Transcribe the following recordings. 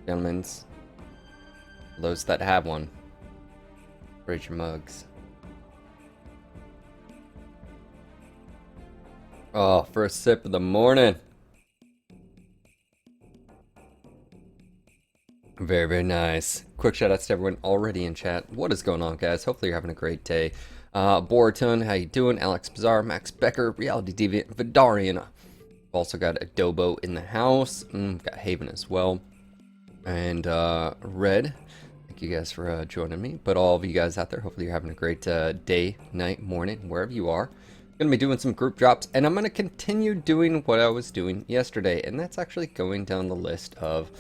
gentlemen's. Those that have one, raise your mugs. Oh, first sip of the morning. Very, very nice. Quick shout outs to everyone already in chat. What is going on, guys? Hopefully you're having a great day. Boruton, how you doing? Alex Bizarre, Max Becker, Reality Deviant, Vidarian. We've also got Adobo in the house. Got Haven as well. And Red. Thank you guys for joining me. But all of you guys out there, hopefully you're having a great day, night, morning, wherever you are. Going to be doing some group drops, and I'm going to continue doing what I was doing yesterday, and that's actually going down the list of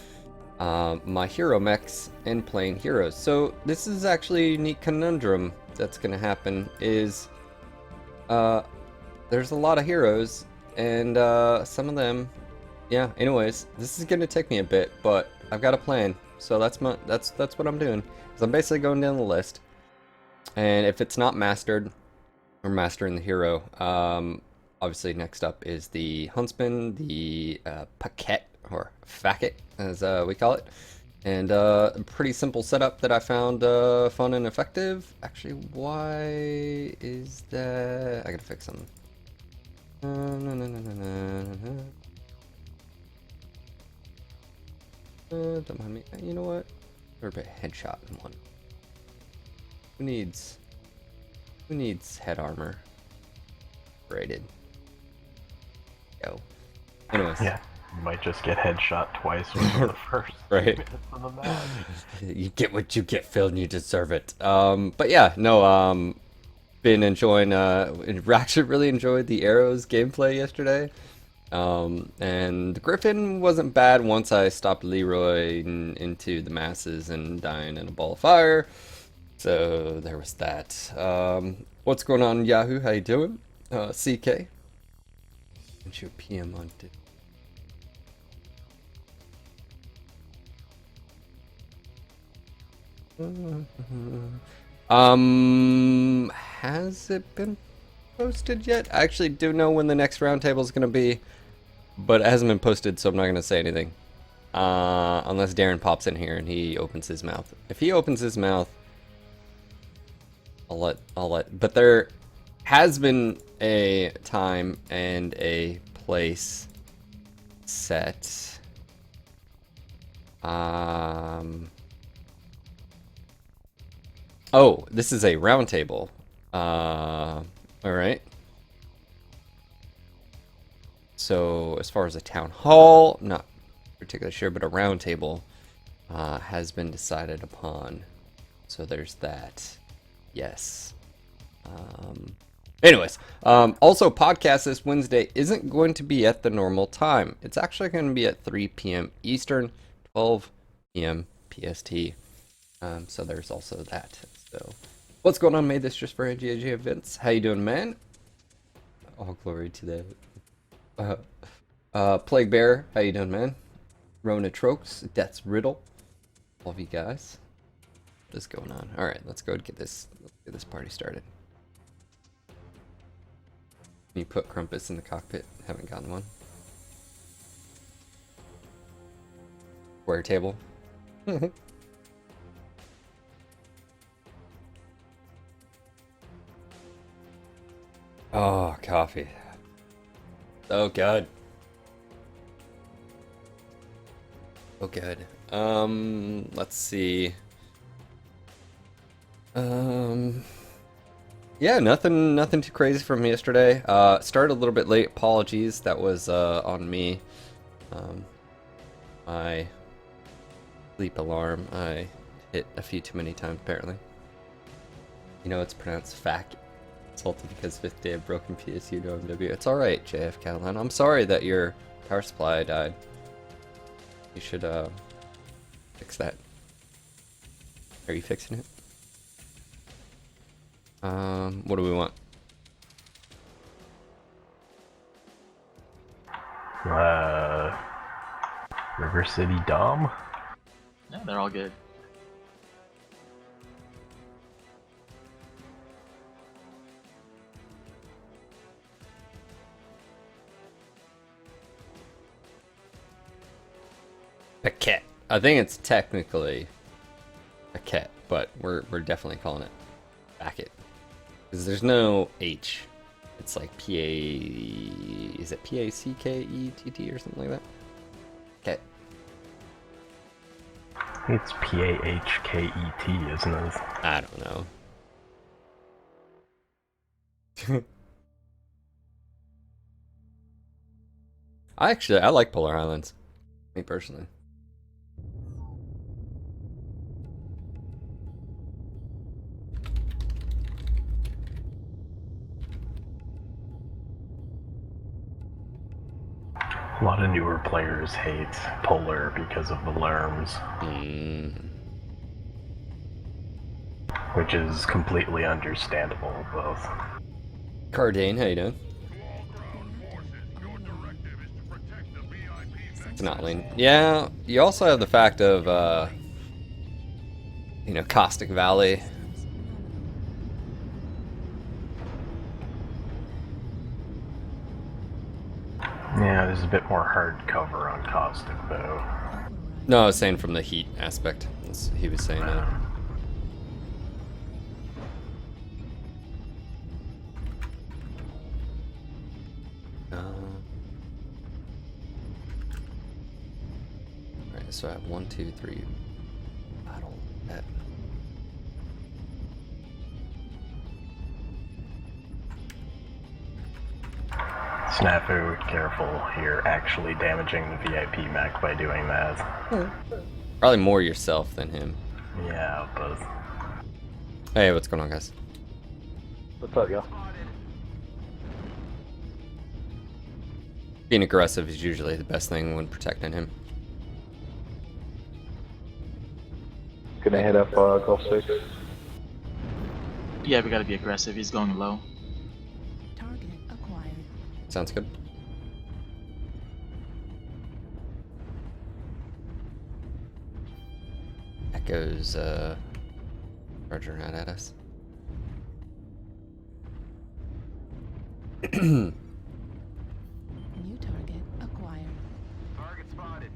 my hero mechs and playing heroes. So this is actually a unique conundrum that's going to happen is there's a lot of heroes, and some of them, yeah, anyways, this is going to take me a bit, but I've got a plan. So that's what I'm doing. So I'm basically going down the list, and if it's not mastered, we're mastering the hero. Obviously next up is the Huntsman, the Paquette, or Facket as we call it, and a pretty simple setup that I found fun and effective. Actually, why is that? I gotta fix something. Don't mind me. You know what? Everybody headshot in one. Who needs head armor? Braided. Go. Anyways. Yeah, you might just get headshot twice within the first right. minutes of the match. You get what you get, Phil, and you deserve it. But yeah, no, been enjoying, actually really enjoyed the Arrows gameplay yesterday. And Griffin wasn't bad once I stopped Leroy into the masses and dying in a ball of fire. So there was that. What's going on, Yahoo? How you doing? CK? What's your PM on it? Has it been posted yet? I actually do know when the next roundtable is going to be, but it hasn't been posted, so I'm not going to say anything. Unless Darren pops in here and he opens his mouth. If he opens his mouth, I'll let. But there has been a time and a place set. Oh, this is a round table. All right. So as far as a town hall, not particularly sure, but a round table has been decided upon. So there's that. Yes. Anyways, also podcast this Wednesday isn't going to be at the normal time. It's actually going to be at 3 p.m. Eastern, 12 p.m. PST. So there's also that. So what's going on? Made this just for NGAG events. How you doing, man? All glory to that. Plague Bear, how you doing, man? Rona Trokes, Death's Riddle. All of you guys. What's going on? All right, let's go get this party started. Can you put Crumpus in the cockpit? Haven't gotten one. Square table. Oh, coffee. So good. So good. Let's see. Yeah, nothing too crazy from yesterday. Started a little bit late. Apologies, that was on me. My sleep alarm I hit a few too many times apparently. You know, it's pronounced fact. Salted because 5th day of broken PSU to OMW. It's alright, JF Caroline. I'm sorry that your power supply died. You should fix that. Are you fixing it? What do we want? River City Dom? Yeah, they're all good. Paquette. I think it's technically a ket, but we're definitely calling it Packet. Because there's no H. It's like P-A... Is it P-A-C-K-E-T-T or something like that? Ket. It's P-A-H-K-E-T, isn't it? I don't know. I like Polar Islands. Me personally. A lot of newer players hate Polar because of the lerms, which is completely understandable, both. Cardane, how you doing? It's not lean. Yeah, you also have the fact of, you know, Caustic Valley. Yeah, there's a bit more hard cover on Caustic, though. No, I was saying from the heat aspect. He was saying that. Alright, so I have 1, 2, 3. Battle at. Snafu, careful, you're actually damaging the VIP mech by doing that. Probably more yourself than him. Yeah, both. Hey, what's going on, guys? What's up, y'all? Being aggressive is usually the best thing when protecting him. Gonna hit up Gulf 6. Yeah, we gotta be aggressive. He's going low. Target acquired. Sounds good. Echoes, charging right at us. New target acquired. Target spotted.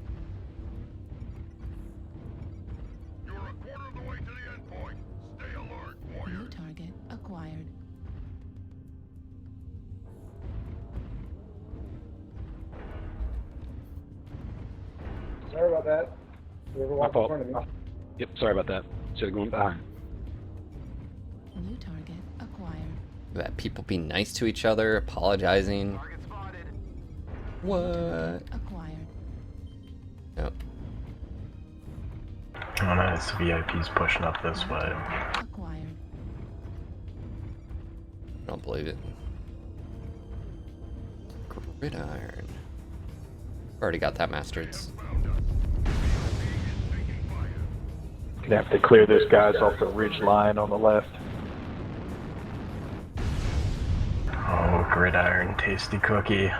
You're a quarter of the way to the endpoint. Stay alert, New warriors. target acquired. Sorry about that. My fault. Yep, sorry about that. Should have gone behind. New target acquired. That people be nice to each other, apologizing. Target spotted. What? Acquired. Yep. Oh nice, VIP's pushing up this way. Acquired. I don't believe it. Gridiron. Already got that mastered. Gonna have to clear those guys off the ridge line on the left. Oh, Gridiron, tasty cookie.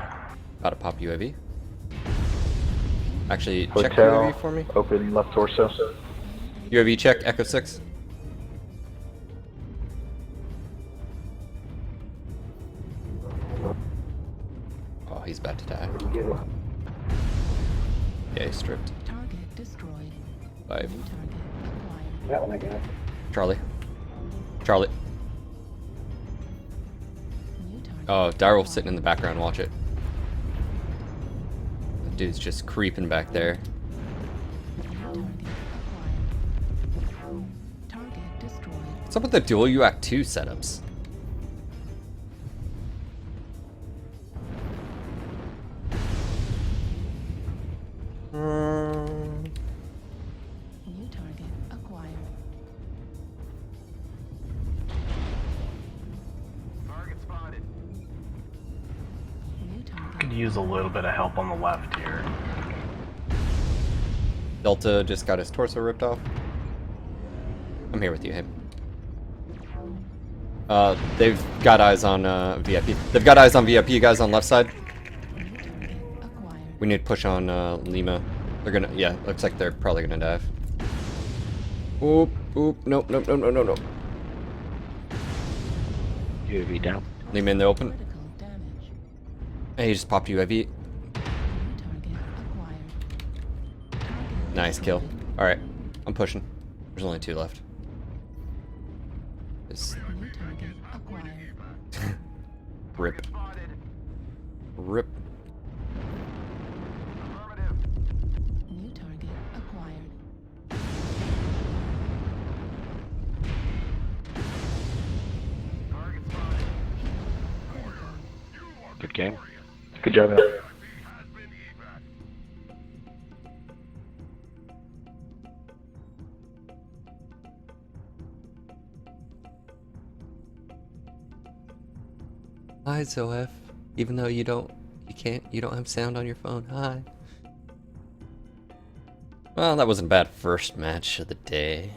About to pop UAV. Actually, check Hotel, UAV for me. open left torso. UAV check, Echo 6. Oh, he's about to die. Yeah, he's stripped. Target destroyed. 5. New target acquired. That one I got. Charlie. Charlie. New target. Oh, Direwolf's sitting in the background, watch it. The dude's just creeping back there. New target acquired. Target destroyed. What's up with the dual UAC 2 setups? New target acquired. Target spotted. New target. Could use a little bit of help on the left here. Delta just got his torso ripped off. I'm here with you, him. They've got eyes on VIP. They've got eyes on VIP, guys on left side. New target acquired. We need to push on Lima. They're gonna, yeah, looks like they're probably gonna dive. Oop, oop, nope, nope, nope, nope, nope, nope. UAV down. Lima in the open. Critical damage. Hey, he just popped UAV. New target acquired. Target Nice kill. Alright, I'm pushing. There's only 2 left. It's New target acquired. rip. Rip. New target acquired. Critical. Good game. Good job, man. Hi, Zoef. Even though you don't have sound on your phone. Hi. Well, that wasn't a bad first match of the day.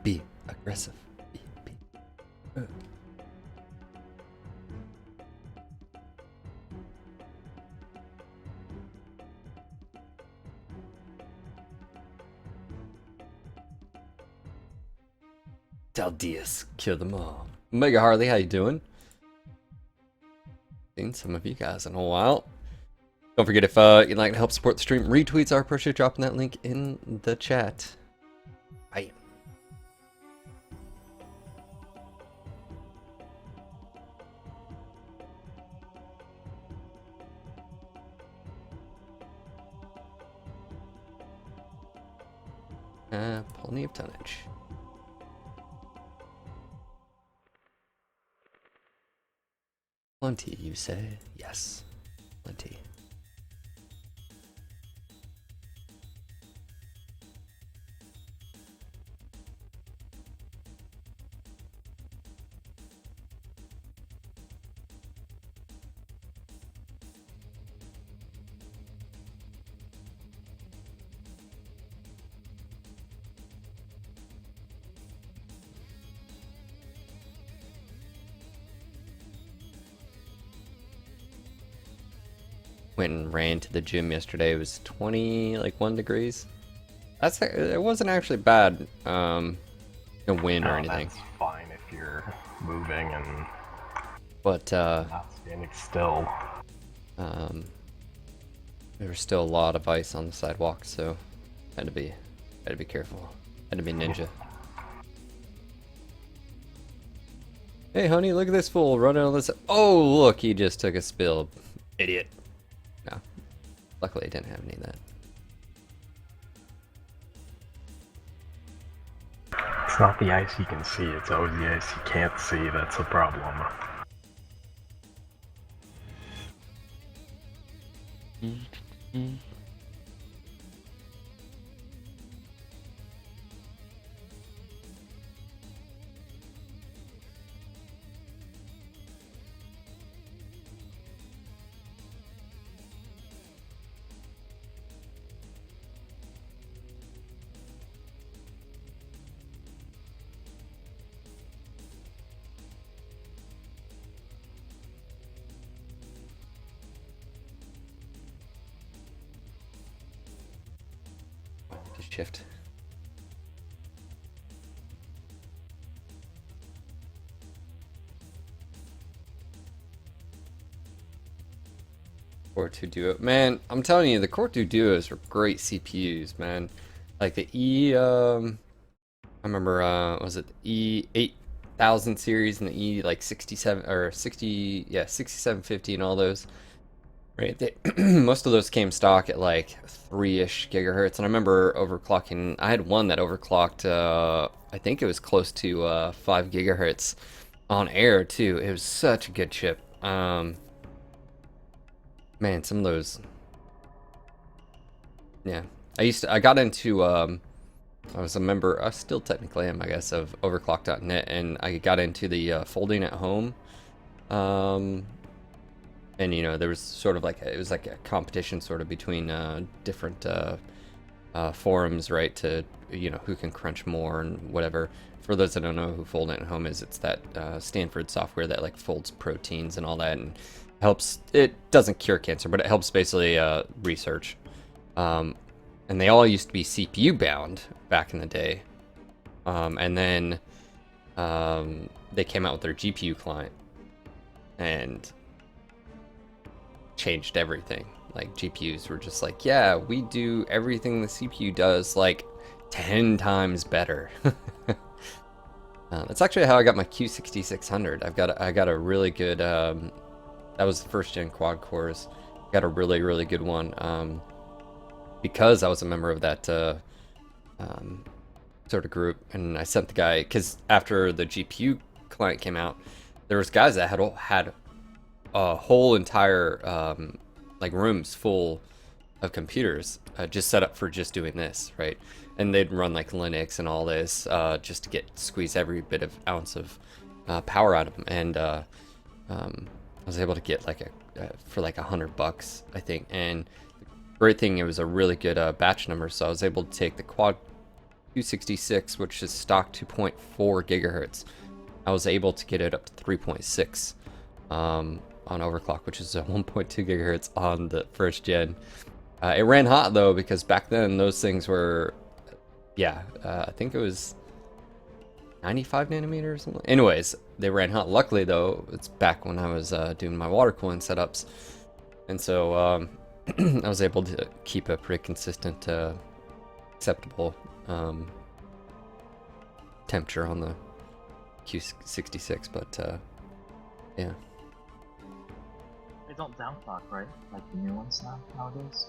Be aggressive. Be. Daldius, kill them all. Mega Harley, how you doing? Seen some of you guys in a while. Don't forget, if you'd like to help support the stream, retweets are appreciated. Dropping that link in the chat. Bye. Plenty of tonnage. Plenty, you say? Yes, plenty. Went and ran to the gym yesterday. It was 1 degrees. It wasn't actually bad. No wind or anything. That's fine if you're moving and But not standing still. there was still a lot of ice on the sidewalk, so had to be careful. Had to be ninja. Hey honey, look at this fool running on this. Oh look, he just took a spill. Idiot. No. Luckily I didn't have any of that. It's not the ice you can see, it's always the ice you can't see that's the problem. Just shift. Core 2 Duo. Man, I'm telling you, the Core 2 Duos are great CPUs, man. Like the I remember, was it the E8000 series and the E like 67 or 60, yeah, 6750 and all those. Right, most of those came stock at like 3-ish gigahertz, and I remember overclocking. I had one that overclocked. I think it was close to 5 gigahertz on air too. It was such a good chip. Man, some of those. Yeah, I got into. I was a member. I still technically am, I guess, of Overclock.net, and I got into the folding at home. And you know, there was sort of like it was like a competition sort of between different forums, right? To, you know, who can crunch more and whatever. For those that don't know who Fold at Home is, it's that Stanford software that like folds proteins and all that, and helps. It doesn't cure cancer, but it helps basically research. And they all used to be CPU bound back in the day. And then they came out with their GPU client and changed everything. Like GPUs were just like, yeah, we do everything the CPU does like 10 times better. That's actually how I got my Q6600. I got a really good that was the first gen quad cores. Got a really good one because I was a member of that sort of group, and I sent the guy because after the GPU client came out, there was guys that had a whole entire like rooms full of computers just set up for just doing this, right? And they'd run like Linux and all this just to squeeze every bit of ounce of power out of them. And I was able to get like for like $100, I think. And the great thing, it was a really good batch number, so I was able to take the quad 266, which is stock 2.4 gigahertz. I was able to get it up to 3.6 on overclock, which is a 1.2 gigahertz on the first gen. It ran hot though, because back then those things were, I think it was 95 nanometers or something. Anyways, they ran hot. Luckily though, it's back when I was doing my water cooling setups, and so I was able to keep a pretty consistent, acceptable temperature on the Q66. But yeah. They don't downclock, right? Like the new ones nowadays.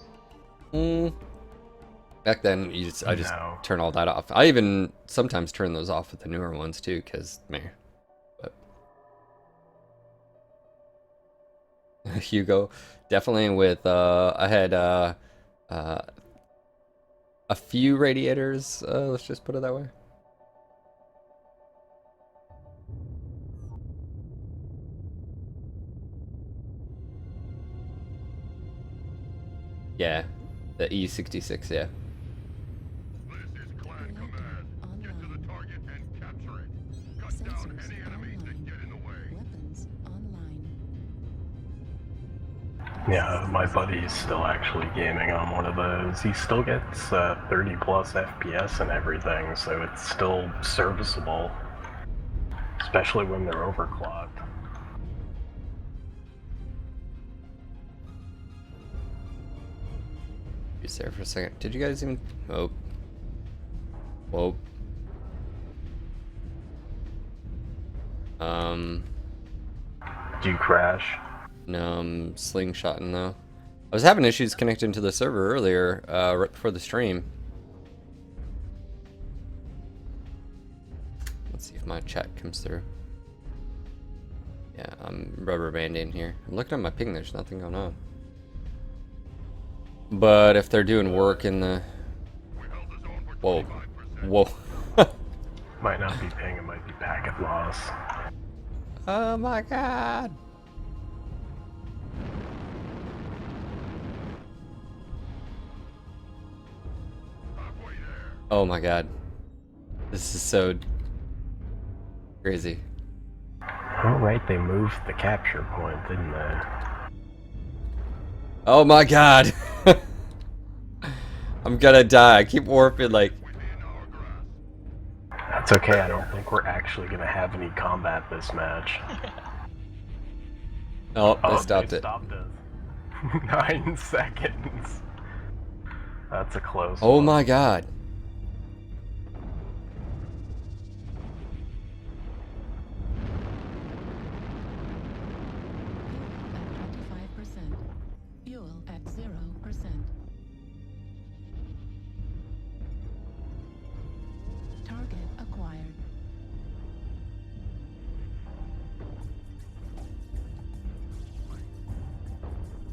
Back then, I just turn all that off. I even sometimes turn those off with the newer ones too, because man. But Hugo, definitely with I had a few radiators. Let's just put it that way. Yeah, the E66, yeah. This is Clan Command. Get to the target and capture it. Cut down Sensors any enemies that online. get in the way. Weapons online. Yeah, my buddy's still actually gaming on one of those. He still gets 30 plus FPS and everything, so it's still serviceable, especially when they're overclocked. Just there for a second. Did you guys even? Oh. Whoa. Do you crash? No, I'm slingshotting though. I was having issues connecting to the server earlier, right before the stream. Let's see if my chat comes through. Yeah, I'm rubber banding here. I'm looking at my ping, there's nothing going on. But if they're doing work in the... We held the zone for Whoa. 25%. Whoa. Might not be ping, it might be packet loss. Oh my god. Halfway there. Oh my god. This is so crazy. Oh, right, they moved the capture point, didn't they? Oh my god. I'm gonna die. I keep warping like... Within our grasp. That's okay, I don't think we're actually gonna have any combat this match. Oh, Oh, they stopped it. Stopped us. 9 seconds. That's a close Oh one. my god. Fuel at 25%. Fuel at 0%. Target acquired.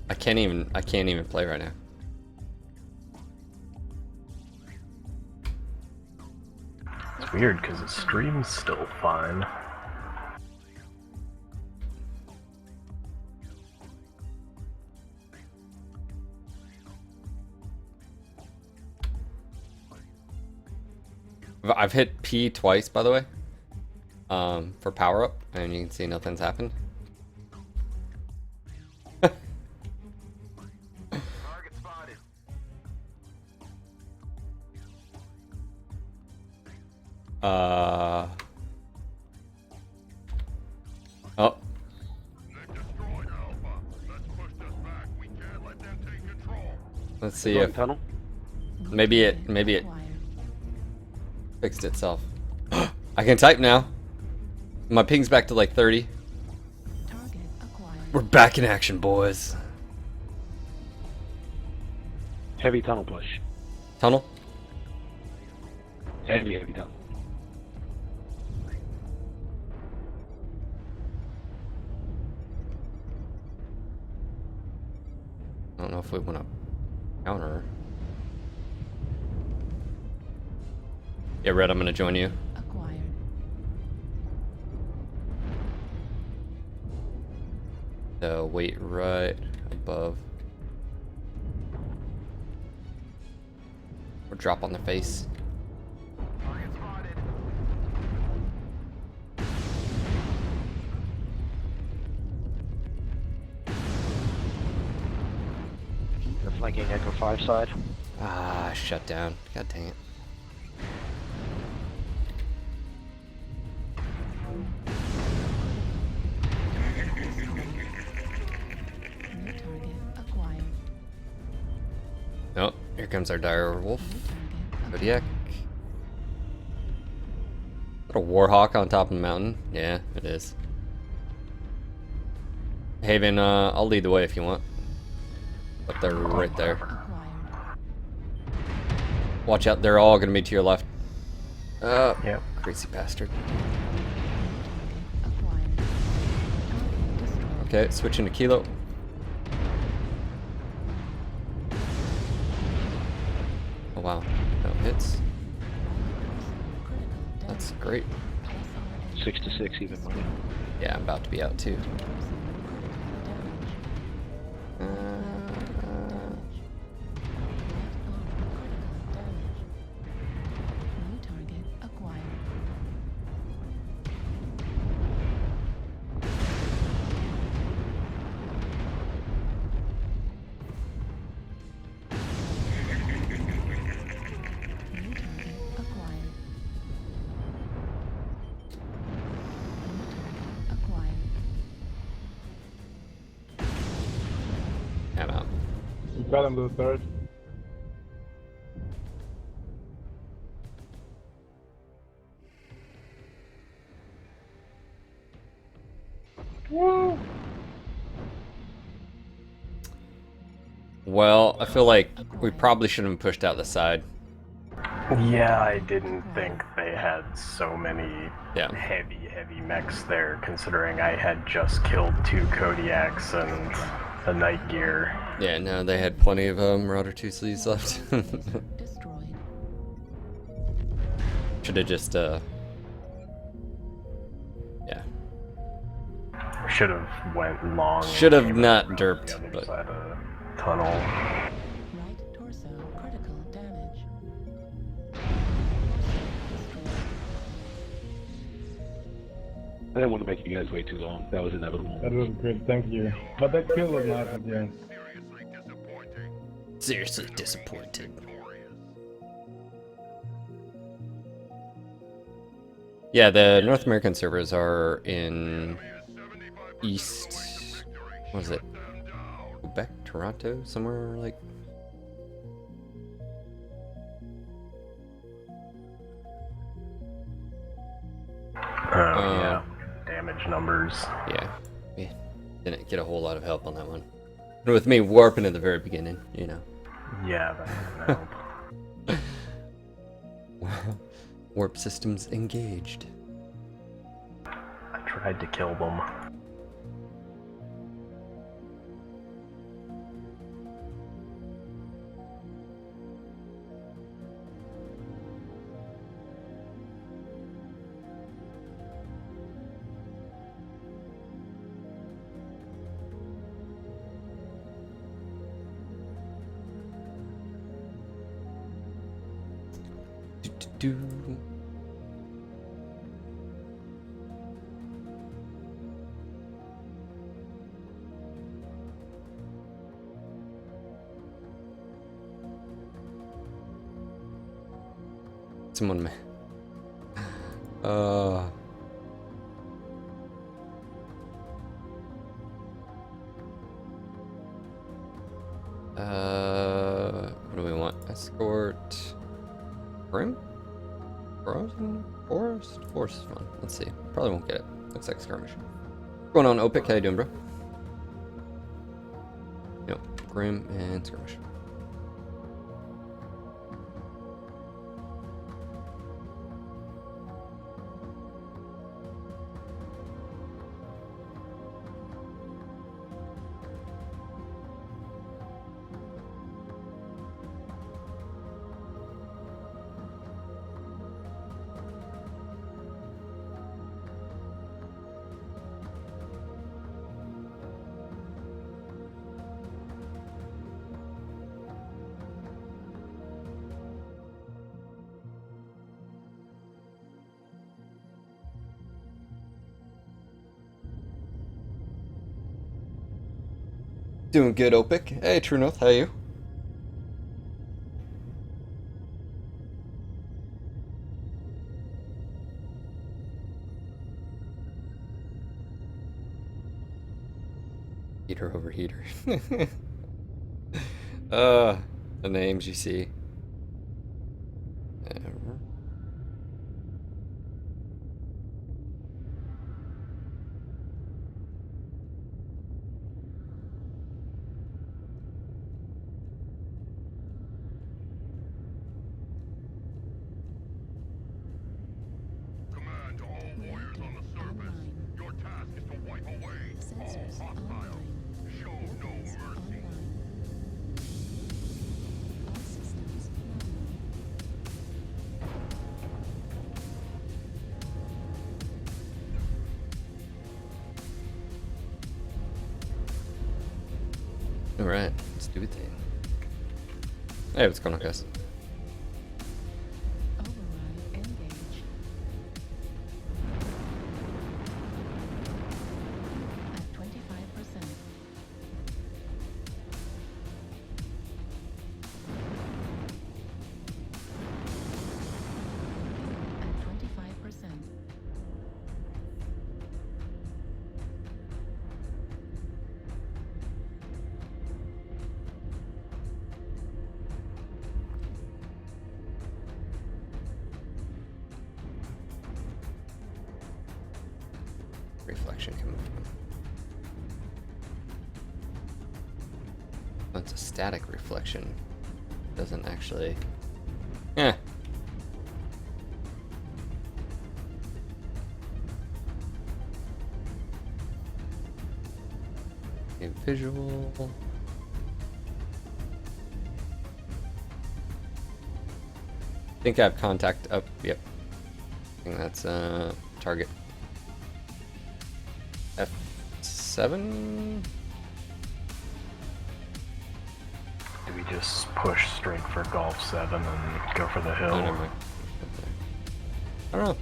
I can't even play right now. It's weird because the stream's still fine. I've hit P twice, by the way, for power up, and you can see nothing's happened. Target spotted. Oh. They've destroyed Alpha. Let's push this back. We can't let them take control. Let's see Going if tunnel. maybe it Acquired. fixed itself. I can type now. My ping's back to like 30. Target acquired. We're back in action, boys. Heavy tunnel push. Tunnel. Heavy tunnel. I don't know if we want to counter. Yeah, Red, I'm gonna join you. Acquired. So wait right above. Or drop on the face. They're flanking Echo 5 side. Ah, shut down. God dang it. New target acquired. Oh, here comes our dire wolf. New target Kodiak. Is that a warhawk on top of the mountain? Yeah, it is. Haven, I'll lead the way if you want. Up there, right there. acquired. Watch out, they're all gonna be to your left. Yep. Crazy bastard. Acquired. Target destroyed. Okay, switching to Kilo. Oh wow, no hits. Critical That's great. damage. 6 to 6 even money. Yeah, I'm about to be out too. New target acquired. New target acquired. New target acquired. I'm out. Got him to the third. Well, I feel like we probably shouldn't have pushed out the side. Yeah, I didn't think they had so many Yeah. heavy mechs there, considering I had just killed 2 Kodiaks and a Night Gear. Yeah, no, they had plenty of Marauder 2 sleeves left. Destroyed. Should have just, yeah. Should have went long. and Should have came not around derped, the other but- side of the tunnel. Right torso critical damage. I didn't want to make you guys wait too long. That was inevitable. That was great, thank you. But that kill was nice at the end. Seriously Seriously disappointing. disappointed. Victorious. Yeah, the North American servers are in East, what is it? Quebec, Toronto, somewhere like. Yeah. Damage numbers. Yeah, we didn't get a whole lot of help on that one. And with me warping at the very beginning, you know. Yeah, that didn't help. Warp systems engaged. I tried to kill them. Do. Someone Uh. What do we want? Escort. Grim? Frozen? Forest? Forest is fun. Let's see. Probably won't get it. Looks like skirmish. What's going on, Opic? How you doing, bro? Nope. Grim and skirmish. Doing good, Opic. Hey, True North, how are you? Heater over heater. The names you see. Command to all warriors on the surface. Your task is to wipe away all Sensors hostiles. online. Show no Weapons mercy. online. All systems online. Alright, let's do it then. Hey, what's going on, guys? Override engage. At 25%. At 25%. Reflection coming from. Oh, it's a static reflection. Doesn't actually. Eh. Okay, visual. I think I have contact up. Yep. I think that's target. F7? Maybe just push straight for Golf 7 and go for the hill. Oh, never mind. I don't know.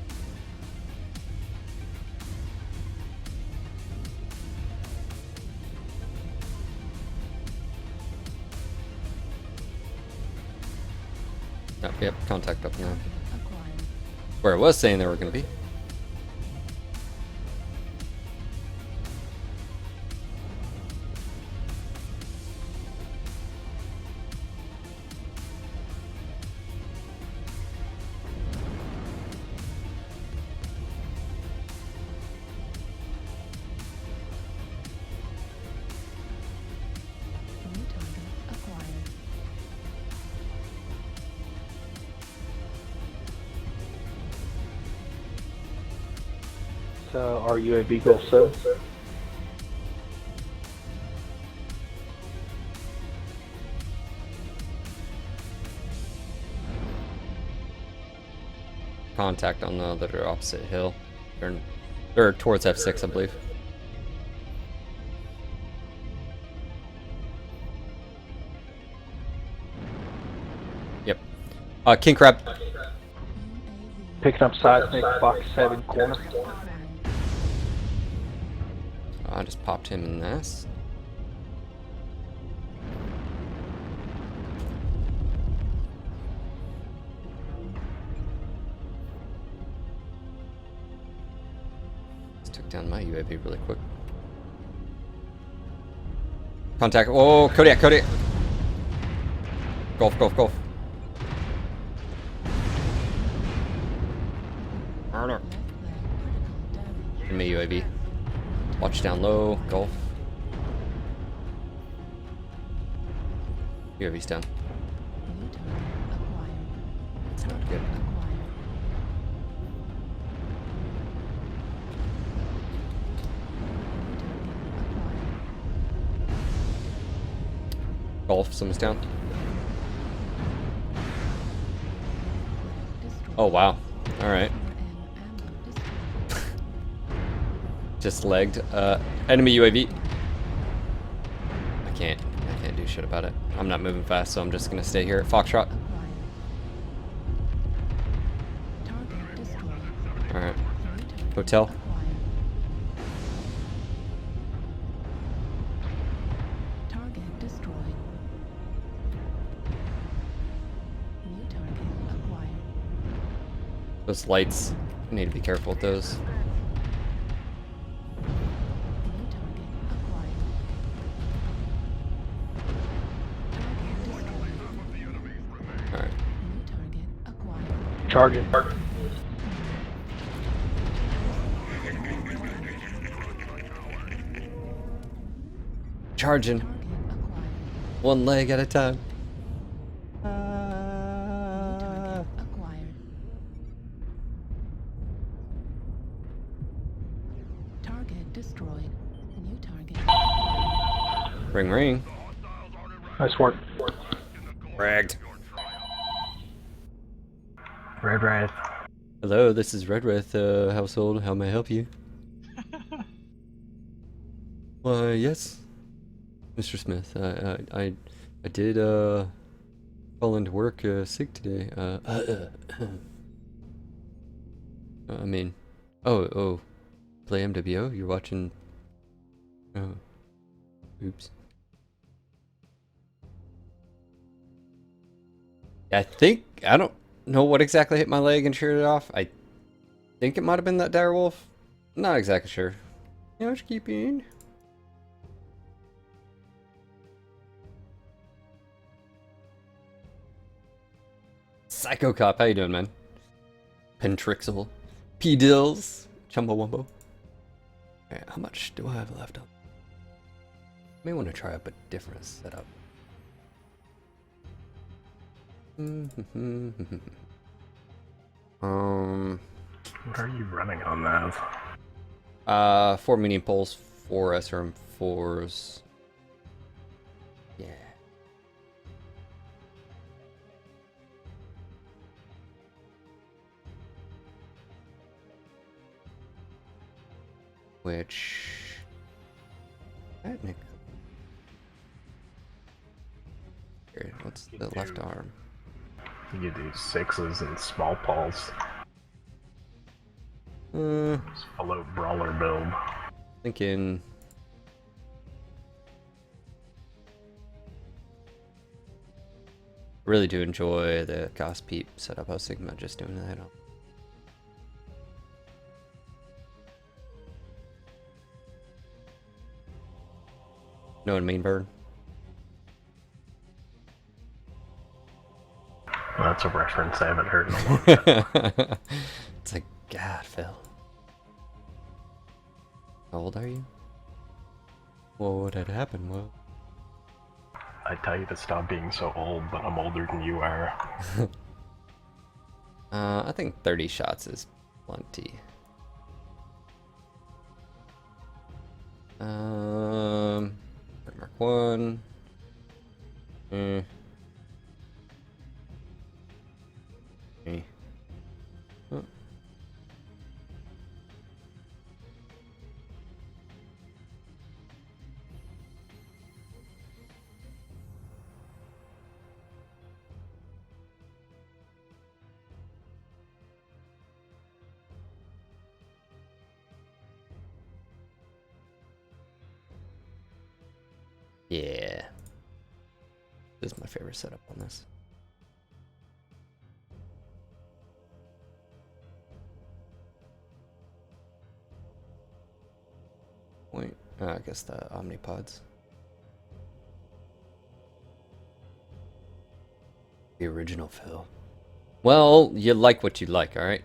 Oh, yep, contact up now. Acquired. Where it was saying they were going to be. New target acquired. So, our UAV goal 7? Contact on the other opposite hill. They're towards F6, I believe. Yep. King Crab. UAV Picking up seismic, box 7 corner. acquired. I just popped him in this. Just took down my UAV really quick. Contact. Oh, Kodiak, Kodiak. Golf, golf, golf. Left leg critical damage. Enemy UAV. Watch down low. Golf. UAV's down. New target acquired. It's not good. Acquired. Golf. Someone's down. Destroyed. Oh, wow. Alright. Ammo destroyed. Just legged. Enemy UAV. I can't do shit about it. I'm not moving fast, so I'm just gonna stay here at Foxtrot. Acquired. Target destroyed. Alright. New target Hotel. acquired. Target destroyed. New target acquired. Those lights. I need to be careful with those. New target acquired. Target destroyed. Alright. New target acquired. Target. Charging. Target acquired. One leg at a time. New target acquired. Target destroyed. New target. Ring, ring. Nice work. Ragged. Red Wraith. Hello, this is Redwraith household. How may I help you? Why, yes, Mr. Smith. I did call into work sick today. I mean, oh, play MWO. You're watching. Oh, oops. I don't know what exactly hit my leg and sheared it off. I think it might have been that dire wolf. Not exactly sure. Housekeeping. Psycho Cop, how you doing, man? Pentrixel. P-Dills. Chumbawumbo. Alright, how much do I have left up? May want to try up a different setup. What are you running on that? 4 medium poles, 4 SRM4s. Yeah. Which technically, here, what's the left arm? You could do 6s and small pulse. Just follow brawler build. Thinking. Really do enjoy the Gauss Peep setup. I was thinking about just doing that. Know what I mean, Bird? That's a reference I haven't heard in a long time. It's like, God, Phil. How old are you? Well, what had happened? Well, I tell you to stop being so old, but I'm older than you are. I think 30 shots is plenty. Mark 1. Eh. Oh. Yeah. This is my favorite setup on this. I guess the Omnipods. The original Phil. Well, you like what you like, alright?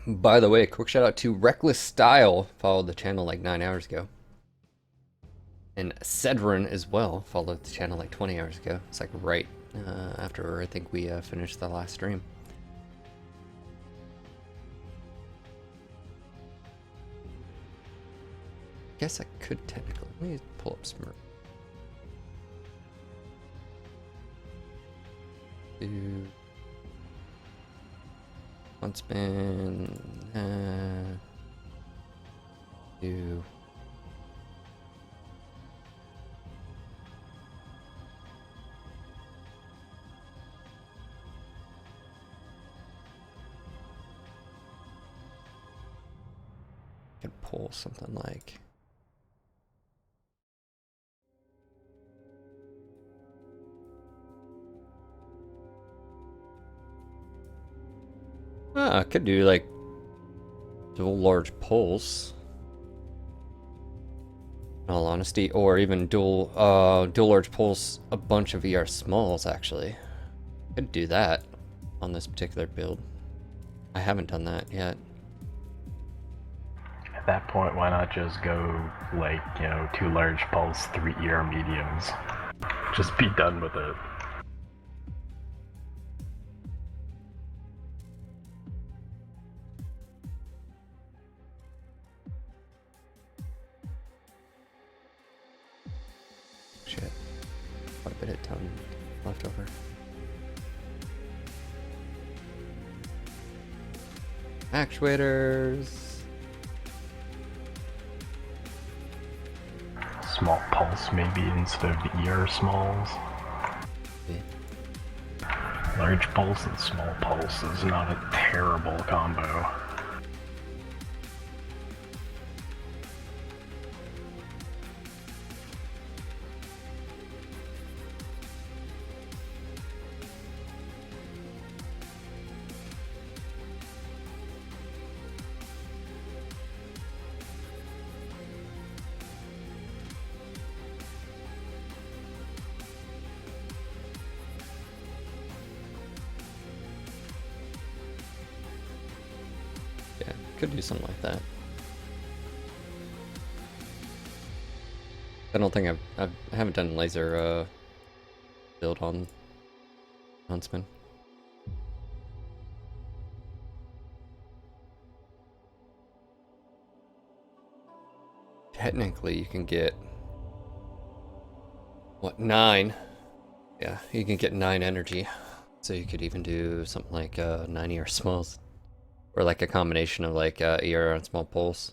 By the way, a quick shout out to Reckless Style, followed the channel like 9 hours ago. And Cedrin as well, followed the channel like 20 hours ago. It's like right after I think we finished the last stream. Guess I could technically. Let me pull up Smurf. Do Huntsman. Do. Could pull something like. I could do like dual large pulse. In all honesty, or even dual large pulse a bunch of ER smalls actually. Could do that on this particular build. I haven't done that yet. At that point, why not just go like, 2 large pulse, 3 ER mediums? Just be done with it. Shit. Quite a bit of time left over. Actuators. Small pulse maybe instead of the ER smalls. Yeah. Large pulse and small pulse is not a terrible combo. Yeah, could do something like that. I don't think I haven't done laser build on Huntsman. Technically, you can get what, 9? Yeah, you can get 9 energy, so you could even do something like 9 ER smalls, or like a combination of like ER and small pulse.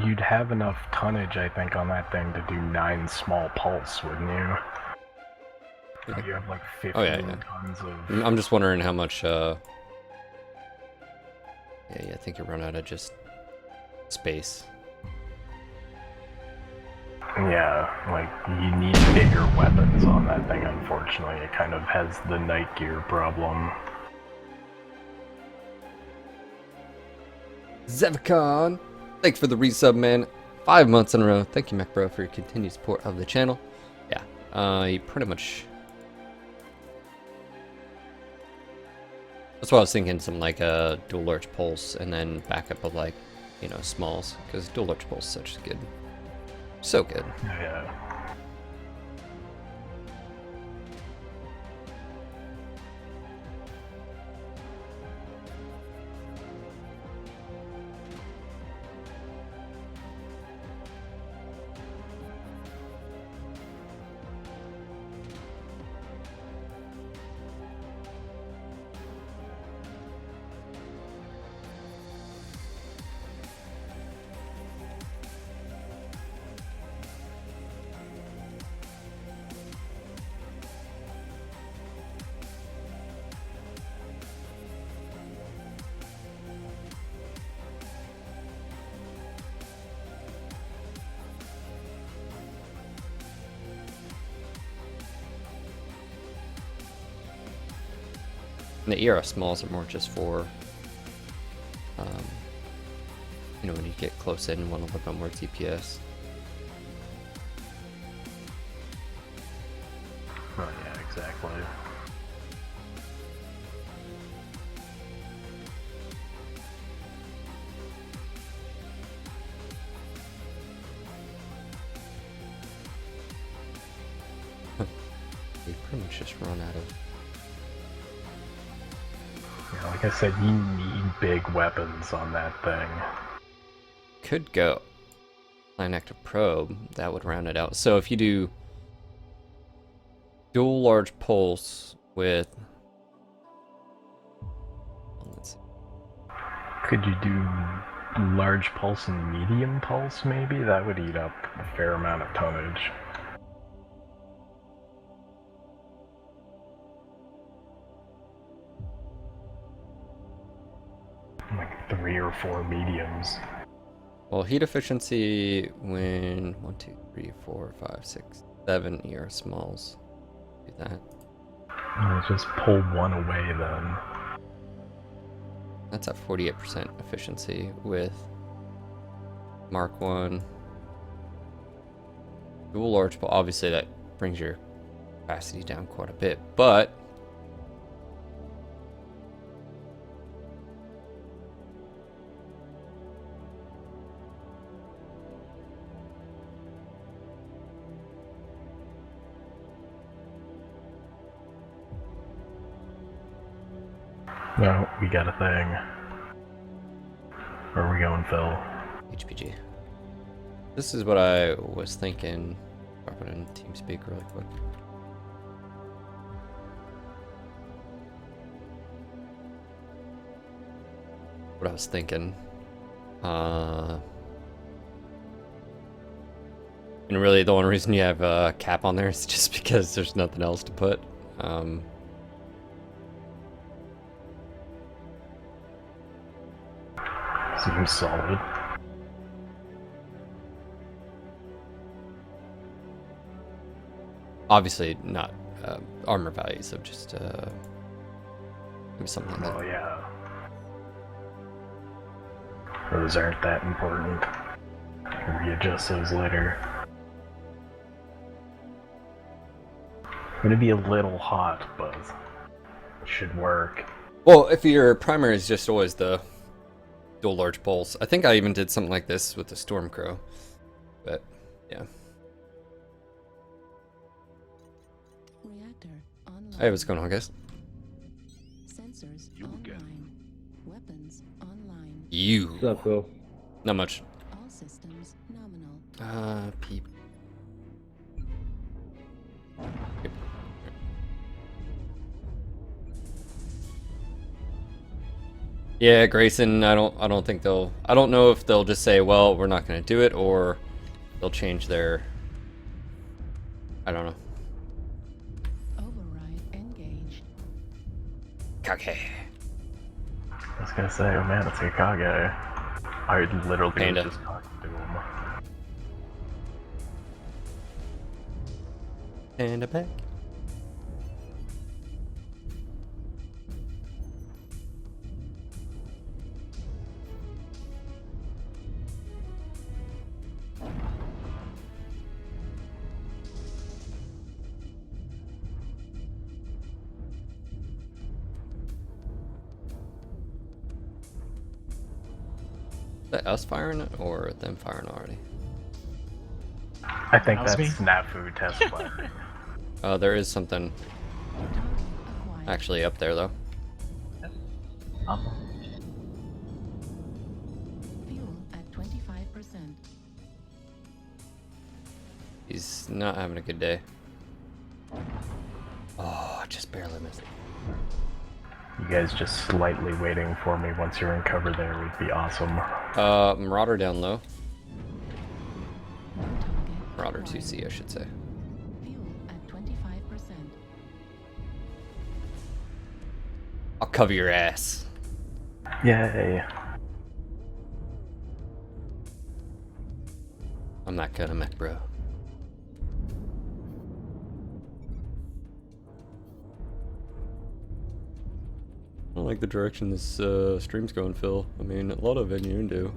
You'd have enough tonnage, I think, on that thing to do 9 small pulse, wouldn't you? Yeah. You have like 15 Oh, yeah. tons of... I'm just wondering how much. Yeah, I think you run out of just space. Yeah, like, you need bigger weapons on that thing, unfortunately. It kind of has the night gear problem. Zevcon, thanks for the resub, man. 5 months in a row. Thank you, Mech Bro, for your continued support of the channel. Yeah, you pretty much. That's why I was thinking some like a dual large pulse and then backup of like, smalls, because dual large pulse is such good, so good. Yeah. And the ERS smalls are more just for, you know, when you get close in and want a little bit more DPS. Oh yeah, exactly. You pretty much just run out of. Yeah, like I said, you need big weapons on that thing. Could go line active probe, that would round it out. So if you do dual large pulse with, let's see. Could you do large pulse and medium pulse maybe? That would eat up a fair amount of tonnage. Like 3 or 4 mediums. Well, heat efficiency when 1, 2, 3, 4, 5, 6, 7 ER smalls. Do that. Just pull one away then. That's at 48% efficiency with Mark 1. Dual large pulse. Obviously, that brings your capacity down quite a bit, but No, we got a thing. Where are we going, Phil? HPG. This is what I was thinking. Drop it in TeamSpeak really quick. What I was thinking. And really, the only reason you have a cap on there is just because there's nothing else to put. Seems solid. Obviously, not armor values of just maybe something like that. Oh yeah. Those aren't that important. I'll readjust those later. Gonna be a little hot, but it should work. Well, if your primary is just always the dual large pulse, I think I even did something like this with the Stormcrow, but yeah. Reactor online. Hey, what's going on, guys? Sensors online. Weapons online. You. What's up, Phil? Not much. All systems nominal. Peep. Yeah, Grayson, I don't think they'll, I don't know if they'll just say, well, we're not going to do it, or they'll change their, I don't know. Override engaged. Kake. I was gonna say, oh man, it's Hikage. I literally Panda. was just talking to him. And a back. Is that us firing it or them firing already? I think That was that's me. Snafu test fire. There is something Target acquired. actually up there though. Fuel at 25%. He's not having a good day. Oh, just barely missed. You guys just slightly waiting for me once you're in cover there would be awesome. Marauder down low. No target Marauder acquired. 2C, I should say. Fuel at 25%. I'll cover your ass. Yay. I'm not gonna mech, bro. like the direction this stream's going, Phil. I mean, a lot of innuendo.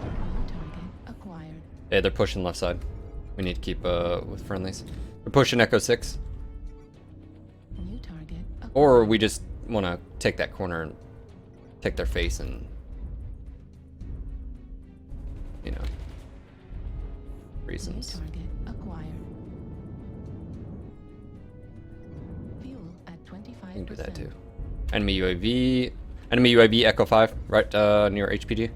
New target acquired. Hey, they're pushing left side. We need to keep with friendlies. They're pushing Echo 6. New target acquired. Or we just want to take that corner and take their face and, you know, New reasons. target acquired. Fuel at 25%. We can do that too. Enemy UAV. Enemy UAV Echo 5, right near HPG.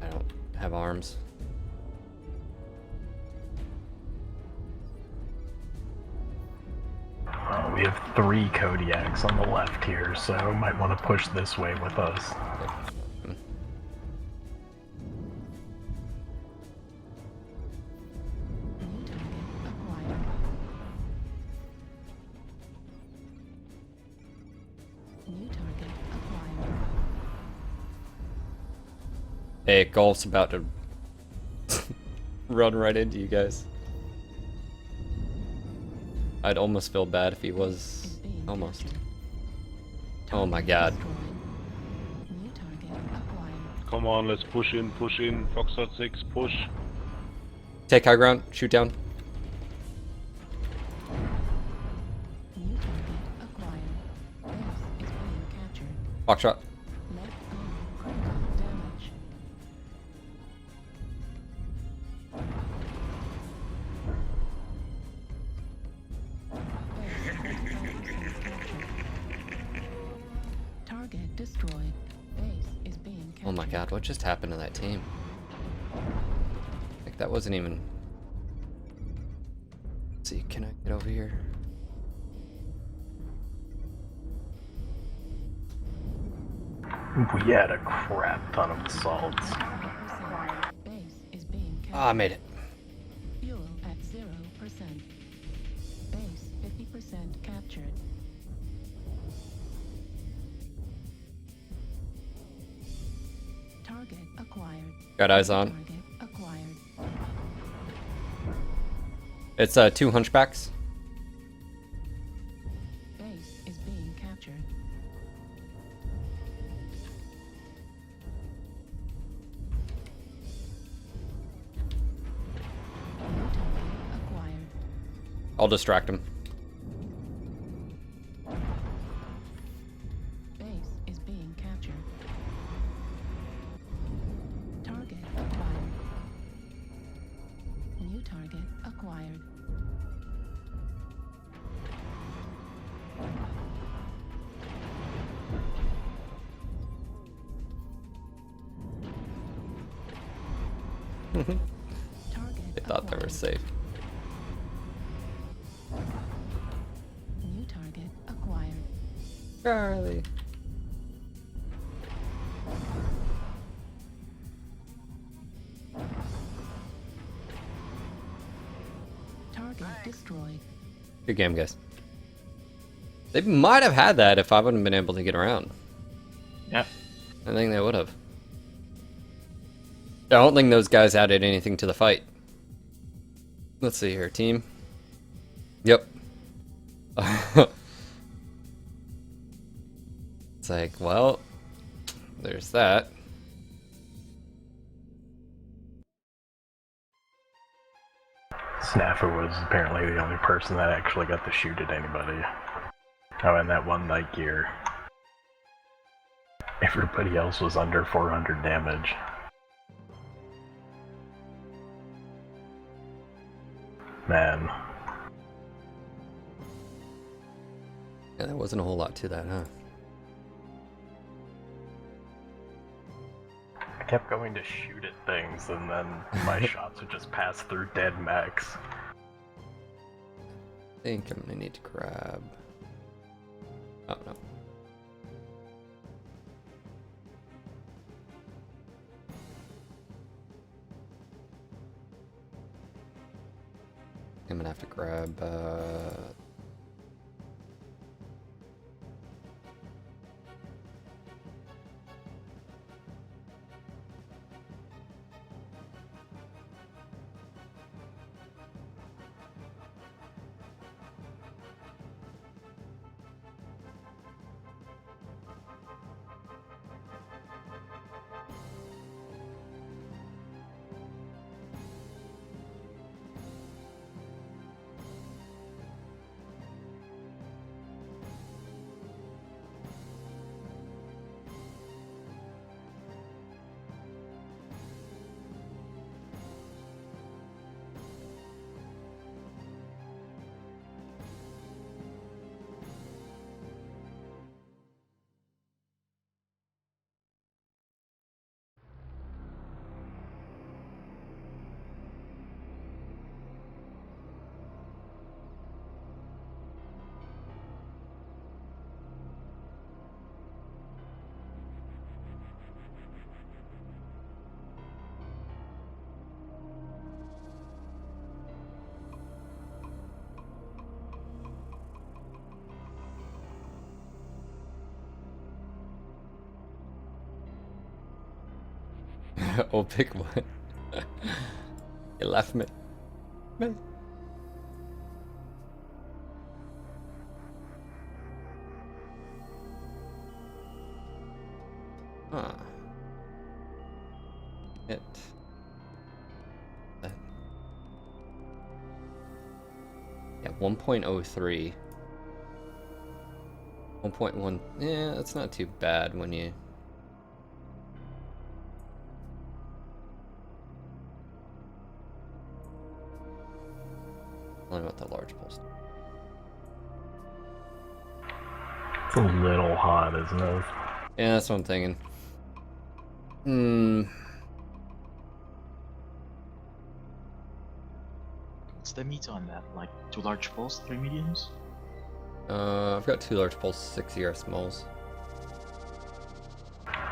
I don't have arms. We have 3 Kodiaks on the left here, so might want to push this way with us. New target acquired. New target acquired. Hey, Golf's about to run right into you guys. I'd almost feel bad if he was Is being almost. captured. Oh my Target god. destroyed. New target acquired. Come on, let's push in, Foxtrot 6, push. Take high ground, shoot down. New target acquired. Base is being captured. Foxtrot. Left arm critical damage. Base 45% captured. Target destroyed. Base is being captured. Oh my god, what just happened to that team? Like, that wasn't even... Let's see, can I get over here? We had a crap ton of assaults. 100%. Base is being captured. Ah, I made it. Fuel at 0%. Base 50% captured. Target acquired. Got eyes on. Target acquired. It's 2 hunchbacks. Base is being captured. New target acquired. I'll distract him. Base is being captured. Target acquired. New target acquired. Target They thought they were acquired. safe. New target acquired. Charlie. Target destroyed. Good game, guys. They might have had that if I wouldn't have been able to get around. Yep. I think they would have. I don't think those guys added anything to the fight. Let's see here, team. Yep. It's like, well, there's that. Snaffer was apparently the only person that actually got to shoot at anybody. Oh, and that one night gear. Everybody else was under 400 damage. Man. Yeah, there wasn't a whole lot to that, huh? I kept going to shoot at things, and then my shots would just pass through dead mechs. I think I'm gonna need to grab... Oh, no. I'm gonna have to grab, Oh, big one. You left me. Huh. It. Yeah, 1.03. 1.1. Yeah, that's not too bad when you. Only about the large pulse. It's a little hot, isn't it? Yeah, that's what I'm thinking. Hmm. What's the meat on that? Like 2 large pulse, 3 mediums? I've got 2 large pulse, 6 ER smalls.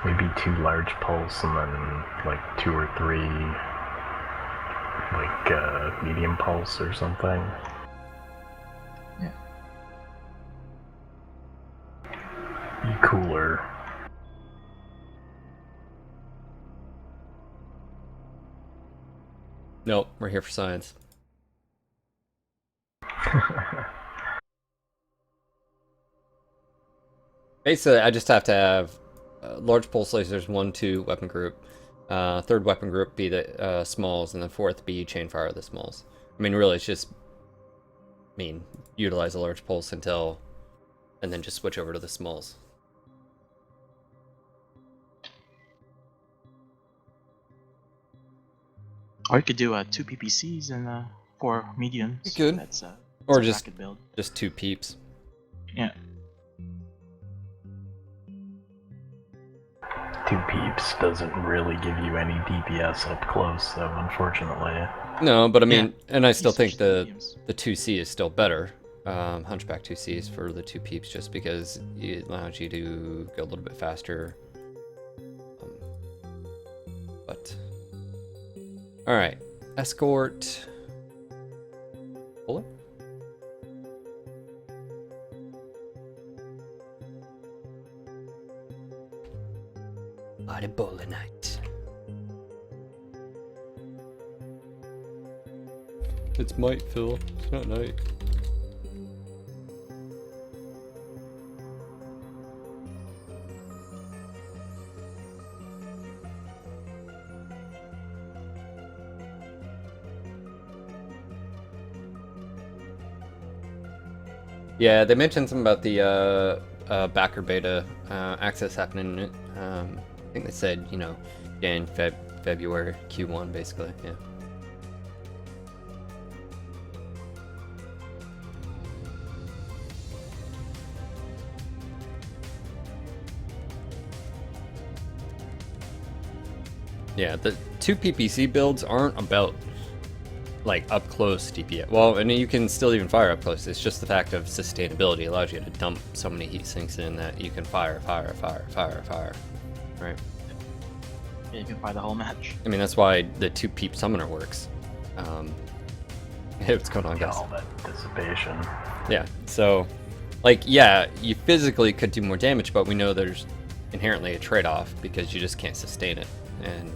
Maybe 2 large pulse and then like 2 or 3 like medium pulse or something. Yeah. Be cooler. Nope, we're here for science. Basically, I just have to have large pulse lasers, 1, 2 weapon group. Third weapon group be the smalls, and the fourth be chain fire the smalls. I mean, really, it's just, utilize a large pulse until, and then just switch over to the smalls. Or you could do 2 PPCs and 4 mediums. You could. That's Or a just bracket build. just 2 peeps. Yeah. 2 peeps doesn't really give you any DPS up close, though, unfortunately. No, but I mean, and I still You think switch to the mediums. 2C is still better. Hunchback 2Cs for the 2 peeps, just because it allows you to go a little bit faster. But all right, escort. Puller. Body bowler night. It's might, Phil. It's not night. Yeah, they mentioned something about the backer beta access happening. I think they said, Jan, February, Q1, basically. Yeah. Yeah, the 2 PPC builds aren't about like up close DPS. Well, and you can still even fire up close. It's just the fact of sustainability allows you to dump so many heat sinks in that you can fire. Right? Yeah, you can fire the whole match. I mean, that's why the 2 peep summoner works. Hey, what's going on, guys? All that dissipation. Yeah, so, like, yeah, you physically could do more damage, but we know there's inherently a trade-off because you just can't sustain it. And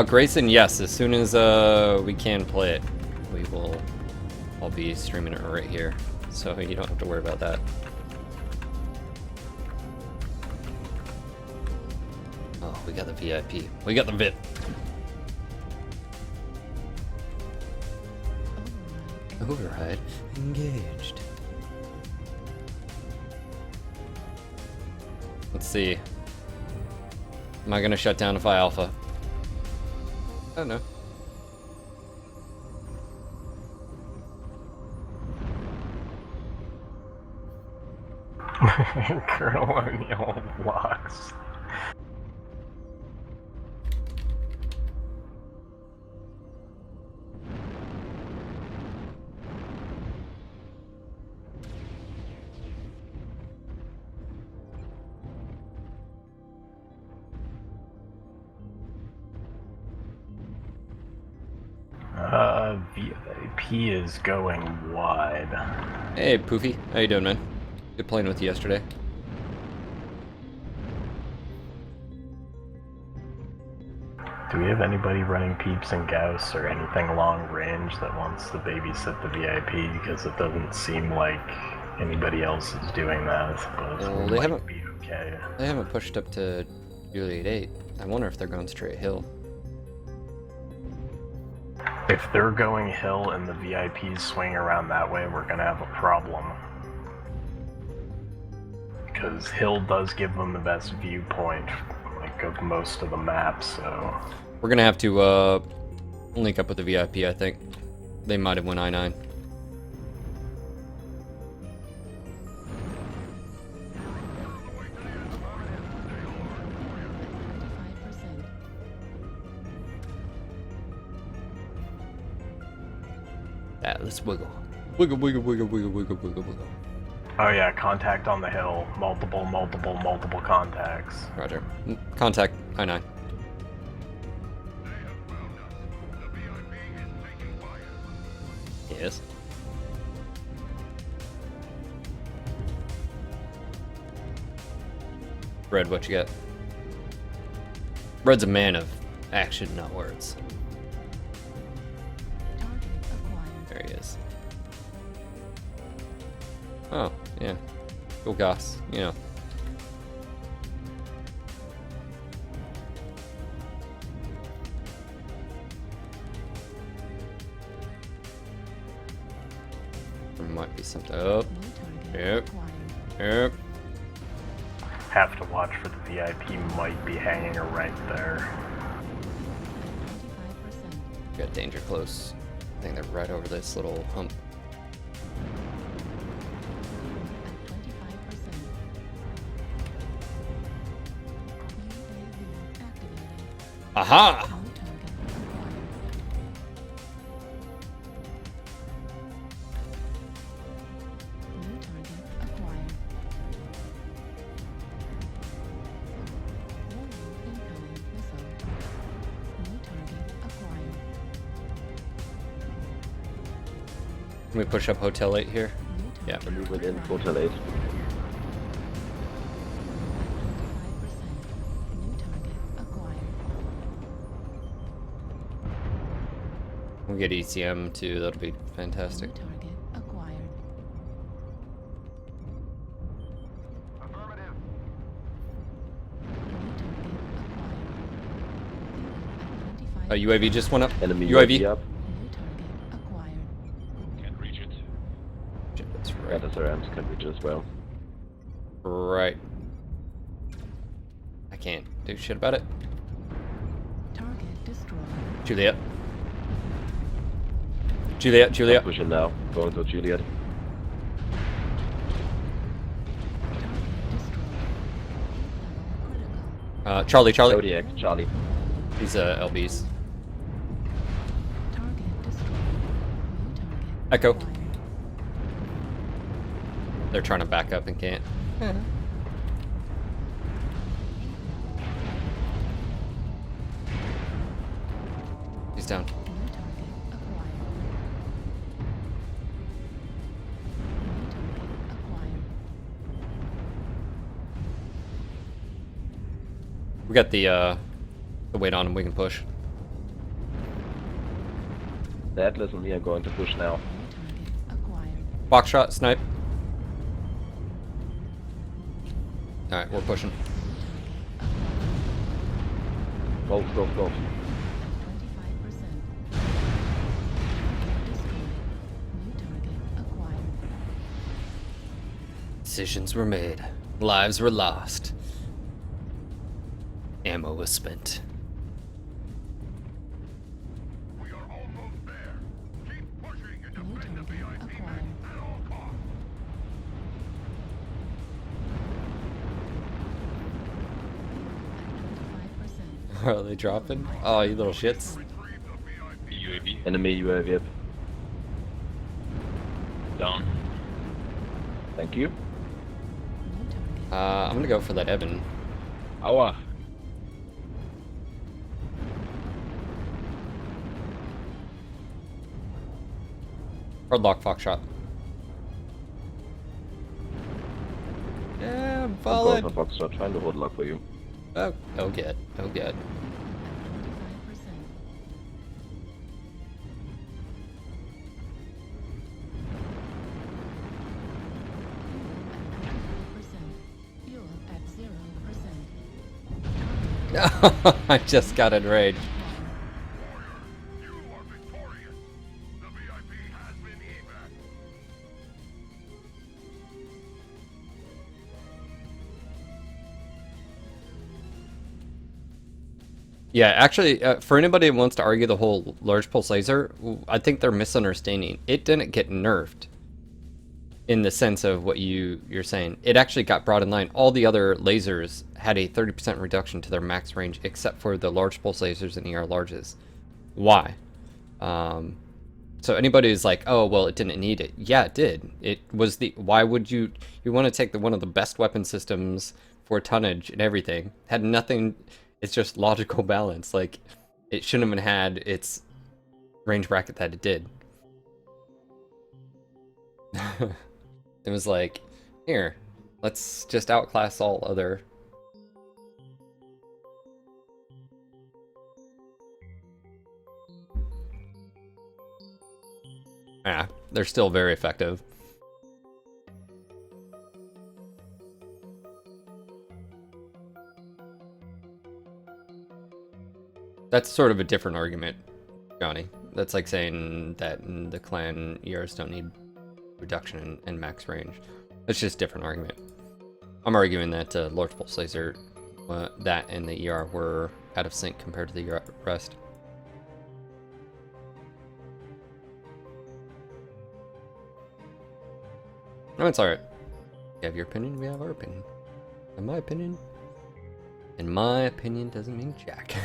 Grayson, yes, as soon as we can play it, I'll be streaming it right here, so you don't have to worry about that. Oh, we got the VIP. We got the VIP. Override engaged. Let's see. Am I gonna shut down if I alpha? I don't know. Colonel O'Neill blocks. VIP is going wide. Hey, Poofy. How you doing, man? Good playing with you yesterday. Do we have anybody running Peeps and Gauss or anything long range that wants to babysit the VIP? Because it doesn't seem like anybody else is doing that. But Well, we they might haven't- be okay. They haven't pushed up to Juliet 8. I wonder if they're going straight hill. If they're going hill and the VIPs swing around that way, we're gonna have a problem. Because hill does give them the best viewpoint, like, of most of the map, so... We're gonna have to link up with the VIP, I think. They might have went I-9. Let's wiggle. Wiggle, wiggle, wiggle, wiggle, wiggle, wiggle, wiggle. Oh yeah, contact on the hill. Multiple contacts. Roger. Contact I-9. Yes. Red, what you got? Red's a man of action, not words. Target acquired. There he is. Oh, yeah. Go Goss, you know. There might be something. Oh, New target Yep. acquired. yep. Have to watch for the VIP, might be hanging right there. 25%. Got danger close. I think they're right over this little hump. At 25%. UAV activated. Aha! New target acquired. New target acquired. Warning incoming missile. New target acquired. Can we push up Hotel 8 here? New Yeah. target Move within acquired. Hotel 8. 25%. New target acquired. We'll get ECM too, that'll be fantastic. New target acquired. New target acquired. UAV just went up. Enemy UAV. up. New target acquired. Can't reach it. Shit, that's Yeah, right. that's our arms can reach as well. Right. I can't do shit about it. Target destroyed. Juliet. Juliet, Juliet. Pushing now. Going to Juliet. Target destroyed. Level critical. Charlie, Charlie. Zodiac, Charlie. These LBs. Target destroyed. New target Echo. acquired. They're trying to back up and can't. He's down. New target acquired. New target acquired. We got the weight on him, we can push. The Atlas and me are going to push now. New target acquired. Box shot, snipe. Alright, we're pushing. Golf, golf, golf. 25%. Destroyed. New target acquired. Decisions were made. Lives were lost. Ammo was spent. We are almost there. Keep pushing and New defend the target VIP acquired. at all costs. At 25%. Are they dropping? Oh, you little shits. Retrieve the VIP. UAV. Enemy UAV up. Down. Thank you. New target. I'm gonna go for that Evan. Aua. Hard lock, Foxtrot. Yeah, I'm falling. Foxtrot, trying to hold lock for you. Oh, oh good. Oh good. 25%. Fuel at 0%. I just got enraged. You are victorious. The VIP has been evac. Yeah, actually, for anybody who wants to argue the whole large pulse laser, I think they're misunderstanding. It didn't get nerfed in the sense of what you're saying. It actually got brought in line. All the other lasers had a 30% reduction to their max range, except for the large pulse lasers and ER larges. Why? So anybody who's like, oh, well, it didn't need it. Yeah, it did. It was the, why would you want to take one of the best weapon systems for tonnage and everything, had nothing, it's just logical balance. Like, it shouldn't have had its range bracket that it did. It was like, here, let's just outclass all other. Yeah, they're still very effective. That's sort of a different argument, Johnny. That's like saying that the clan ERs don't need reduction in max range. That's just a different argument. I'm arguing that large pulse laser, that and the ER were out of sync compared to the rest. No, it's alright. You have your opinion, we have our opinion. In my opinion doesn't mean jack.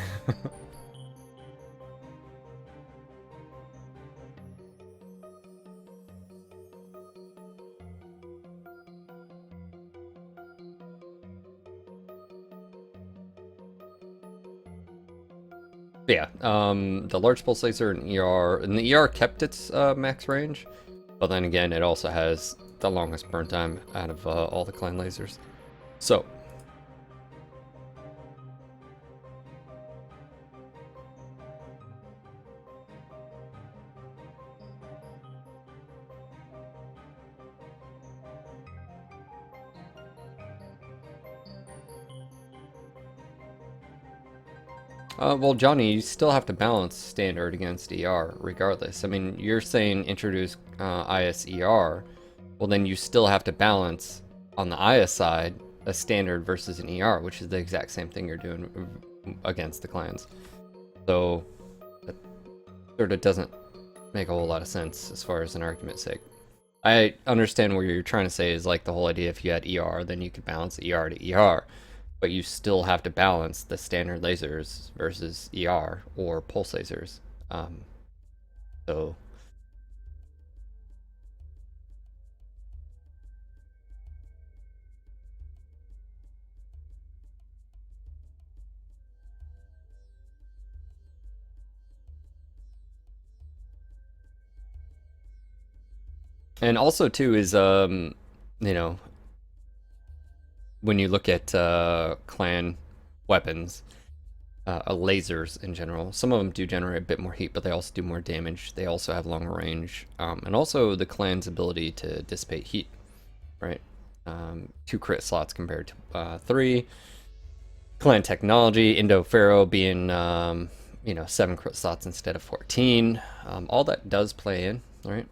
Yeah, the large pulse laser and the ER kept its max range, but then again, it also has the longest burn time out of all the clan lasers. So, well, Johnny, you still have to balance standard against ER regardless. I mean, you're saying introduce IS-ER, well then you still have to balance on the IS side a standard versus an ER, which is the exact same thing you're doing against the clans. So, that sort of doesn't make a whole lot of sense as far as an argument's sake. I understand what you're trying to say is like the whole idea if you had ER, then you could balance ER to ER. But you still have to balance the standard lasers versus ER or pulse lasers. So and also too is you know, when you look at clan weapons, lasers in general, some of them do generate a bit more heat, but they also do more damage. They also have longer range, and also the clan's ability to dissipate heat, right? 2 crit slots compared to 3. Clan technology, Indo Pharaoh being, you know, 7 crit slots instead of 14. All that does play in, right?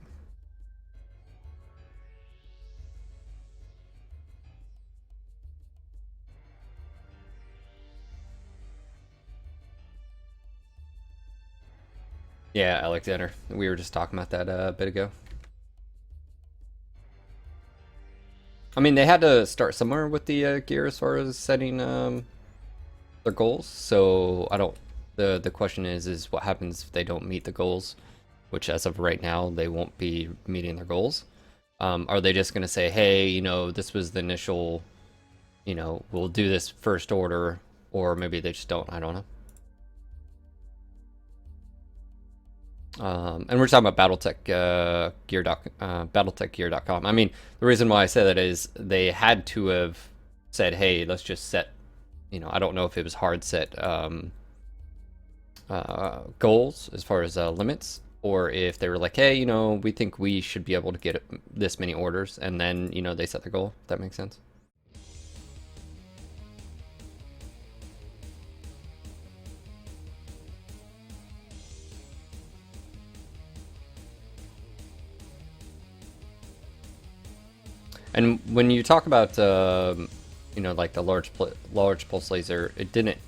Yeah, Alexander. We were just talking about that a bit ago. I mean, they had to start somewhere with the gear as far as setting their goals. So I don't. The question is what happens if they don't meet the goals, which as of right now they won't be meeting their goals. Are they just going to say, hey, you know, this was the initial, you know, we'll do this first order, or maybe they just don't. I don't know. And we're talking about BattleTechGear.com. I mean, the reason why I say that is they had to have said, hey, let's just set, I don't know if it was hard set goals as far as limits, or if they were like, hey, we think we should be able to get this many orders, and then, they set the goal, if that makes sense. And when you talk about, like the large pulse laser, it didn't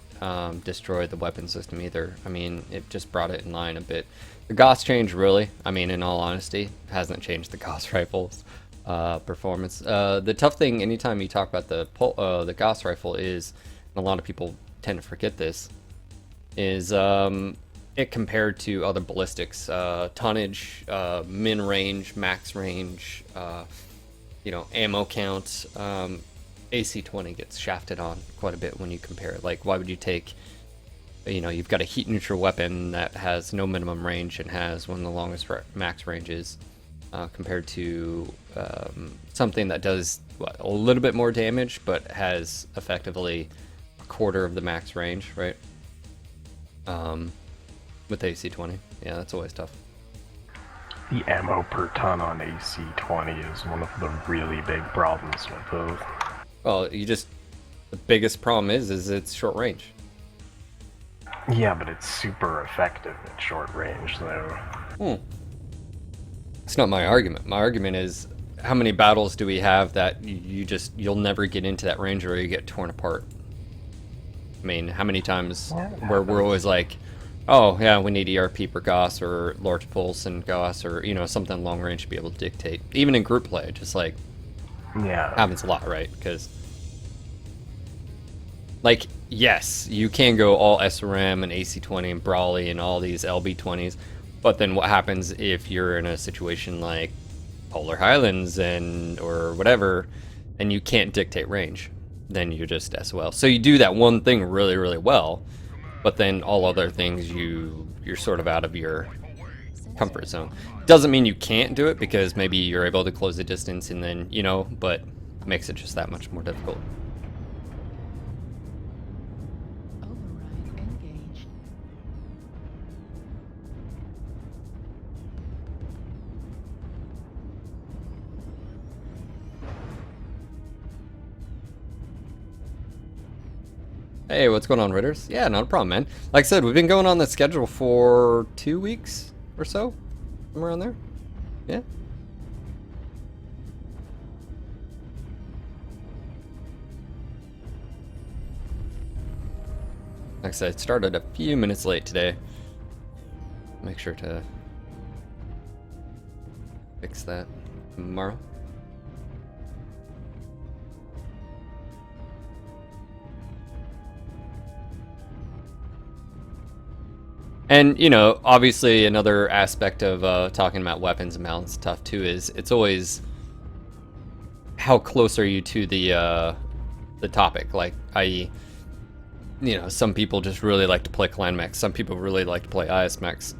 destroy the weapon system either. I mean, it just brought it in line a bit. The Gauss change, really, I mean, in all honesty, hasn't changed the Gauss rifle's performance. The tough thing, anytime you talk about the Gauss rifle, is, and a lot of people tend to forget this, is it compared to other ballistics, tonnage, min range, max range, ammo count, AC-20 gets shafted on quite a bit when you compare it. Like, why would you take, you've got a heat neutral weapon that has no minimum range and has one of the longest max ranges, compared to something that does a little bit more damage but has effectively a quarter of the max range, right? With AC-20. Yeah, that's always tough. The ammo per ton on AC-20 is one of the really big problems with those. Well, the biggest problem is it's short range. Yeah, but it's super effective at short range, though. It's not my argument. My argument is, how many battles do we have that you'll never get into that range or you get torn apart? I mean, how many times where we're always like, oh yeah, we need ERP per Gauss or large pulse and Gauss, or something long range to be able to dictate. Even in group play, just like, yeah, happens a lot, right? Because, like, yes, you can go all SRM and AC-20 and Brawly and all these LB-20s, but then what happens if you're in a situation like Polar Highlands or whatever, and you can't dictate range? Then you're just SOL. So you do that one thing really, really well, but then all other things you're sort of out of your comfort zone. Doesn't mean you can't do it, because maybe you're able to close the distance and then, but it makes it just that much more difficult. Override engaged. Hey, what's going on, Ritters? Yeah, not a problem, man. Like I said, we've been going on the schedule for 2 weeks or so, somewhere around there. Yeah. Like I said, started a few minutes late today. Make sure to fix that tomorrow. And, obviously another aspect of talking about weapons and mounts stuff too is it's always how close are you to the topic, like, i.e., some people just really like to play clan mechs, some people really like to play IS mechs.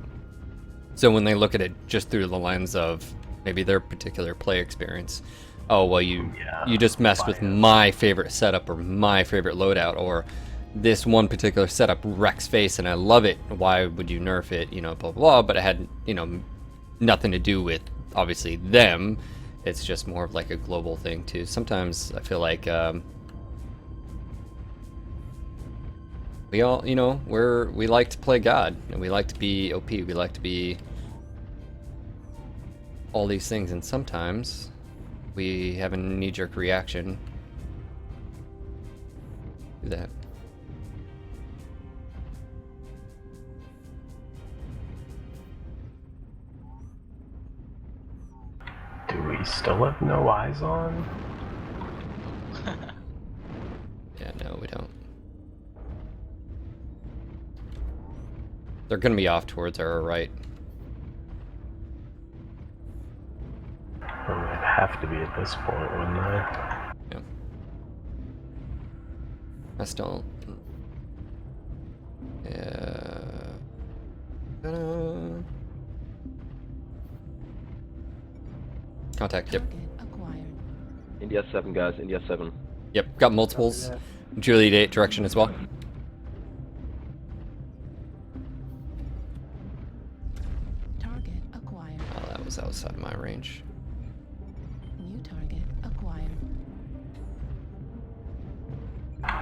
So when they look at it just through the lens of maybe their particular play experience, oh, well, you just messed with my favorite setup or my favorite loadout, or this one particular setup wrecks face and I love it, why would you nerf it, blah, blah, blah. But it had, nothing to do with, obviously, them. It's just more of like a global thing too. Sometimes I feel like we all, we like to play God, and we like to be OP, we like to be all these things, and sometimes we have a knee-jerk reaction to that. Do we still have no eyes on? Yeah, no, we don't. They're gonna be off towards our right. Well, they'd have to be at this point, wouldn't they? Yeah. I still... Yeah... Contact, yep. Target acquired. India 7, guys. India 7. Yep, got multiples. Juliet 8 direction as well. Target acquired. Oh, that was outside my range. New target acquired.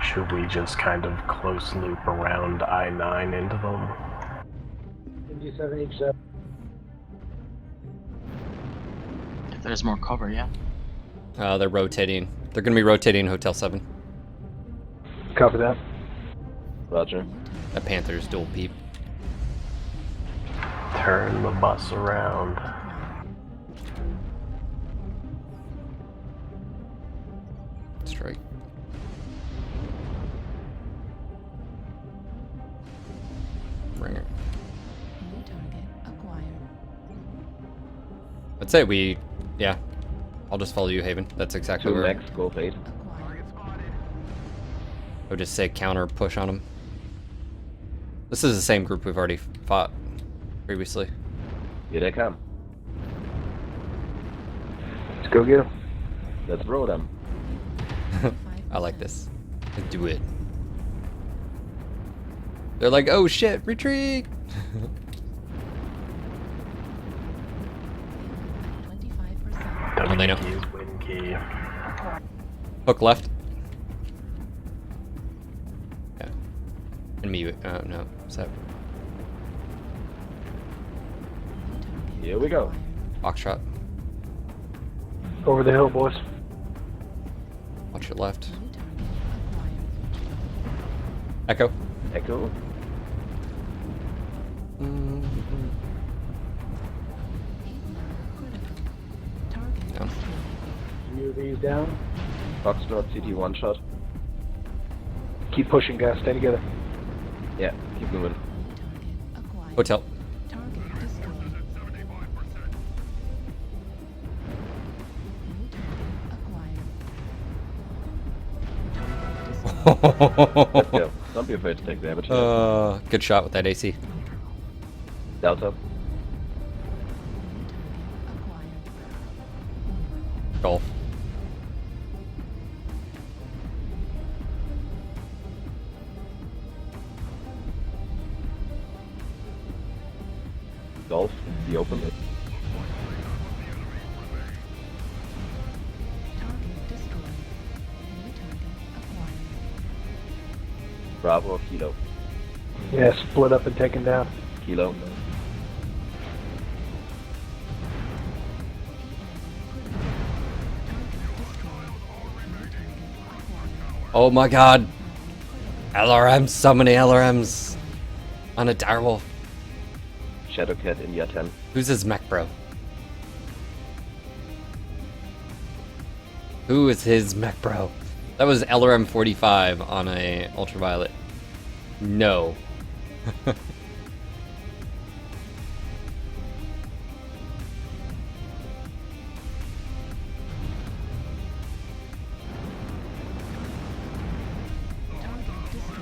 Should we just kind of close loop around I-9 into them? India 787. If there's more cover, yeah. They're rotating. They're gonna be rotating Hotel 7. Copy that. Roger. That Panther's dual peep. Turn the bus around. Strike. Ringer. New target acquired. I'd say we, yeah. I'll just follow you, Haven. That's exactly 2 where Mechs, Golf 8. Acquired. I would just say counter push on them. This is the same group we've already fought previously. Here they come. Let's go get them. Let's roll them. I like this. Let's do it. They're like, oh shit, retreat! 25%. Oh, they know. WD is win key. Hook left. Yeah. And me, no, Sep. New target Here we go. acquired. Box shot. Over the hill, boys. Watch your left. New target acquired. Echo. Echo. Critical. Target Down. destroyed. UAV's down. Foxtrot CT 1 shot. Keep pushing, guys. Stay together. Yeah, keep moving. New target acquired. Hotel. Target destroyed. New target acquired. Let's go. Don't be afraid to take damage. Good shot with that AC. Delta. New target acquired. Golf. Golf. The open. Target destroyed. New target acquired. Bravo. Kilo. Yeah, split up and taken down. Kilo. Oh my god. LRMs, so many LRMs. On a direwolf. Shadowcat India 10. Who's his mech bro? Who is his mech bro? That was LRM 45 on a ultraviolet. No.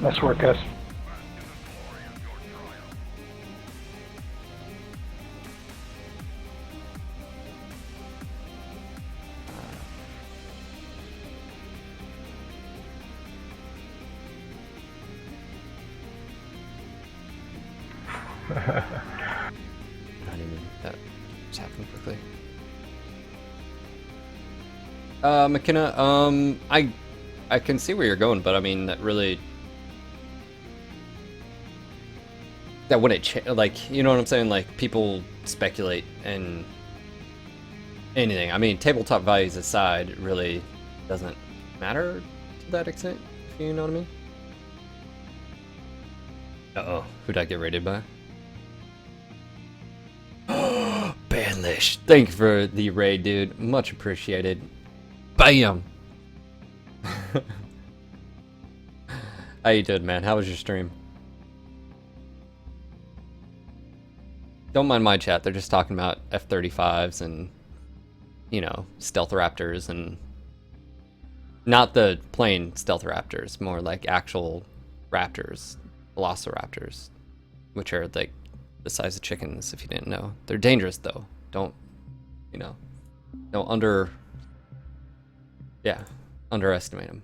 Nice work, guys. I didn't mean that just happened quickly. McKenna, I can see where you're going, but I mean that really that wouldn't like, you know what I'm saying? Like people speculate and anything. I mean, tabletop values aside, it really doesn't matter to that extent. If you know what I mean? Uh-oh, who'd I get raided by? Banlish, thank you for the raid, dude. Much appreciated. Bam! How you doing, man? How was your stream? Don't mind my chat. They're just talking about F-35s and, you know, stealth raptors and not the plane stealth raptors, more like actual raptors, velociraptors, which are like the size of chickens, if you didn't know. They're dangerous though. Don't, you know, No, yeah, underestimate him.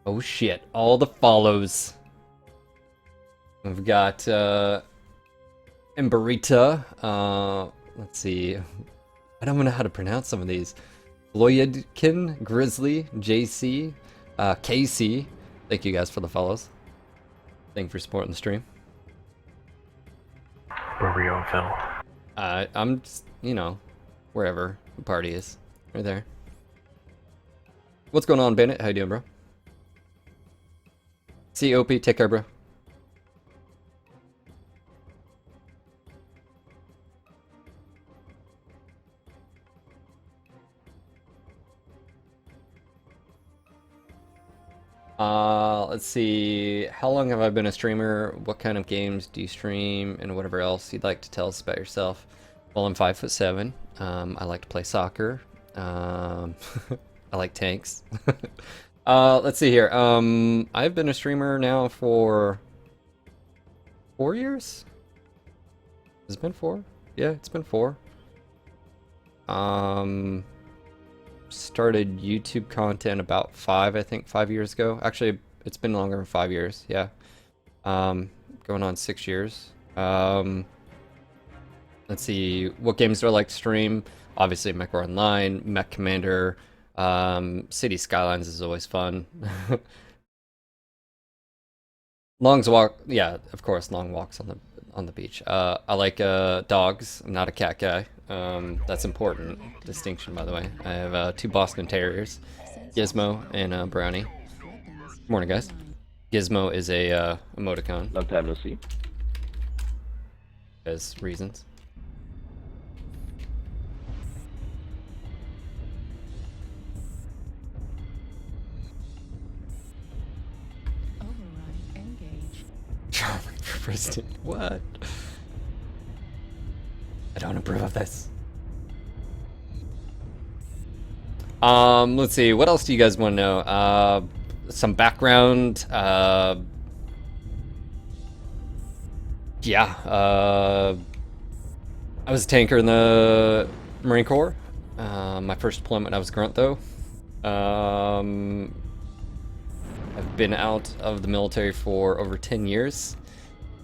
Oh shit, all the follows. We've got Emberita, let's see. I don't know how to pronounce some of these. Loyadkin, Grizzly, JC, KC. Thank you guys for the follows. Thank you for supporting the stream. Where we go, Phil? I'm just, you know, wherever the party is. Right there. What's going on, Bandit? How you doing, bro? COP, take care, bro. Let's see. How long have I been a streamer? What kind of games do you stream? And whatever else you'd like to tell us about yourself. Well, I'm 5'7". I like to play soccer. I like tanks. Let's see here. I've been a streamer now for 4 years. Has it been 4? Yeah, it's been 4. Started YouTube content about 5, I think 5 years ago. Actually, it's been longer than 5 years. Yeah. Going on 6 years. Let's see. What games do I like to stream? Obviously, Mech Online, Mech Commander. City Skylines is always fun. Longs walk, yeah, of course, long walks on the beach. I like dogs. I'm not a cat guy. That's important distinction, by the way. I have 2 Boston Terriers, Gizmo and Brownie. Morning, guys. Gizmo is a emoticon. Long time no see. As reasons. Override engaged. Charming for president. What? I don't approve of this. Let's see. What else do you guys want to know? Some background. Yeah. I was a tanker in the Marine Corps. My first deployment, I was grunt though. I've been out of the military for over 10 years.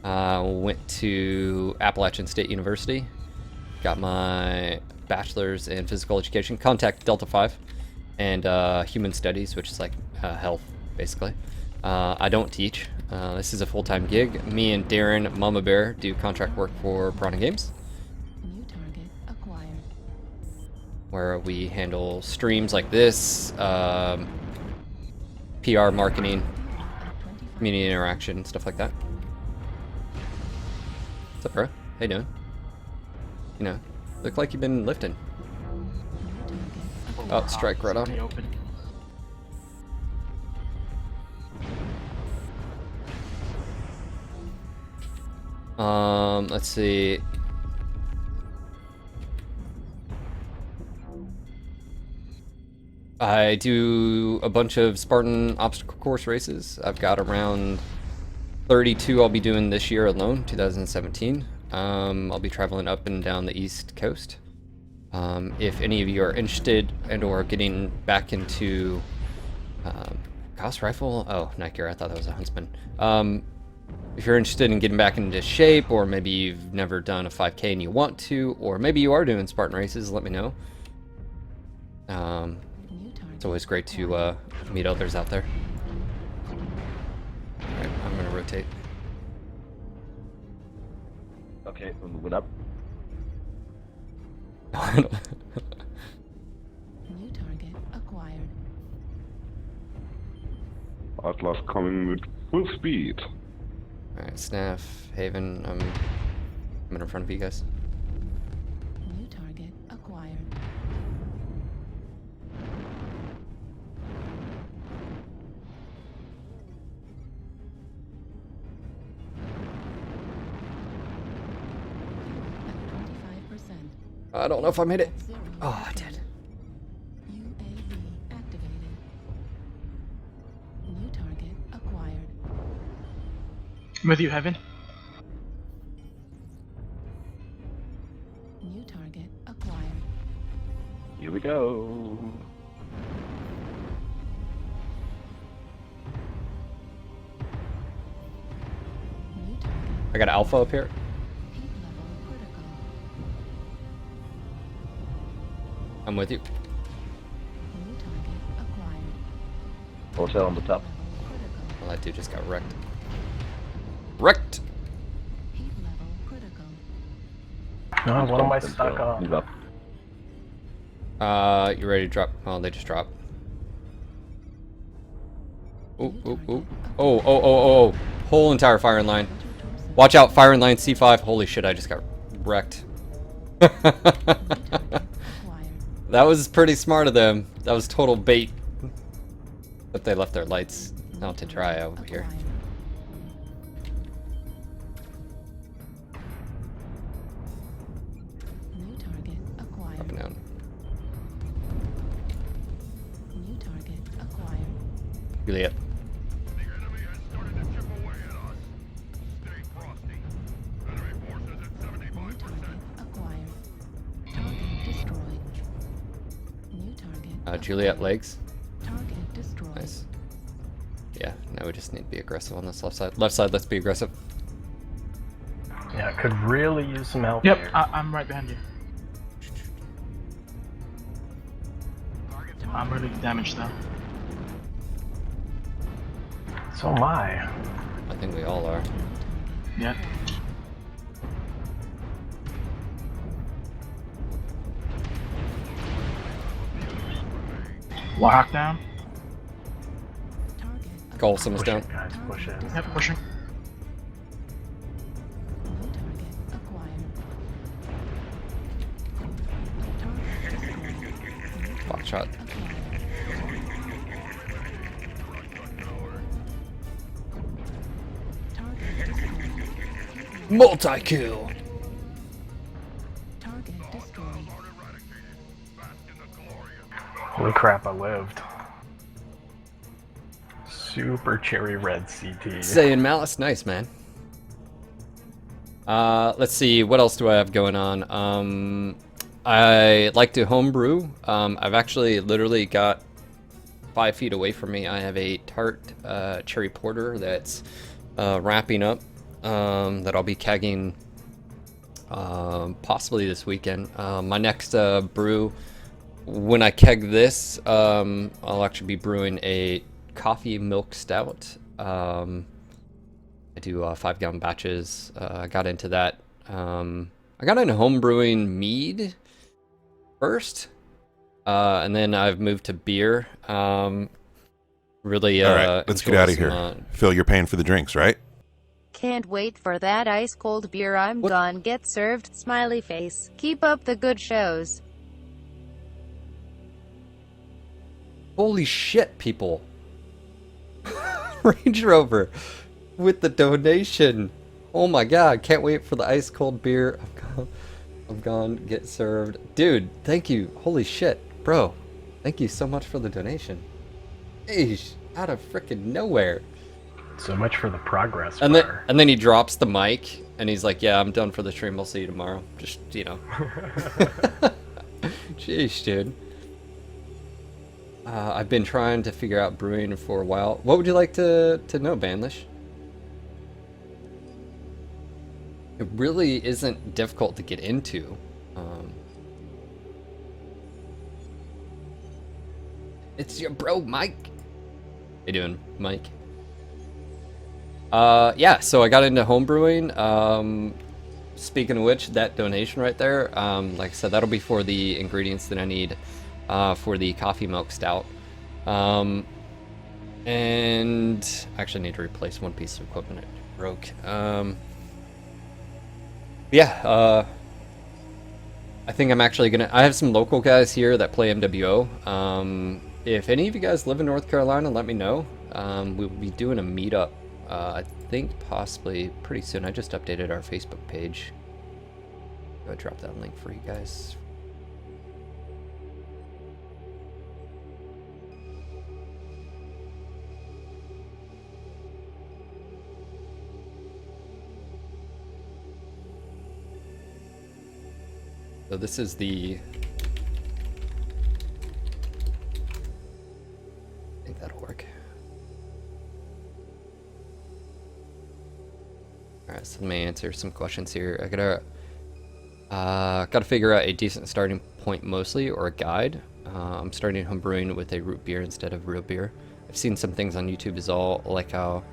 Went to Appalachian State University. Got my bachelor's in physical education, contact Delta 5, and human studies, which is like health, basically. I don't teach. This is a full-time gig. Me and Darren Mama Bear do contract work for Piranha Games, New target acquired. where we handle streams like this, PR marketing, community interaction, stuff like that. What's up, bro? How you doing? You know, look like you've been lifting. Oh, strike right on. Stay open. Let's see. I do a bunch of Spartan obstacle course races. I've got around 32 I'll be doing this year alone, 2017. I'll be traveling up and down the East Coast. If any of you are interested and or getting back into Gauss rifle, oh, Night Gear, I thought that was a Huntsman. If you're interested in getting back into shape, or maybe you've never done a 5K and you want to, or maybe you are doing Spartan races, let me know. It's always great to meet others out there. Alright, I'm gonna rotate. Okay, we're moving up. New target acquired. Atlas coming with full speed. Alright, Snaff, Haven, I'm in front of you guys. New target acquired. At 25%. I don't know if I made it. Zero Oh, I did. UAV activated. New target acquired. I'm with you, Heaven. go. New target. I got Alpha up here. Heat level critical. I'm with you. New target acquired. Hotel on the top. Level critical. Well, that dude just got wrecked. Wrecked! Heat level critical. Oh, what am I Let's stuck go. on? Move up. You ready to drop? Oh, they just dropped. Ooh, ooh, ooh. Oh. Whole entire firing line. Watch out, firing line C5. Holy shit, I just got wrecked. New target acquired. That was pretty smart of them. That was total bait. But they left their lights out to dry over here. Acquired. New target acquired. Up and down. New target acquired. Juliet. The enemy has started to chip away at us. Stay frosty. Enemy forces at New 75%. target acquired. Target destroyed. New target. Juliet legs. Target destroyed. Nice. Yeah, now we just need to be aggressive on this left side. Left side, let's be aggressive. Yeah, could really use some help Yep, here. I'm right behind you. I'm really damaged though. So am I. I think we all are. Yeah. Lock down. Target. Golsum is Push down. it, guys, push it. Yep, pushing. New target acquired. Target destroyed. Box shot. Target destroyed. Multi-kill! Target destroyed. Holy crap, I lived. Super cherry red CT. Saying Malice, nice, man. Let's see, what else do I have going on? I like to homebrew. I've actually literally got 5 feet away from me. I have a tart cherry porter that's wrapping up that I'll be kegging possibly this weekend. My next brew, when I keg this, I'll actually be brewing a coffee milk stout. I do 5-gallon batches. I got into that. I got into homebrewing mead first, and then I've moved to beer. Really, all right, let's get out of here. Phil, you're paying for the drinks, right? Can't wait for that ice cold beer. I'm gone. Get served. Smiley face. Keep up the good shows. Holy shit, people. Range Rover with the donation. Oh my god, can't wait for the ice cold beer. I'm gone, get served. Dude, thank you. Holy shit, bro. Thank you so much for the donation. Eesh, out of freaking nowhere. So much for the progress And bar. then he drops the mic and he's like, yeah, I'm done for the stream. I'll see you tomorrow. Just, you know. Jeez, dude. I've been trying to figure out brewing for a while. What would you like to know, Banlish? It really isn't difficult to get into. It's your bro, Mike. How you doing, Mike? Yeah, so I got into homebrewing. Speaking of which, that donation right there, like I said, that'll be for the ingredients that I need for the coffee milk stout. And I actually need to replace one piece of equipment it broke. Yeah, I think I'm actually gonna. I have some local guys here that play MWO. If any of you guys live in North Carolina, let me know. We'll be doing a meetup. I think possibly pretty soon. I just updated our Facebook page. Go drop that link for you guys. So this is the Alright, so let me answer some questions here. I gotta figure out a decent starting point mostly, or a guide. I'm starting homebrewing with a root beer instead of real beer. I've seen some things on YouTube as all like how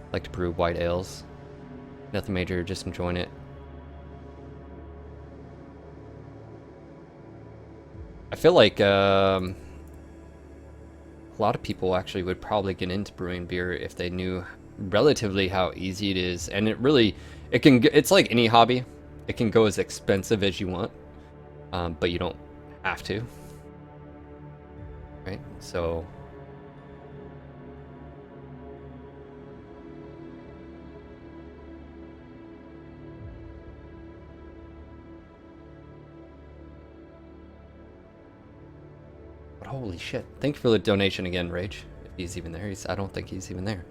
I like to brew white ales. Nothing major, just enjoying it. I feel like a lot of people actually would probably get into brewing beer if they knew relatively how easy it is, and it's like any hobby. It can go as expensive as you want, but you don't have to, right? So but holy shit, thank you for the donation again, Rage, if he's even there. I don't think he's even there.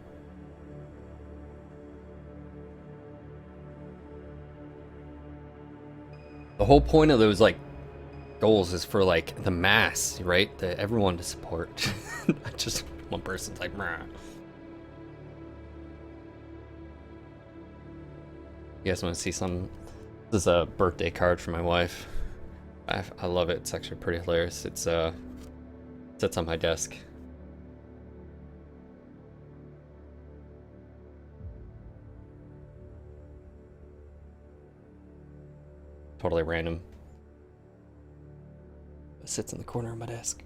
The whole point of those like goals is for like the mass, right? Everyone to support, not just one person's like, "Meh." You guys want to see some? This is a birthday card for my wife. I love it. It's actually pretty hilarious. It's sits on my desk. Totally random. It sits in the corner of my desk.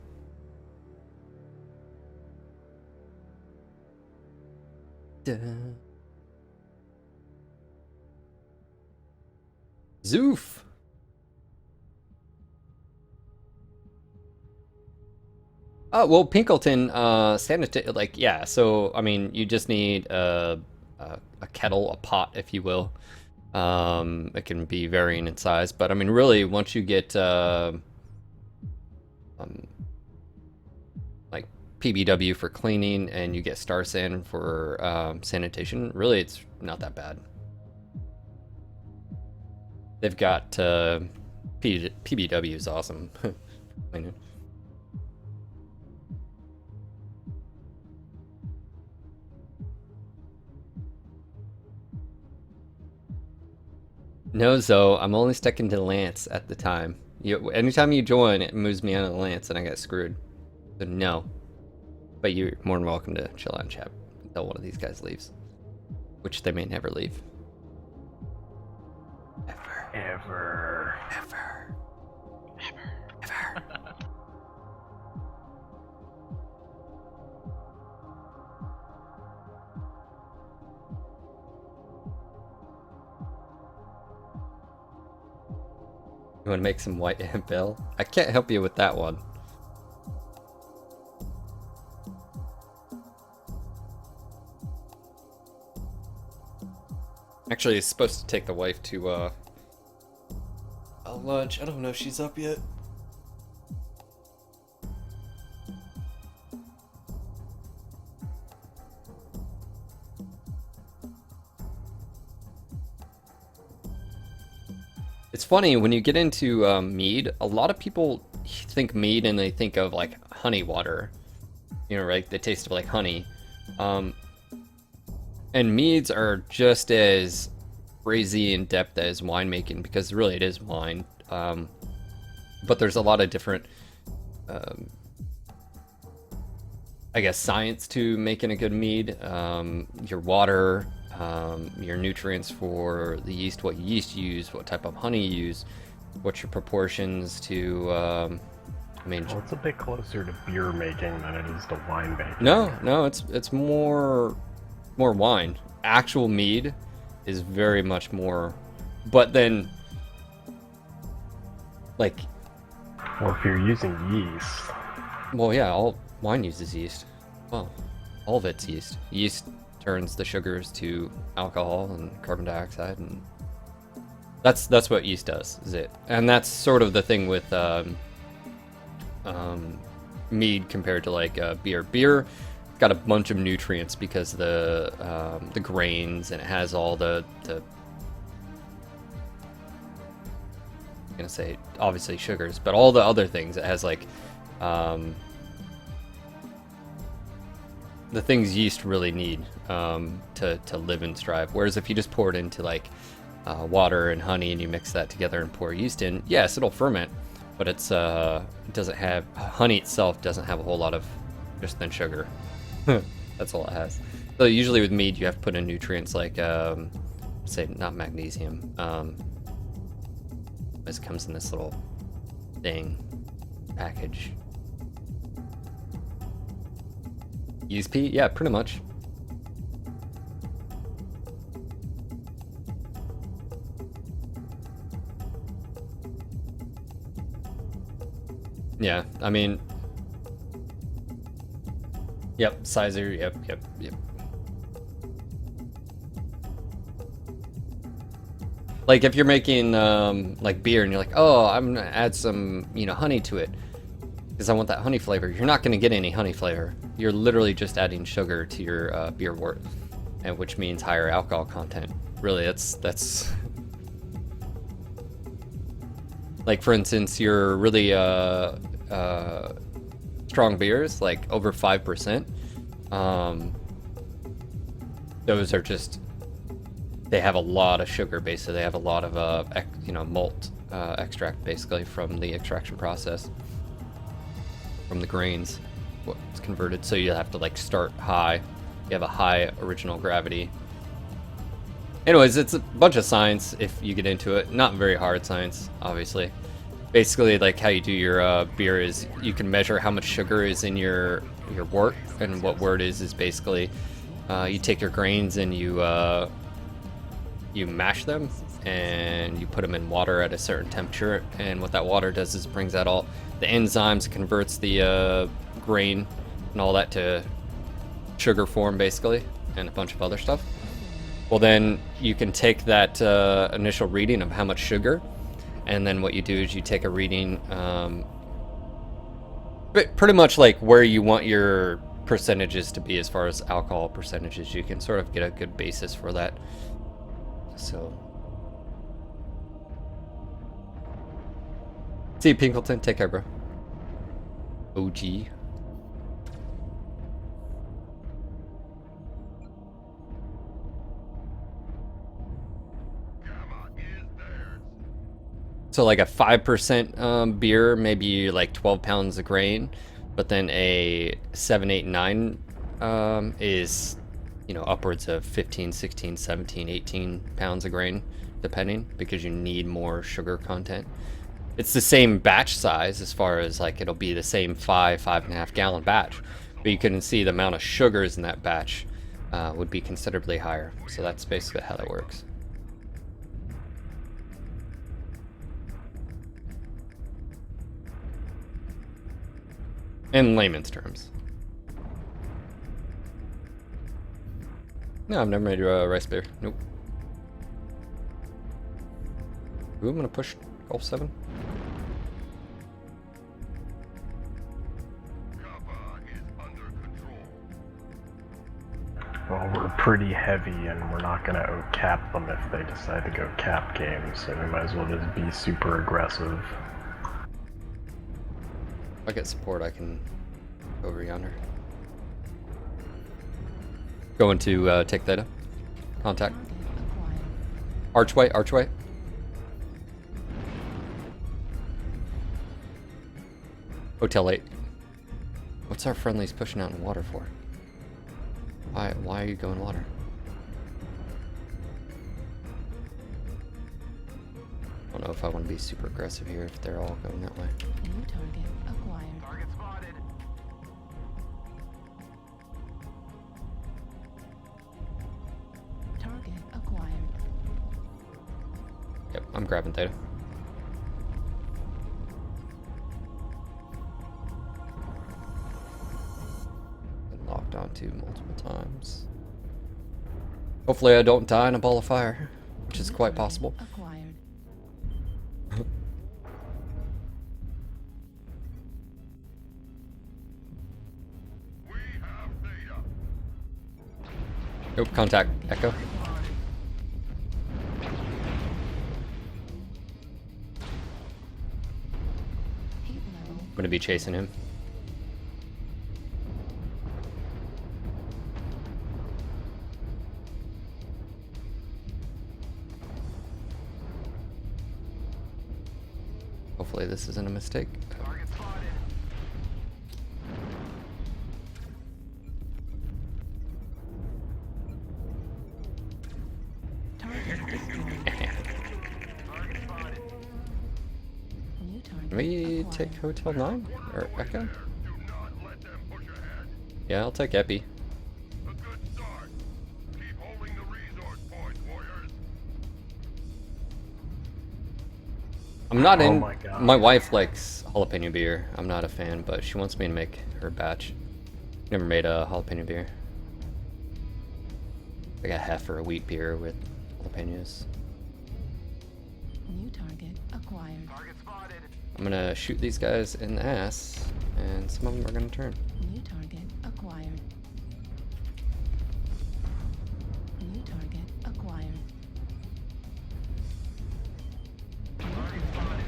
Dun. Zoof. Well, Pinkleton, like, yeah, so, I mean, you just need a kettle, a pot, if you will. It can be varying in size, but I mean, really, once you get like PBW for cleaning and you get Star San for sanitation, really, it's not that bad. They've got PBW is awesome. No, Zoe, I'm only sticking to Lance at the time. Anytime you join, it moves me onto Lance and I get screwed. So no. But you're more than welcome to chill out and chat until one of these guys leaves. Which they may never leave. Ever. Ever. Ever. Ever. Ever. You want to make some white bill? I can't help you with that one. Actually, it's supposed to take the wife to a lunch. I don't know if she's up yet. It's funny, when you get into mead, a lot of people think mead and they think of like honey water. You know, right? The taste of like honey. And meads are just as crazy in depth as winemaking, because really it is wine. But there's a lot of different, I guess, science to making a good mead. Your water, your nutrients for the yeast, what yeast you use, what type of honey you use, what's your proportions to, I mean... Well, it's a bit closer to beer making than it is to wine making. No, it's more wine. Actual mead is very much more, but then, like... Well, if you're using yeast... Well, yeah, all wine uses yeast. Well, all of it's yeast. Yeast turns the sugars to alcohol and carbon dioxide, and that's what yeast does, is it? And that's sort of the thing with mead compared to like beer. Beer got a bunch of nutrients because the grains, and it has all the I'm gonna say obviously sugars, but all the other things. It has like the things yeast really need to live and strive. Whereas if you just pour it into like water and honey and you mix that together and pour yeast in, yes, it'll ferment, but it doesn't have, honey itself doesn't have a whole lot of just then sugar. That's all it has. So usually with mead you have to put in nutrients like say not magnesium. This comes in this little thing package. Yeast pea? Yeah, pretty much. Yeah, I mean, yep, sizer, yep. Like if you're making like beer and you're like, oh, I'm gonna add some, honey to it because I want that honey flavor. You're not gonna get any honey flavor. You're literally just adding sugar to your beer wort, and which means higher alcohol content. Really, that's like, for instance, your really strong beers, like over 5%. Those are just, they have a lot of sugar basically. They have a lot of malt extract basically from the extraction process from the grains, what's converted. So you have to like start high. You have a high original gravity. Anyways, it's a bunch of science if you get into it. Not very hard science, obviously. Basically, like how you do your beer is you can measure how much sugar is in your wort, and what wort is basically you take your grains and you mash them and you put them in water at a certain temperature, and what that water does is brings out all the enzymes, converts the grain and all that to sugar form basically, and a bunch of other stuff. Well, then you can take that initial reading of how much sugar, and then what you do is you take a reading pretty much like where you want your percentages to be as far as alcohol percentages. You can sort of get a good basis for that. So, see you, Pinkleton. Take care, bro. OG. So like a 5% beer, maybe like 12 pounds of grain, but then a 7, 8, 9 is, upwards of 15, 16, 17, 18 pounds of grain, depending, because you need more sugar content. It's the same batch size as far as like it'll be the same 5.5 gallon batch, but you can see the amount of sugars in that batch would be considerably higher. So that's basically how that works. In layman's terms. No, I've never made a rice beer. Nope. Ooh, I'm gonna push Gulf 7. Well, we're pretty heavy and we're not gonna out-cap them if they decide to go cap games, so we might as well just be super aggressive. If I get support, I can go over yonder. Going to take theta. Contact. Archway, archway. Hotel 8. What's our friendlies pushing out in water for? Why are you going water? I don't know if I want to be super aggressive here if they're all going that way. New target acquired. Target spotted. Target acquired. Yep, I'm grabbing theta. Been locked onto multiple times. Hopefully I don't die in a ball of fire, which is quite possible. Acquired. We have data. Nope, contact. Echo. Heat level. I'm gonna be chasing him. Hopefully this isn't a mistake. Target destroyed. New target Can we acquired. take Hotel 9? Or Echo? Do not let them push ahead. Yeah, I'll take Epi. A good start. Keep holding the resource points, warriors. I'm not Oh in. my God. My wife likes jalapeno beer. I'm not a fan, but she wants me to make her batch. Never made a jalapeno beer. Like a hef or a wheat beer with jalapenos. New target acquired. I'm gonna shoot these guys in the ass, and some of them are gonna turn. New target acquired. New target acquired. New target acquired.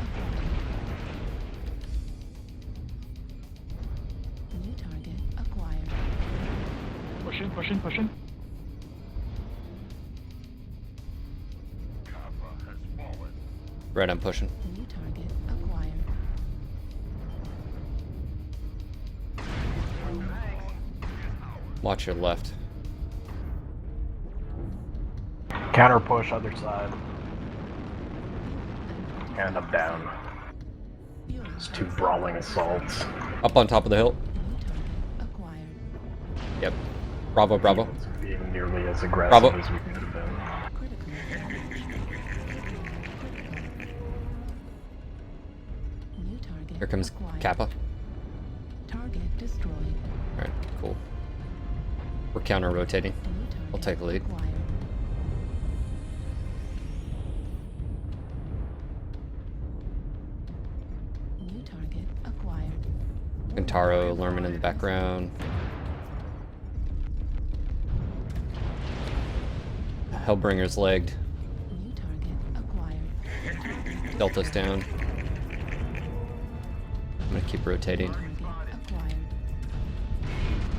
New target acquired. Push in, push in, push in. Kappa has fallen. Right, I'm pushing. New target acquired. Watch your left. Counter push, other side. And I'm down. It's two brawling assaults. Up on top of the hill. New target acquired. Yep. Bravo, bravo. Being nearly as aggressive Bravo. as we could have been. Critical damage. New target Here comes acquired. Kappa. Target destroyed. Alright, cool. We're counter rotating. New target I'll take the lead. acquired. New target acquired. Kentaro, Lerman in the background. Hellbringer's legged. New target acquired. Delta's down. I'm gonna keep rotating. Target acquired.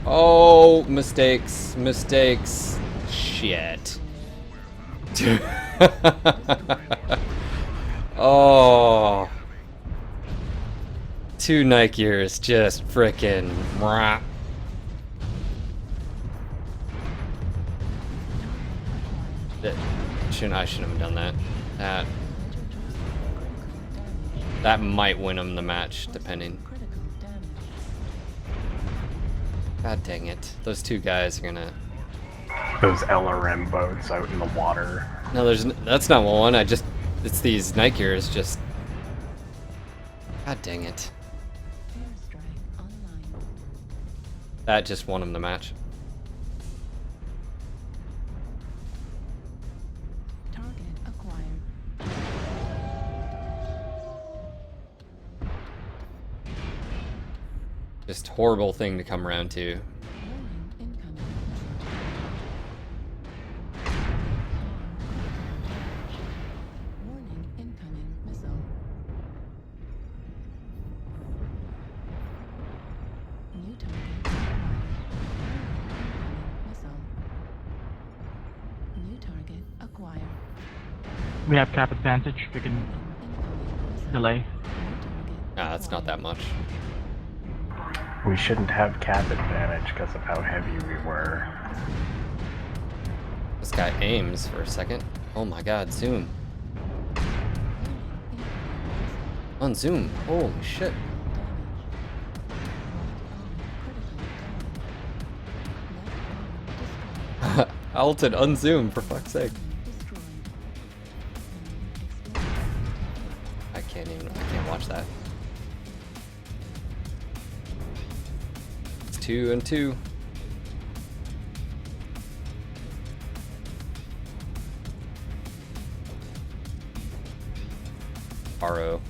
Oh, mistakes, mistakes. Shit. Oh. Two Nike years just frickin' rah. I shouldn't have done that. That might win him the match, depending. Critical damage. God dang it. Those two guys are gonna... Those LRM boats out in the water. No, that's not one. It's these Nikeers just... God dang it. Airstrike online. That just won him the match. Target acquired. Just horrible thing to come around to. Warning incoming. Warning incoming missile. New target acquired. Incoming missile. New target acquired. We have cap advantage. We can Incoming missile. delay. New target Nah, that's not that much. We shouldn't have cap advantage because of how heavy we were. This guy aims for a second. Oh my god, zoom. On zoom. Holy shit. I ulted unzoom for fuck's sake. I can't watch that. It's 2 and 2. RO.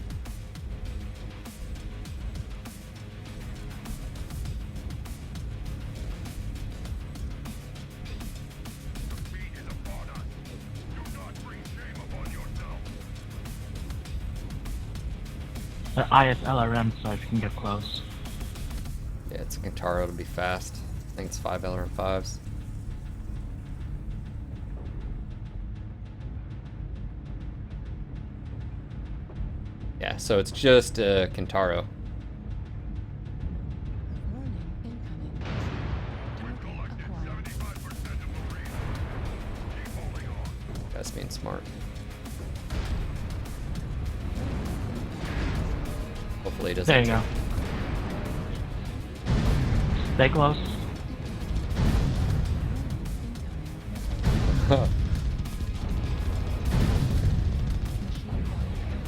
Defeat is upon us. Do not bring shame upon yourself. ISLRM, so if you can get close. Yeah, it's a Kentaro to be fast. I think it's 5 LRM5s. Yeah, so it's just Kintaro. Warning incoming. Target acquired. 75% of Marines. Keep holding on. That's being smart. Hopefully it doesn't. There you go. Stay close.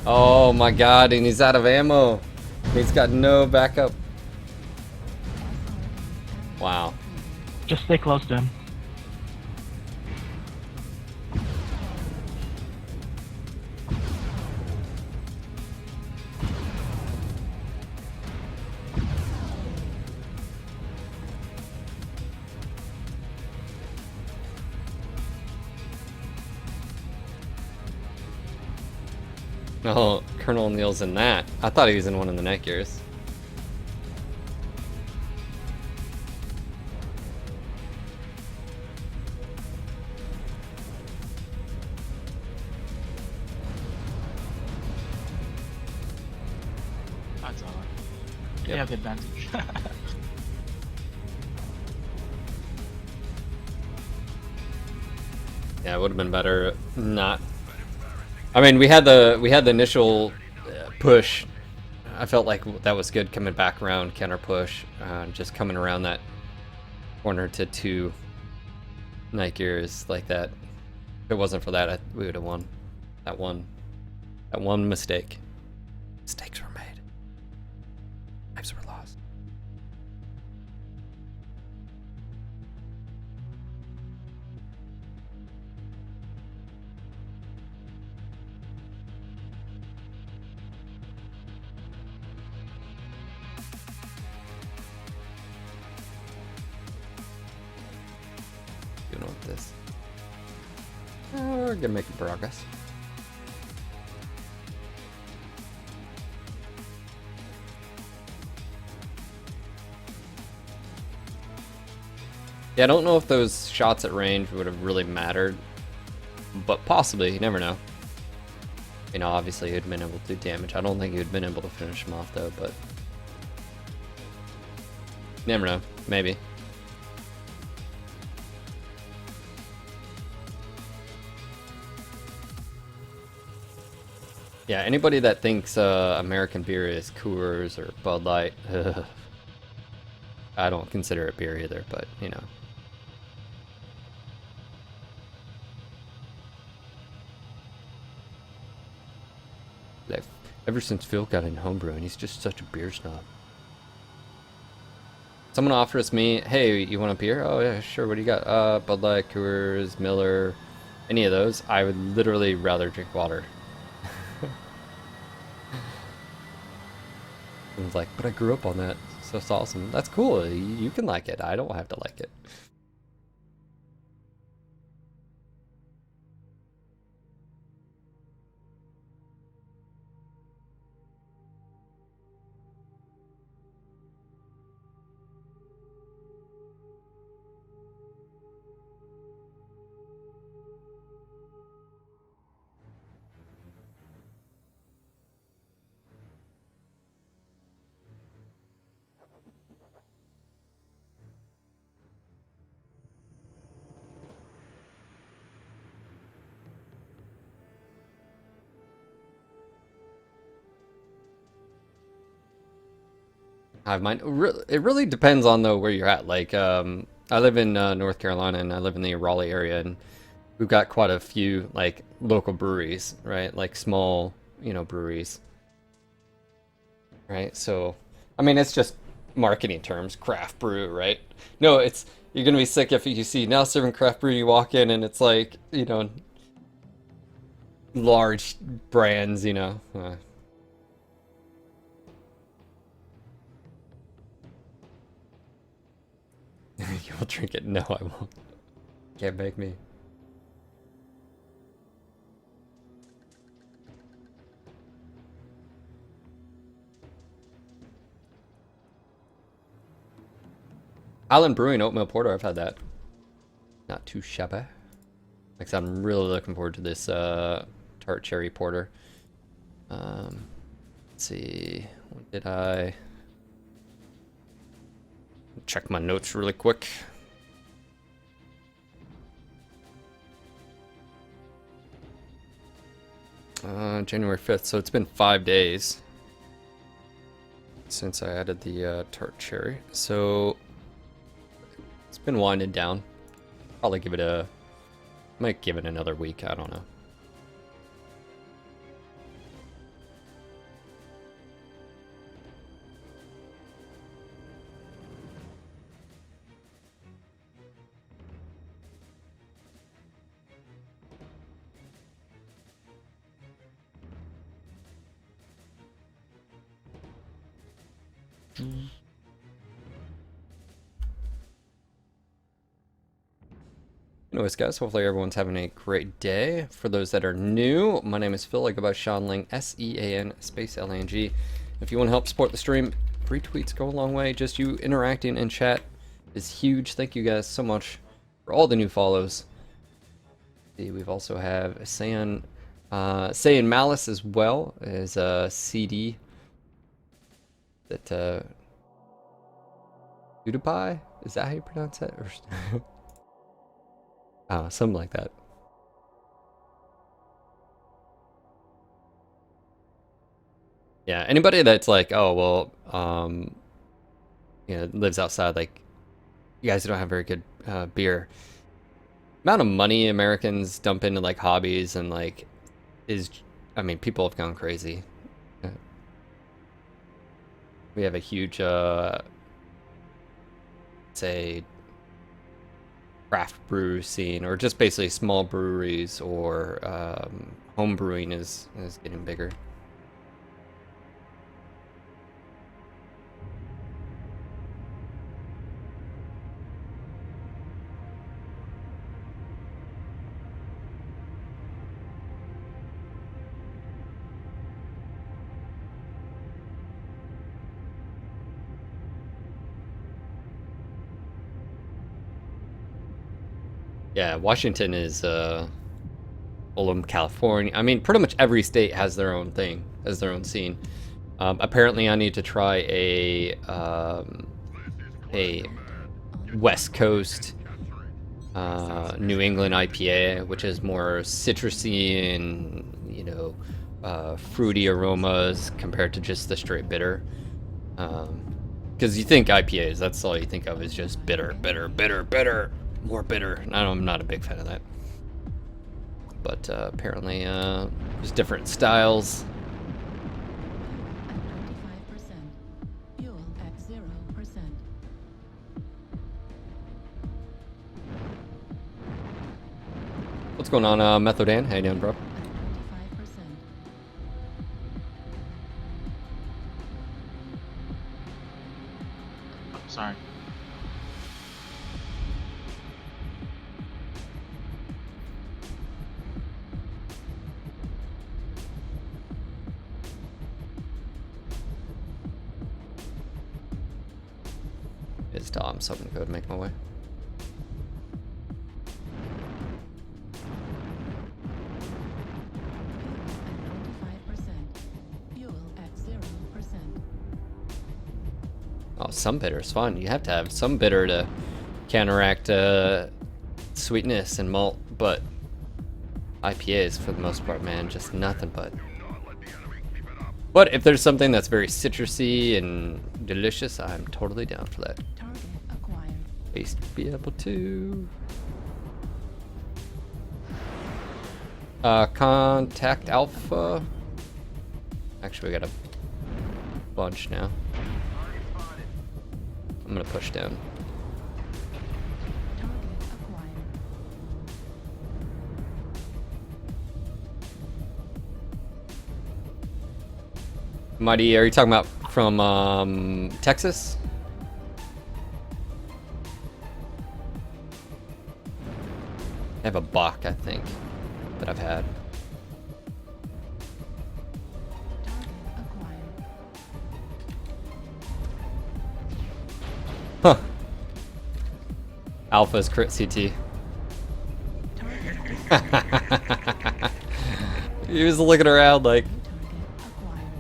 Oh my god, and he's out of ammo. He's got no backup. Wow. Just stay close to him. Oh, Colonel Neil's in that. I thought he was in one of the neck gears. That's alright. Yep. You have the advantage. Yeah, it would have been better not. I mean, we had the initial push. I felt like that was good coming back around, counter push, just coming around that corner to 2 night gears like that. If it wasn't for that, we would have won. That one mistake. Mistakes were made. Lives were lost. Doing with this. We're gonna make progress. Yeah, I don't know if those shots at range would have really mattered, but possibly, you never know. You know, obviously he'd been able to do damage. I don't think he'd been able to finish him off though, but never know, maybe. Yeah, anybody that thinks American beer is Coors or Bud Light, I don't consider it beer either, but you know. Like, ever since Phil got in homebrewing, he's just such a beer snob. Someone offers me, hey, you want a beer? Oh yeah, sure, what do you got? Bud Light, Coors, Miller, any of those. I would literally rather drink water. I was like, but I grew up on that, so it's awesome. That's cool, you can like it, I don't have to like it. Hive mind. It really depends on though where you're at. Like, I live in North Carolina, and I live in the Raleigh area, and we've got quite a few like local breweries, right? Like small, you know, breweries, right? So, I mean, it's just marketing terms, craft brew, right? No, it's you're gonna be sick if you see now serving craft brew. You walk in and it's like, you know, large brands, you know. You'll drink it? No, I won't. Can't make me. Island Brewing Oatmeal Porter, I've had that. Not too shabby. Like I said, I'm really looking forward to this tart cherry porter. let's see. What did I check my notes really quick? January 5th, so it's been 5 days since I added the tart cherry. So it's been winding down. Probably give it might give it another week, I don't know. Anyways, guys, hopefully everyone's having a great day. For those that are new, my name is Phil. I go by Sean Lang, S-E-A-N space L-A-N-G. If you want to help support the stream, retweets go a long way. Just you interacting in chat is huge. Thank you guys so much for all the new follows. See, we've also have Saiyan Malice as well as a CD that PewDiePie? Is that how you pronounce that? Or something like that. Yeah, anybody that's like, oh well, you know, lives outside, like, you guys don't have very good beer. Amount of money Americans dump into like hobbies and like I mean, people have gone crazy. We have a huge say craft brew scene, or just basically small breweries, or home brewing is getting bigger. Yeah, Washington is Fulham, California. I mean, pretty much every state has their own thing, has their own scene. Apparently, I need to try a West Coast New England IPA, which is more citrusy and, you know, fruity aromas compared to just the straight bitter. Because you think IPAs, that's all you think of is just bitter, bitter, bitter, bitter. More bitter. I'm not a big fan of that. But apparently there's different styles. At 25%. Fuel at 0%. What's going on, Methodan? How you doing, bro? At 25%. Oh, sorry. It's Tom, so I'm gonna go ahead and make my way. Fuel at 0%. Oh, some bitter is fun. You have to have some bitter to counteract sweetness and malt, but IPAs for the most part, man, just nothing but. But if there's something that's very citrusy and delicious, I'm totally down for that. Target acquired. Taste be able to. Contact Alpha. Actually, we got a bunch now. I'm gonna push down. Target acquired. Mighty, are you talking about from Texas? I have a Bach, I think, that I've had. Target acquired. Huh. Alpha's crit CT. Target He was looking around like, target acquired.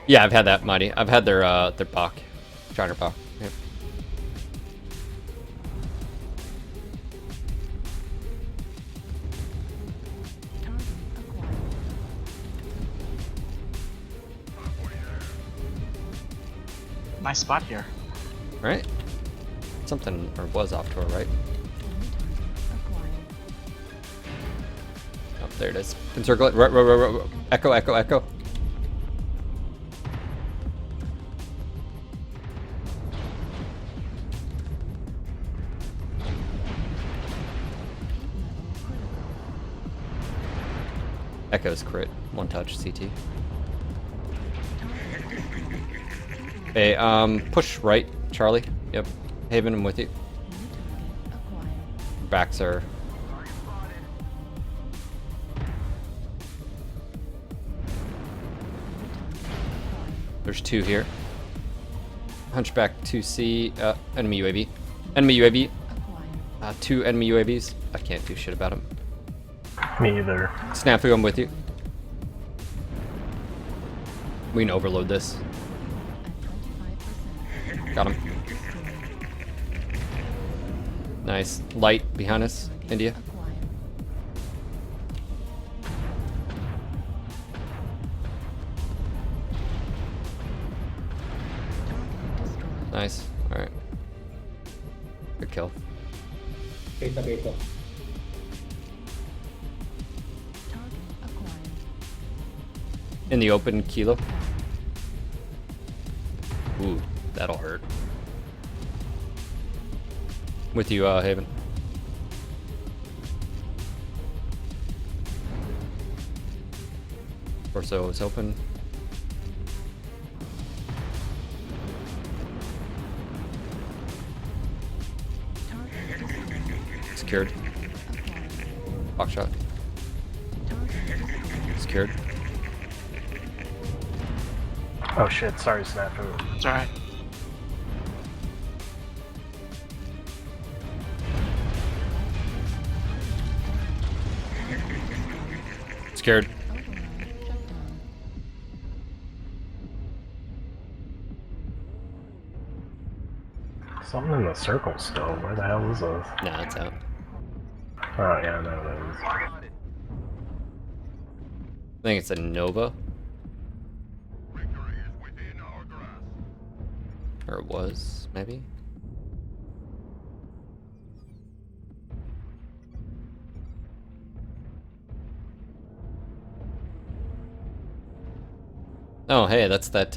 Yeah, I've had that, Mighty. I've had their Bach. Charter Bach. Yep. Target acquired. Nice spot here. Alright. Something or was off to our right. New target acquired. Oh, there it is. Encircle it. Right. Echo, echo, echo. Echo's crit. One touch CT. Hey, push right, Charlie. Yep. Haven, I'm with you. New target acquired. Backs are. There's two here. Hunchback 2C, enemy UAV. Enemy UAV. Acquired. Two enemy UAVs. I can't do shit about them. Me either. Snafu, I'm with you. We can overload this. At 25%. Got him. Nice. Light behind us, India. Acquired. Target destroyed. Nice. Alright. Good kill. Target acquired. In the open, Kilo. Ooh, that'll hurt. With you, Haven. Torso is open. Target destroyed. Secured. Acquired. Box shot. Target destroyed. Secured. Oh shit, sorry Snafu. It's alright. Secured. Override shut down. Something in the circle still. Where the hell is this? Nah, it's out. Oh yeah, no, that is. I think it's a Nova. Victory is within our grasp. Or it was, maybe? Oh, hey, that's that,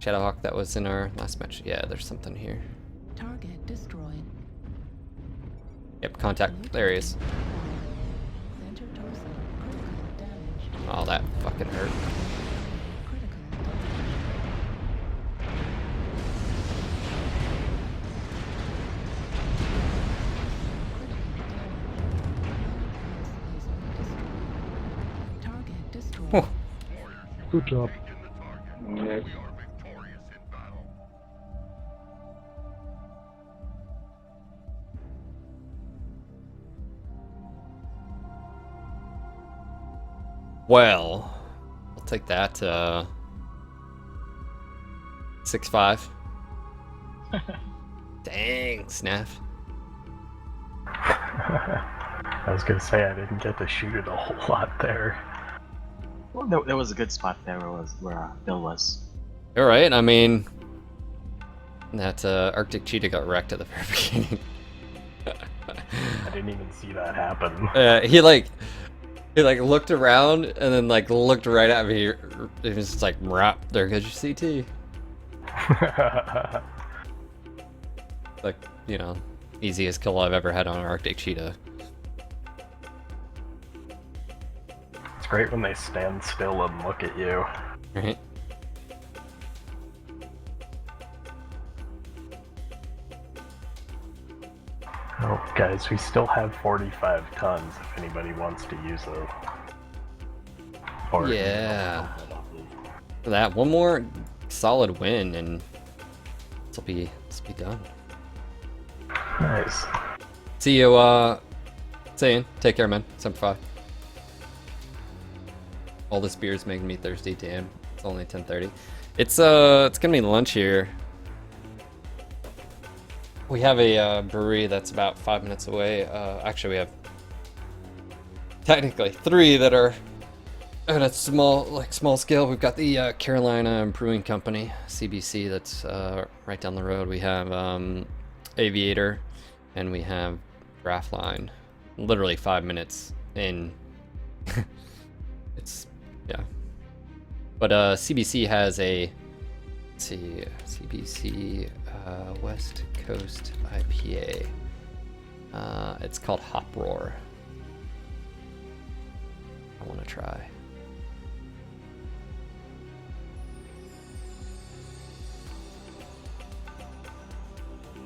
Shadowhawk that was in our last match. Yeah, there's something here. Target destroyed. Yep, contact. There he is. Center torso. Critical damage. Oh, that fucking hurt. Critical damage. Target destroyed. Oh. Good job. We are victorious in battle. Well, I'll take that, 6-5. Dang, Snaff. I was gonna say I didn't get to shoot it a whole lot there. Well, there was a good spot there where Bill was. Alright, I mean, that Arctic Cheetah got wrecked at the very beginning. I didn't even see that happen. He looked around and then like looked right at me. It was just like, "Rap, there goes your CT." Like, you know, easiest kill I've ever had on an Arctic Cheetah. It's great when they stand still and look at you. Right? Oh, guys, we still have 45 tons if anybody wants to use it. Or Yeah. That one more solid win and this'll be done. Nice. See you, Sayin. Take care, man. 7-5. All this beer is making me thirsty. Damn, it's only 10:30. It's gonna be lunch here. We have a brewery that's about 5 minutes away. Actually, we have technically 3 that are at a small scale. We've got the Carolina Brewing Company, CBC, that's right down the road. We have Aviator, and we have Draftline. Literally 5 minutes in. It's, yeah. But CBC has a, let's see, CBC West Coast IPA. It's called Hop Roar. I want to try.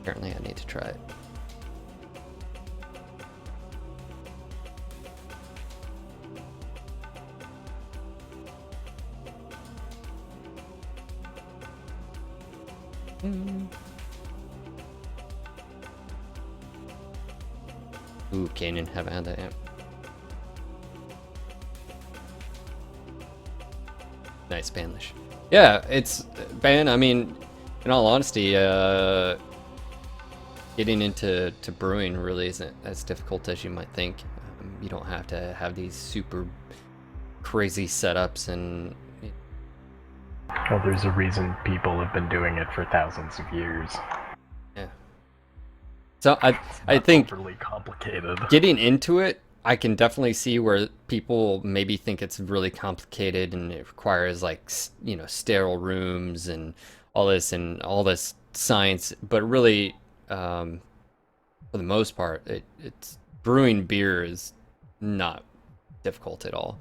Apparently I need to try it. Ooh, Canyon, haven't had that yet. Nice Spanish. Yeah, it's Ben. I mean, in all honesty, getting into brewing really isn't as difficult as you might think. You don't have to have these super crazy setups, and Well, there's a reason people have been doing it for thousands of years. yeah. So I think Overly complicated. getting into it, I can definitely see where people maybe think it's really complicated and it requires like, you know, sterile rooms and all this science, but really, for the most part, it's brewing beer is not difficult at all.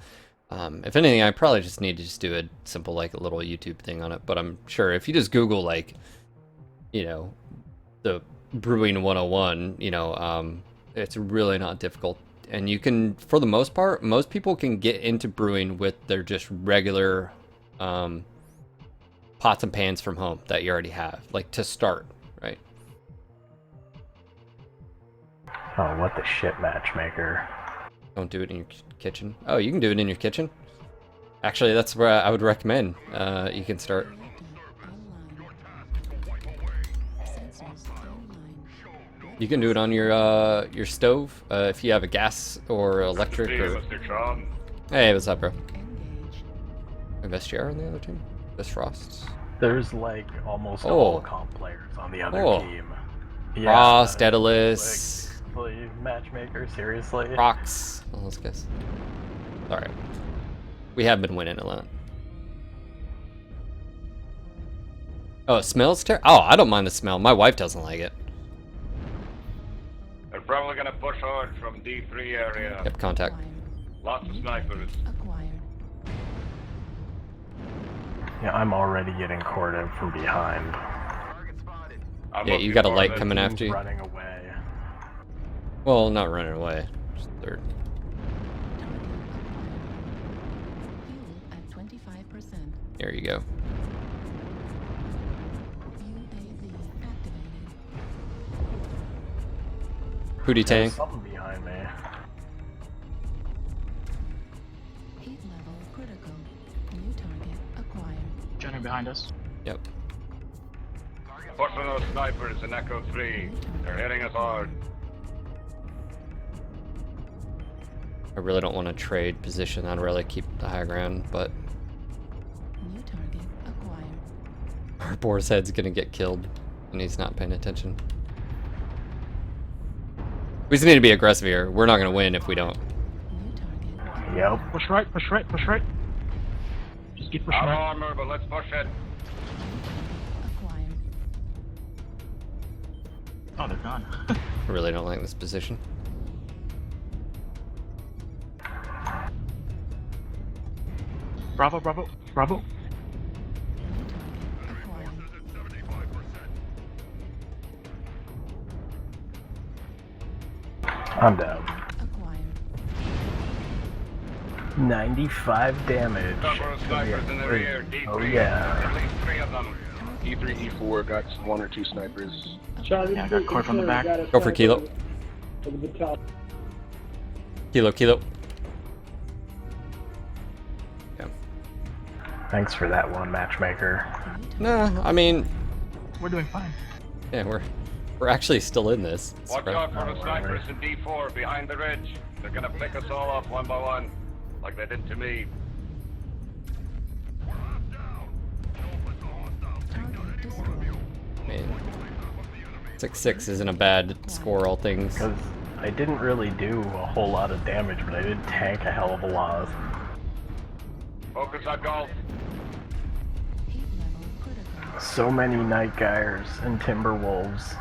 If anything, I probably just need to just do a simple, like, a little YouTube thing on it. But I'm sure if you just Google, like, you know, the brewing 101, you know, it's really not difficult. And you can, for the most part, most people can get into brewing with their just regular pots and pans from home that you already have, like, to start, right? Oh, what the shit, matchmaker. Don't do it in your kitchen. Oh, you can do it in your kitchen? Actually, that's where I would recommend you can start. You can do it on your stove if you have a gas or electric. Or... Hey, what's up, bro? Vestiaire on the other team? Vest Frosts? There's like almost all comp players on the other team. Yeah, Frost, Daedalus. Matchmaker, seriously? Rocks. All those guys. Alright. We have been winning a lot. Oh, it smells terrible? Oh, I don't mind the smell. My wife doesn't like it. They're probably gonna push hard from D3 area. Yep, contact. Lots of snipers. Yeah, I'm already getting courted from behind. Yeah, you got a light coming after you. Running away. Well, not running away. Just third. There you go. Hootie Tang. There's something behind me. Heat level critical. New target acquired. Johnny behind us. Yep. Push on those snipers in Echo 3. They're hitting us hard. I really don't want to trade position. I'd rather keep the high ground, but New target acquired. our boar's head's gonna get killed, and he's not paying attention. We just need to be aggressive here. We're not gonna win if we don't. New target. Yep. Push right, push right, push right. Just keep pushing Out of right. armor, but let's push it. Acquired. Oh, they're gone. I really don't like this position. Bravo, bravo, bravo. Acquired. I'm down. Acquired. 95 damage. Couple of snipers in the rear. D3. Oh yeah. At least 3 of them. E3, E4 got 1 or 2 snipers. Yeah, I got caught from the back. Go for Kilo. Kilo. Yeah. Thanks for that one, matchmaker. Nah, I mean, We're doing fine. yeah, we're actually still in this. It's Watch great. out for the snipers in D4 behind the ridge. They're gonna pick us all off one by one, like they did to me. Target destroyed. I mean, 6-6 isn't a bad score, all things. Because I didn't really do a whole lot of damage, but I did tank a hell of a lot. Focus on golf. Heat level critical. So many Night Gyres and Timberwolves.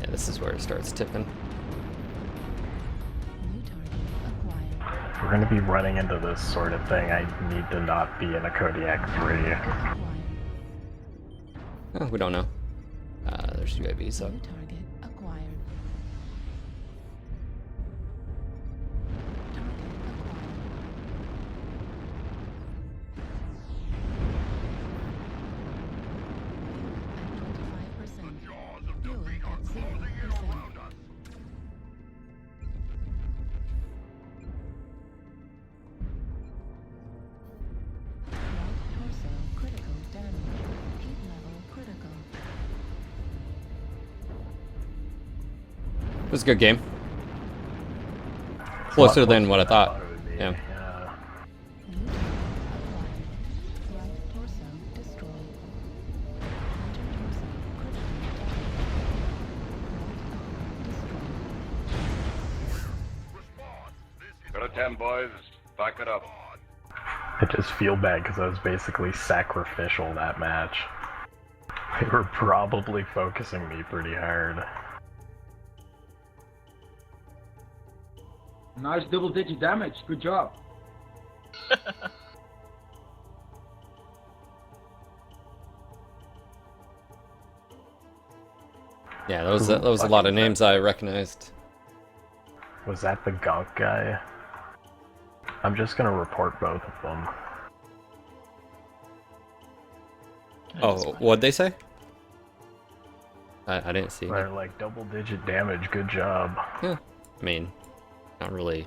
Yeah, this is where it starts tipping. New target acquired. If we're gonna be running into this sort of thing, I need to not be in a Kodiak 3. Acquired. Oh, we don't know. There's UAVs up. New target acquired. Target acquired. Fuel at 25%. Fuel at 0%. Right torso critical damage. Heat level critical. It was a good game. Closer than what I thought. Yeah. New target acquired. Right torso destroyed. Center torso critical damage. Right upper destroyed. Go to 10, boys. Back it up. I just feel bad because I was basically sacrificial that match. They were probably focusing me pretty hard. Nice double-digit damage. Good job. Yeah, that was a lot of names I recognized. Was that the Gunk guy? I'm just gonna report both of them. Oh, what'd they say? I didn't see. They're like double-digit damage. Good job. Yeah, I mean, not really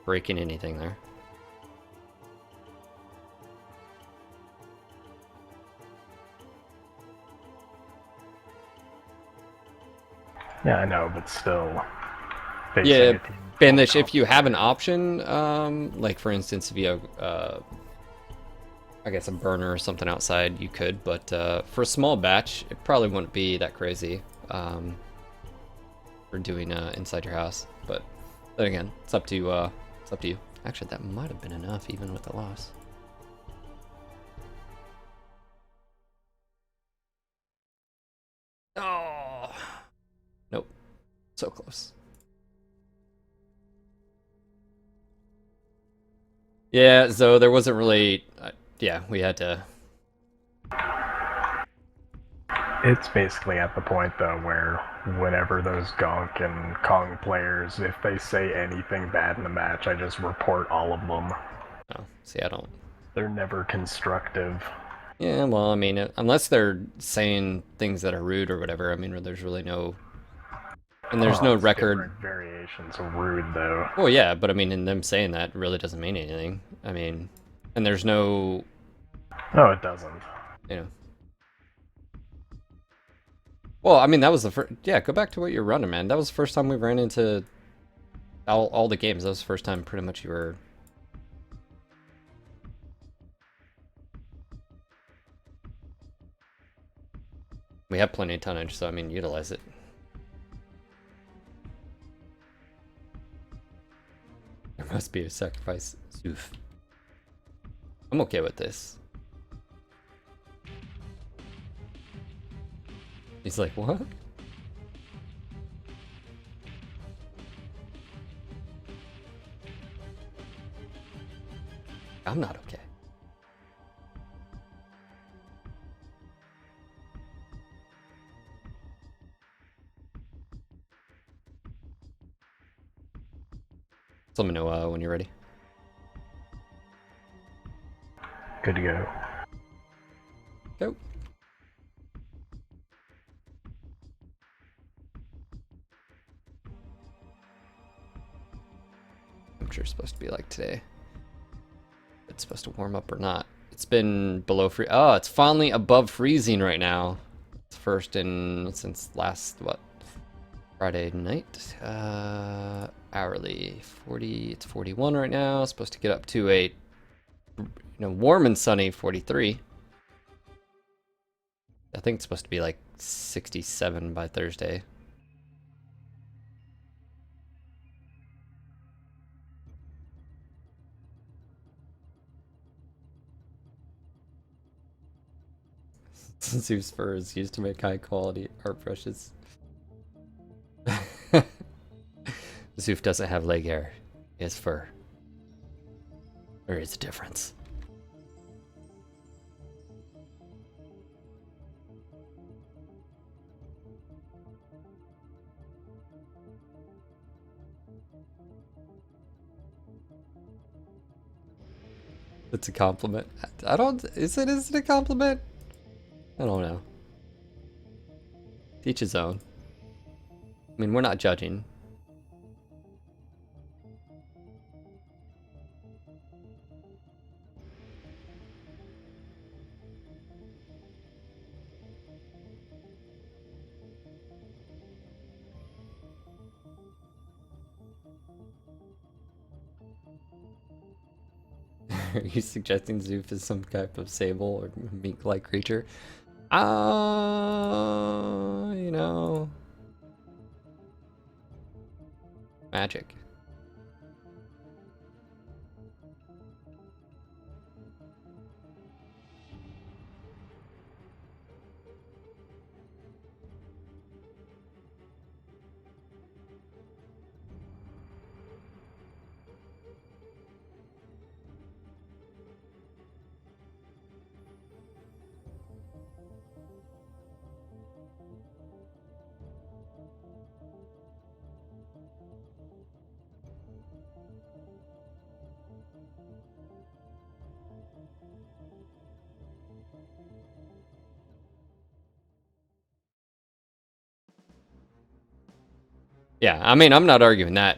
breaking anything there. Yeah, I know, but still. Yeah, Banish, if you have an option, like for instance, if you have, I guess a burner or something outside, you could, but for a small batch, it probably wouldn't be that crazy for doing inside your house. But then again, it's up to you. Actually, that might have been enough, even with the loss. Oh, nope, so close. Yeah, so there wasn't really, yeah, we had to. It's basically at the point, though, where whenever those Gonk and Kong players, if they say anything bad in the match, I just report all of them. Oh, see, I don't. They're never constructive. Yeah, well, I mean, unless they're saying things that are rude or whatever, I mean, there's really no. And there's no record. Different variations of rude, though. Well, yeah, but I mean, in them saying that really doesn't mean anything. I mean, and there's no. No, it doesn't. You know. Well, I mean, that was the first. Yeah, go back to what you're running, man. That was the first time we ran into all the games. That was the first time pretty much you were. We have plenty of tonnage, so I mean, utilize it. There must be a sacrifice. Oof. I'm okay with this. He's like, what? I'm not okay. Just let me know when you're ready. Good to go. Go. Temperature's supposed to be like today. it's supposed to warm up or not. It's been below oh, it's finally above freezing right now. It's first since last, what, Friday night? Hourly 40, it's 41 right now. It's supposed to get up to a, warm and sunny 43. I think it's supposed to be like 67 by Thursday. Zeus fur is used to make high quality art brushes. Zeus doesn't have leg hair. He has fur. There is a difference. It's a compliment. I don't. Is it a compliment? I don't know. Each his own. I mean, we're not judging. Are you suggesting Zoof is some type of sable or mink-like creature? Magic. Yeah, I mean, I'm not arguing that,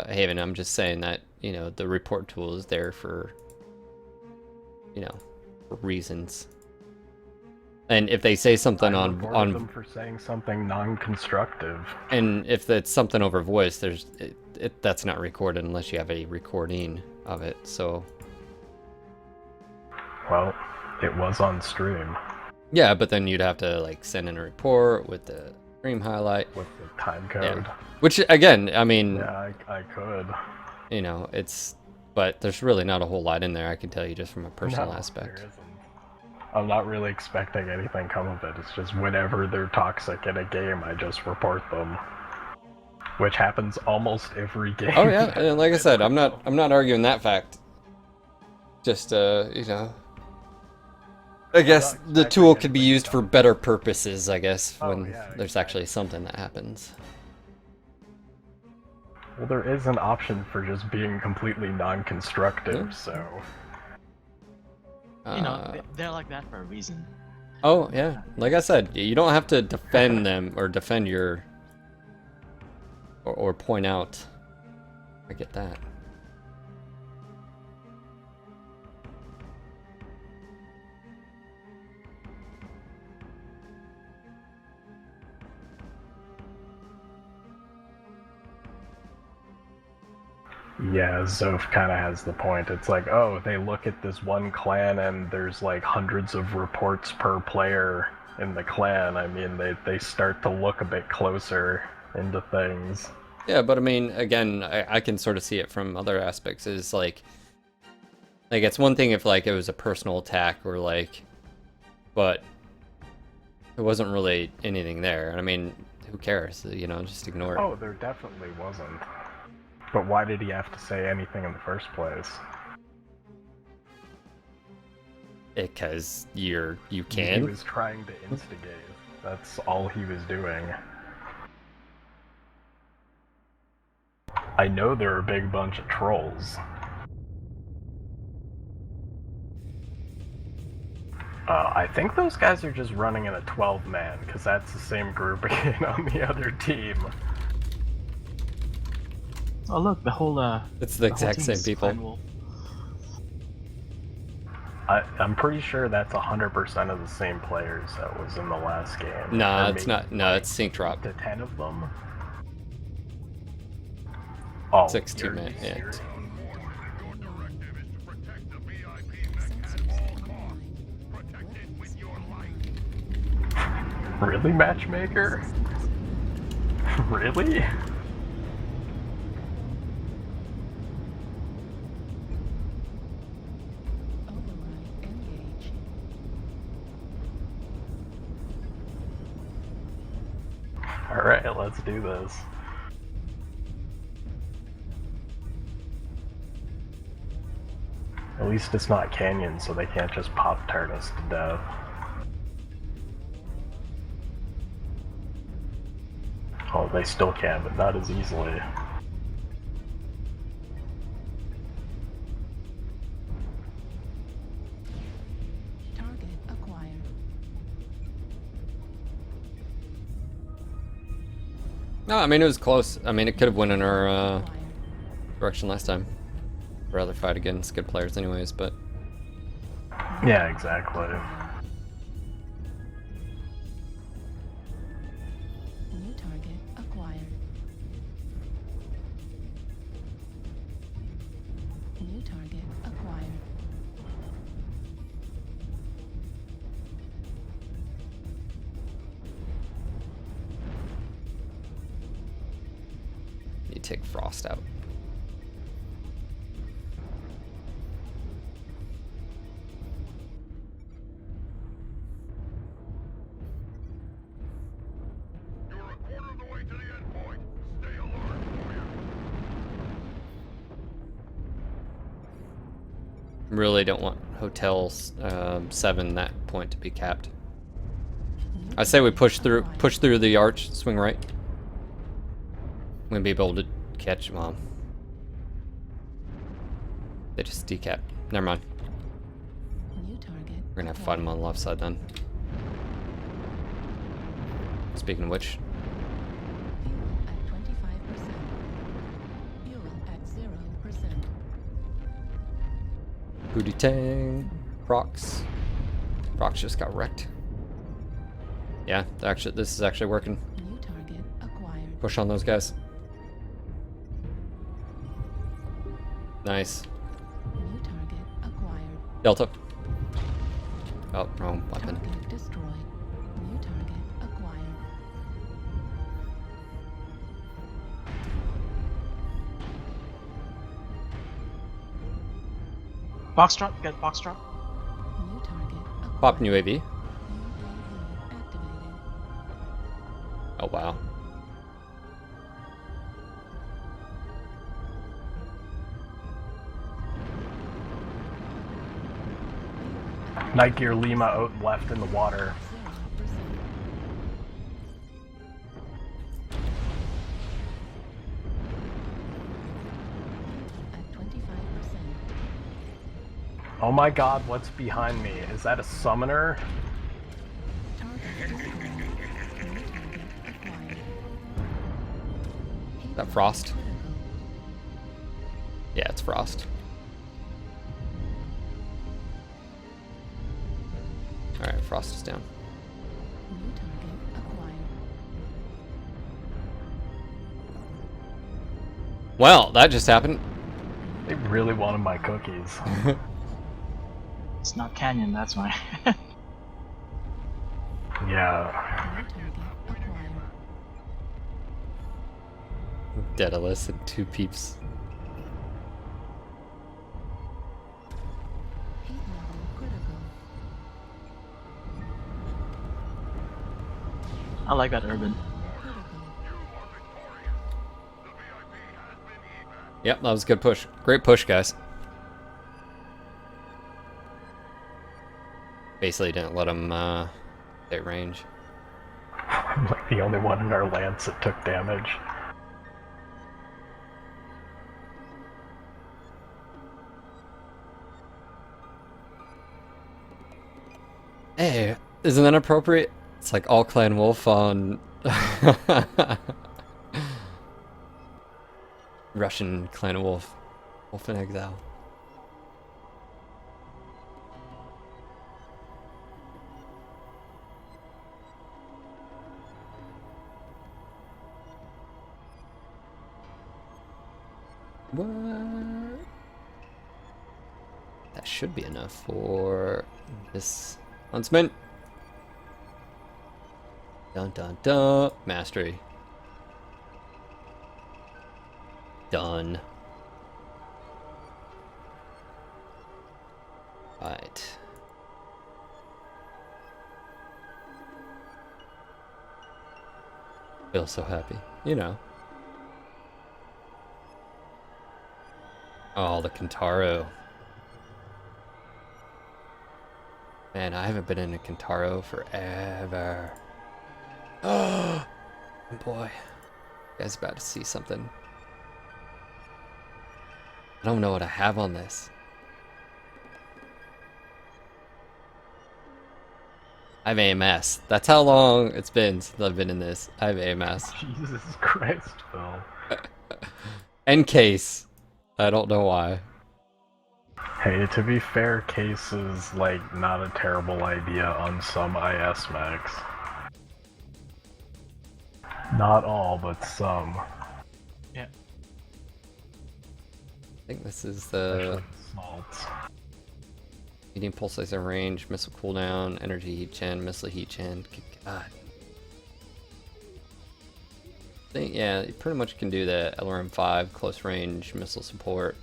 Haven. I'm just saying that, the report tool is there for, for reasons. And if they say something on them for saying something non-constructive, and if it's something over voice, that's not recorded unless you have a recording of it. So, well, it was on stream. Yeah, but then you'd have to like send in a report with the stream highlight with the time code. Yeah. Which again, I mean, yeah, I could. But there's really not a whole lot in there. I can tell you just from a personal aspect. There isn't. I'm not really expecting anything come of it. It's just whenever they're toxic in a game, I just report them, which happens almost every game. Oh yeah, and like I said, I'm not arguing that fact. Just I guess the tool could be used for better purposes. I guess when there's actually something that happens. Well, there is an option for just being completely non-constructive, so. They're like that for a reason. Oh yeah, like I said, you don't have to defend them or defend your or point out. I get that. Yeah, Zoph kind of has the point. It's like, oh, they look at this one clan and there's like hundreds of reports per player in the clan. I mean, they start to look a bit closer into things. Yeah, but I mean, again, I can sort of see it from other aspects. Is like it's one thing if like it was a personal attack or like, but it wasn't really anything there. I mean, who cares? Just ignore it. Oh, there definitely wasn't. But why did he have to say anything in the first place? Because you can. He was trying to instigate. That's all he was doing. I know there are a big bunch of trolls. I think those guys are just running in a 12-man, because that's the same group again on the other team. Oh look, the whole it's the exact same people. I'm pretty sure that's 100% of the same players that was in the last game. No, Or it's maybe not. No, it's sync drop. to 10 of them. Oh, 6 you're 2 man. Yeah. serious? Your directive is to protect the VIP mech at all costs. Protect it with your life. Really, matchmaker? Really? Override engage. Alright, let's do this. At least it's not canyon, so they can't just pop-tart us to death. Oh, they still can, but not as easily. Target acquired. No, I mean it was close. I mean it could have went in our Acquired. direction last time. I'd rather fight against good players, anyways. But Yeah, exactly. New target acquired. New target acquired. you take Frost out. You're a quarter of the way to the end point. Stay alert, warrior. Really don't want Hotel 7 that point to be capped. I say we push through the arch, swing right. We're gonna be able to catch Mom. They just decapped. Never mind. New target. We're gonna have to fight them on the left side then. Speaking of which, Fuel at 25%. Fuel at 0%. Booty Tang, Prox. Prox just got wrecked. Yeah, this is actually working. New target acquired. Push on those guys. Nice. New target acquired. Delta. Oh, wrong weapon. Target destroyed. New target acquired. Box drop, get box drop. New target acquired. Pop new AV. UAV activated. Oh wow. Night Gear Lima out left in the water. 0%. At 25%. Oh my god, what's behind me? Is that a summoner? Target destroyed. New target acquired. Is that Frost? Critical. Yeah, it's Frost. Alright, Frost is down. New target acquired. Well, that just happened. They really wanted my cookies. It's not canyon, that's why. Yeah. New target acquired. Daedalus and 2 peeps. Heat level critical. I like that urban. Critical. Yep, that was a good push. Great push, guys. Basically didn't let them hit range. I'm like the only one in our lance that took damage. Hey, isn't that appropriate? It's like all Clan Wolf on Russian Clan Wolf. Wolf in Exile. What? That should be enough for this huntsman. Dun dun dun. Mastery. Done. Right. Feel so happy, you know. Oh, the Kintaro. Man, I haven't been in a Kintaro forever. Oh boy. You guys about to see something. I don't know what I have on this. I have AMS. That's how long it's been since I've been in this. I have AMS. Jesus Christ, Phil. And case. I don't know why. Hey, to be fair, case is like not a terrible idea on some IS mechs. Not all, but some. Yeah. I think this is the Salts. medium pulse laser range, missile cooldown, energy heat gen, missile heat gen. God. I think, yeah, you pretty much can do the LRM-5 close range missile support.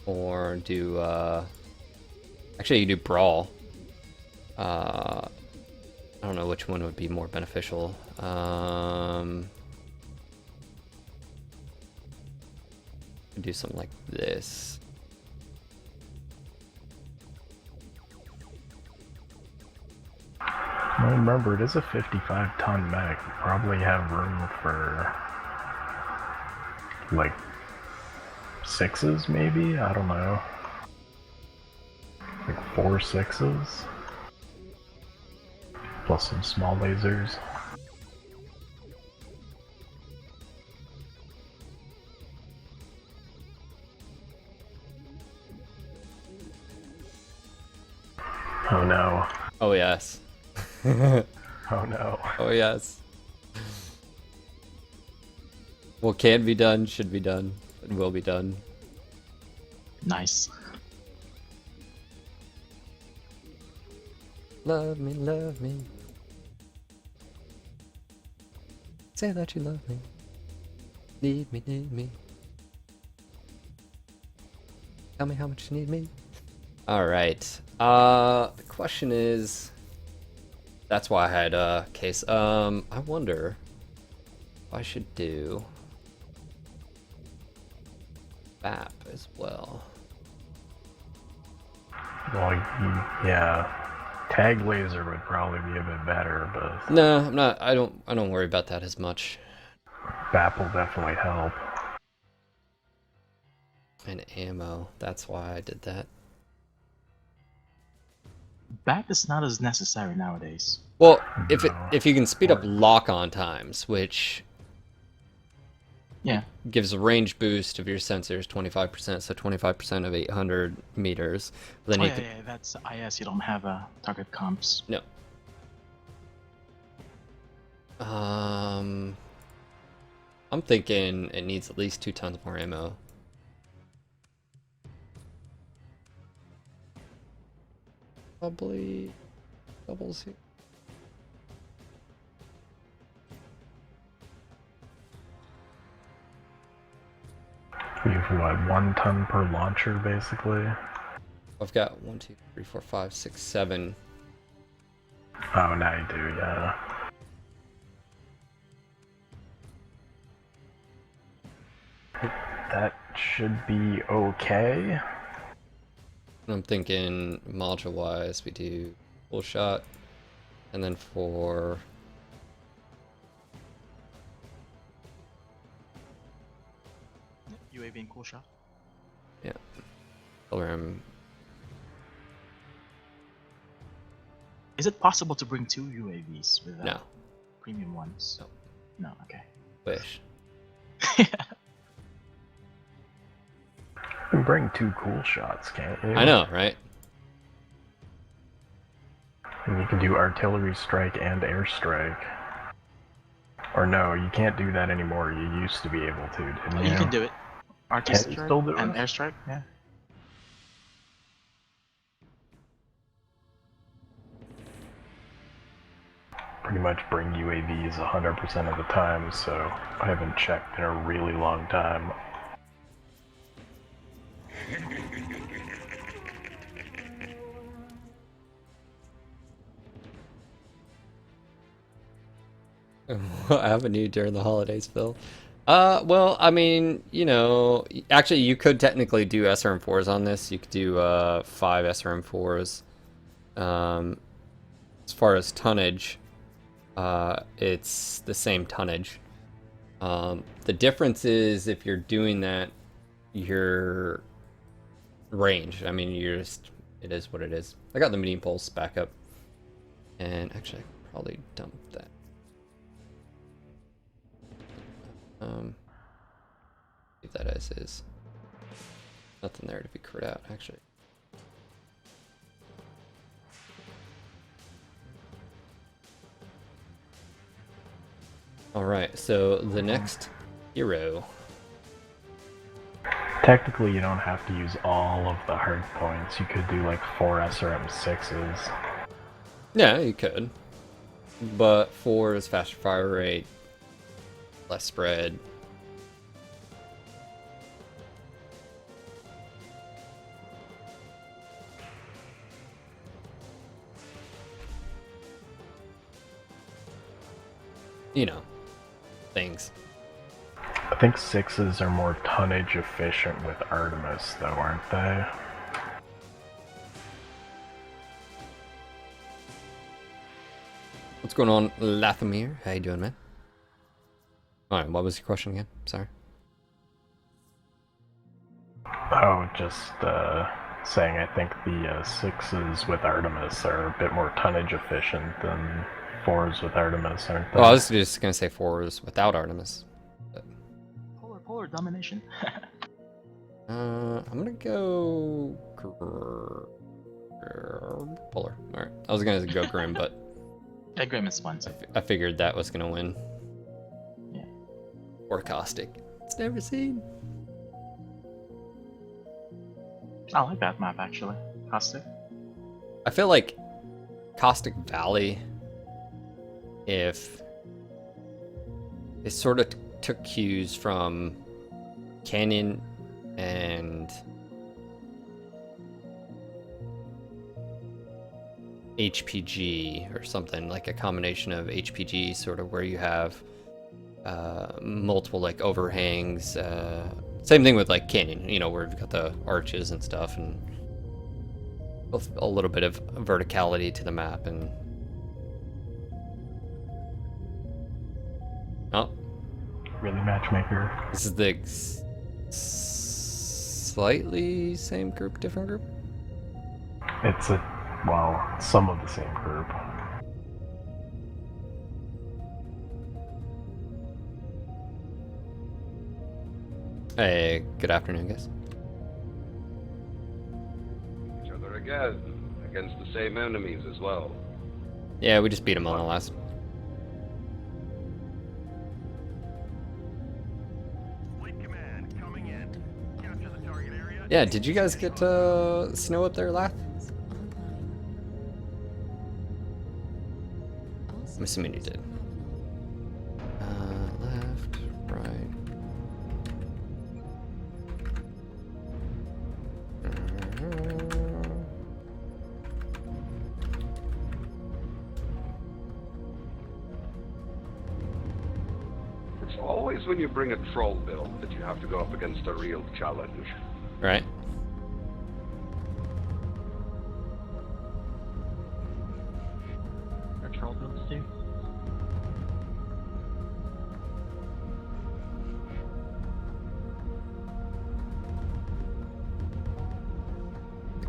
Or do, actually you do Brawl. I don't know which one would be more beneficial. Do something like this. Well, remember, it is a 55-ton mech. You probably have room for like 6s, maybe? I don't know. Like 4 6s. Plus some small lasers. Oh no. Oh yes. Oh no. Oh yes. What can be done should be done and will be done. Nice. Love me, love me. Say that you love me. Need me, need me. Tell me how much you need me. Alright. The question is, that's why I had a case. I wonder if I should do BAP as well. Well, yeah. Tag laser would probably be a bit better, but No, I'm not. I don't worry about that as much. BAP will definitely help. And ammo. That's why I did that. BAP is not as necessary nowadays. Well, if you can speed up lock-on times, which yeah gives a range boost of your sensors 25%, so 25% of 800 meters. But then yeah, that's IS. You don't have target comps. No. I'm thinking it needs at least 2 tons more ammo. Probably doubles here. You have what, 1 ton per launcher, basically? I've got 1, 2, 3, 4, 5, 6, 7. Oh, now you do, yeah. That should be okay. I'm thinking module-wise, we do full shot, and then for UAV and cool shot. yeah, LRM. Is it possible to bring 2 UAVs with No. premium ones? No. No, okay. Wish. You can bring 2 cool shots, can't you? I know, right? And you can do artillery strike and air strike. Or no, you can't do that anymore. You used to be able to, didn't you? You can do it. RT Can you strike still do and it? airstrike, yeah. Pretty much bring UAVs 100% of the time, so I haven't checked in a really long time. What avenue during the holidays, Phil? Well, I mean, you know, actually, you could technically do SRM4s on this. You could do 5 SRM4s. As far as tonnage, it's the same tonnage. The difference is if you're doing that, your range. I mean, you're just, it is what it is. I got the medium pulse back up, and actually, I could probably dump that. Leave that as is. Nothing there to be crit out, actually. Alright, so the next hero. Technically, you don't have to use all of the hard points. You could do like 4 SRM6s. Yeah, you could. But 4 is faster fire rate, less spread. You know, things. I think 6s are more tonnage efficient with Artemis, though, aren't they? What's going on, Lathamir? How you doing, man? Alright, what was your question again? Sorry. Oh, just saying I think the 6s with Artemis are a bit more tonnage efficient than 4s with Artemis, aren't they? Well, I was just gonna say 4s without Artemis. But... Polar domination. I'm gonna go Polar. Alright, I was gonna go Grim, but Yeah, Grim is fun. So. I figured that was gonna win. Yeah. Or Caustic. It's never seen. I like that map actually. Caustic. I feel like Caustic Valley, if it sort of took cues from Canyon and HPG or something, like a combination of HPG, sort of where you have multiple like overhangs. Same thing with like Canyon, you know, where you've got the arches and stuff, and a little bit of verticality to the map. And oh, Really, matchmaker? this is the slightly same group, different group. It's some of the same group. Hey, good afternoon, guys. Each other again, against the same enemies as well. Yeah, we just beat him on the last. Yeah, did you guys get snow up there, Lath? I'm assuming you did. Left, right. It's always when you bring a troll build that you have to go up against a real challenge. Right. Are troll builds too?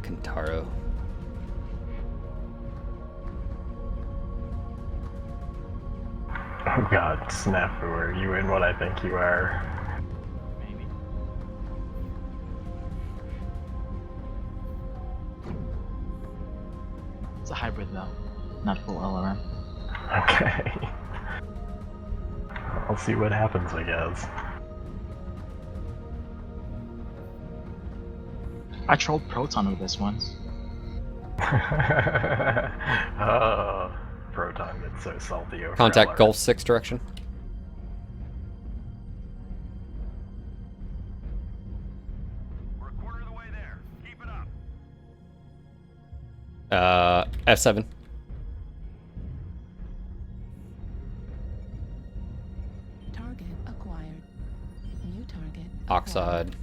Kentaro. Oh god, Snafu, are you in what I think you are? Maybe. It's a hybrid though, not full LRM. Okay. I'll see what happens, I guess. I trolled Proton with this once. Proton gets so salty over Contact LR. Gulf 6 direction. We're a quarter of the way there. Keep it up. F7. Target acquired. New target acquired. Oxide.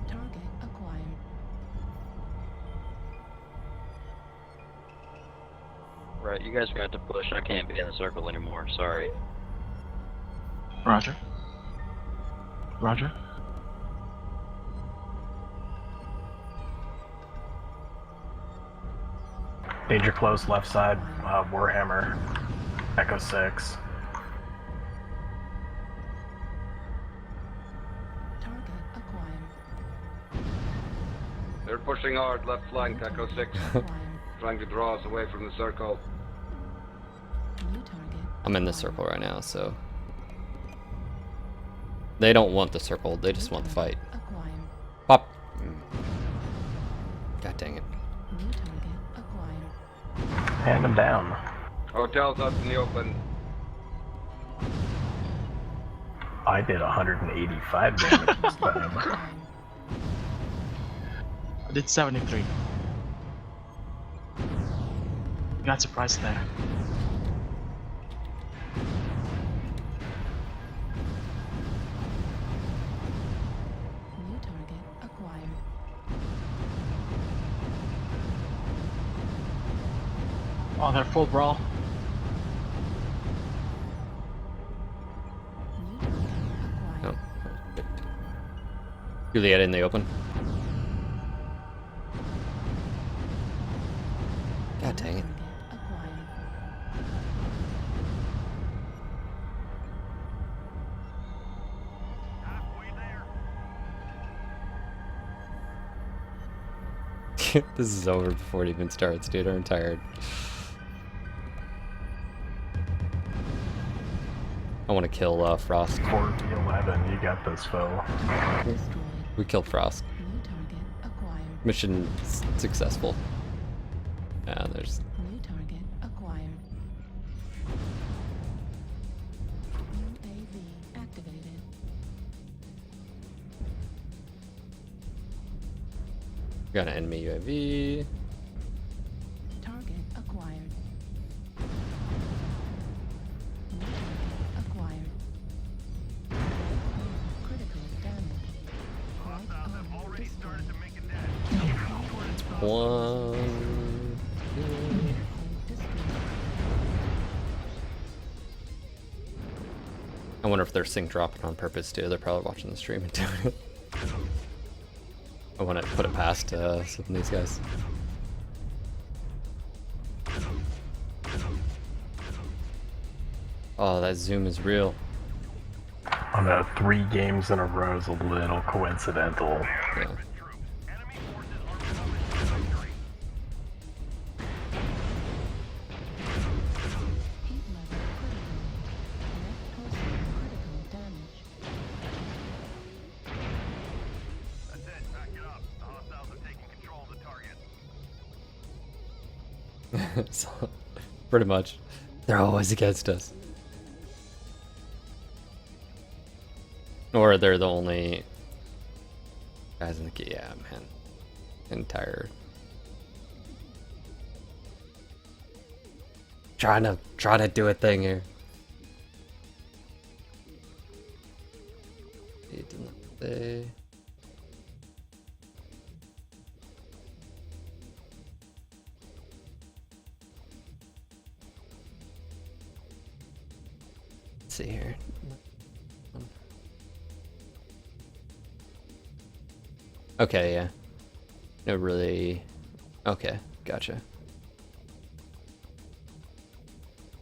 Target acquired. Right, you guys got to push. I can't be in the circle anymore. Sorry. Roger. Roger. Danger close, left side, Warhammer, Echo 6. Target acquired. They're pushing hard, left flank, Echo 6. Acquired. Trying to draw us away from the circle. New target. I'm in the circle right now, so... They don't want the circle, they just want the fight. Acquired. Pop! God dang it. New target acquired. Hand them down. Hotels out in the open. I did 185 damage this time. I did 73. Got surprised there. New target acquired. Oh, they're full brawl. New target acquired. No. Juliet in the open. God dang it. Target acquired. Halfway there. This is over before it even starts, dude. I'm tired. I want to kill Frost. 4v11, you got this, foe. Destroyed. We killed Frost. New target acquired. Mission successful. Yeah, there's... New target acquired. UAV activated. Got an enemy UAV. Target acquired. New target acquired. Critical damage. Right arm Already started destroyed. to make a dent. One... I wonder if they're sync dropping on purpose too. They're probably watching the stream and doing it. I want to put it past some of these guys. Oh, that zoom is real. On a 3 games in a row is a little coincidental. Yeah. Enemy forces are moving to victory. Heat level critical. Net pulsing critical damage. That's it, back it up. The hostiles are taking control of the target. So, pretty much. They're always against us. Or they're the only guys in the yeah, man. Entire trying to do a thing here. It did not say. Let's see here. Okay, yeah. No, really. Okay, gotcha.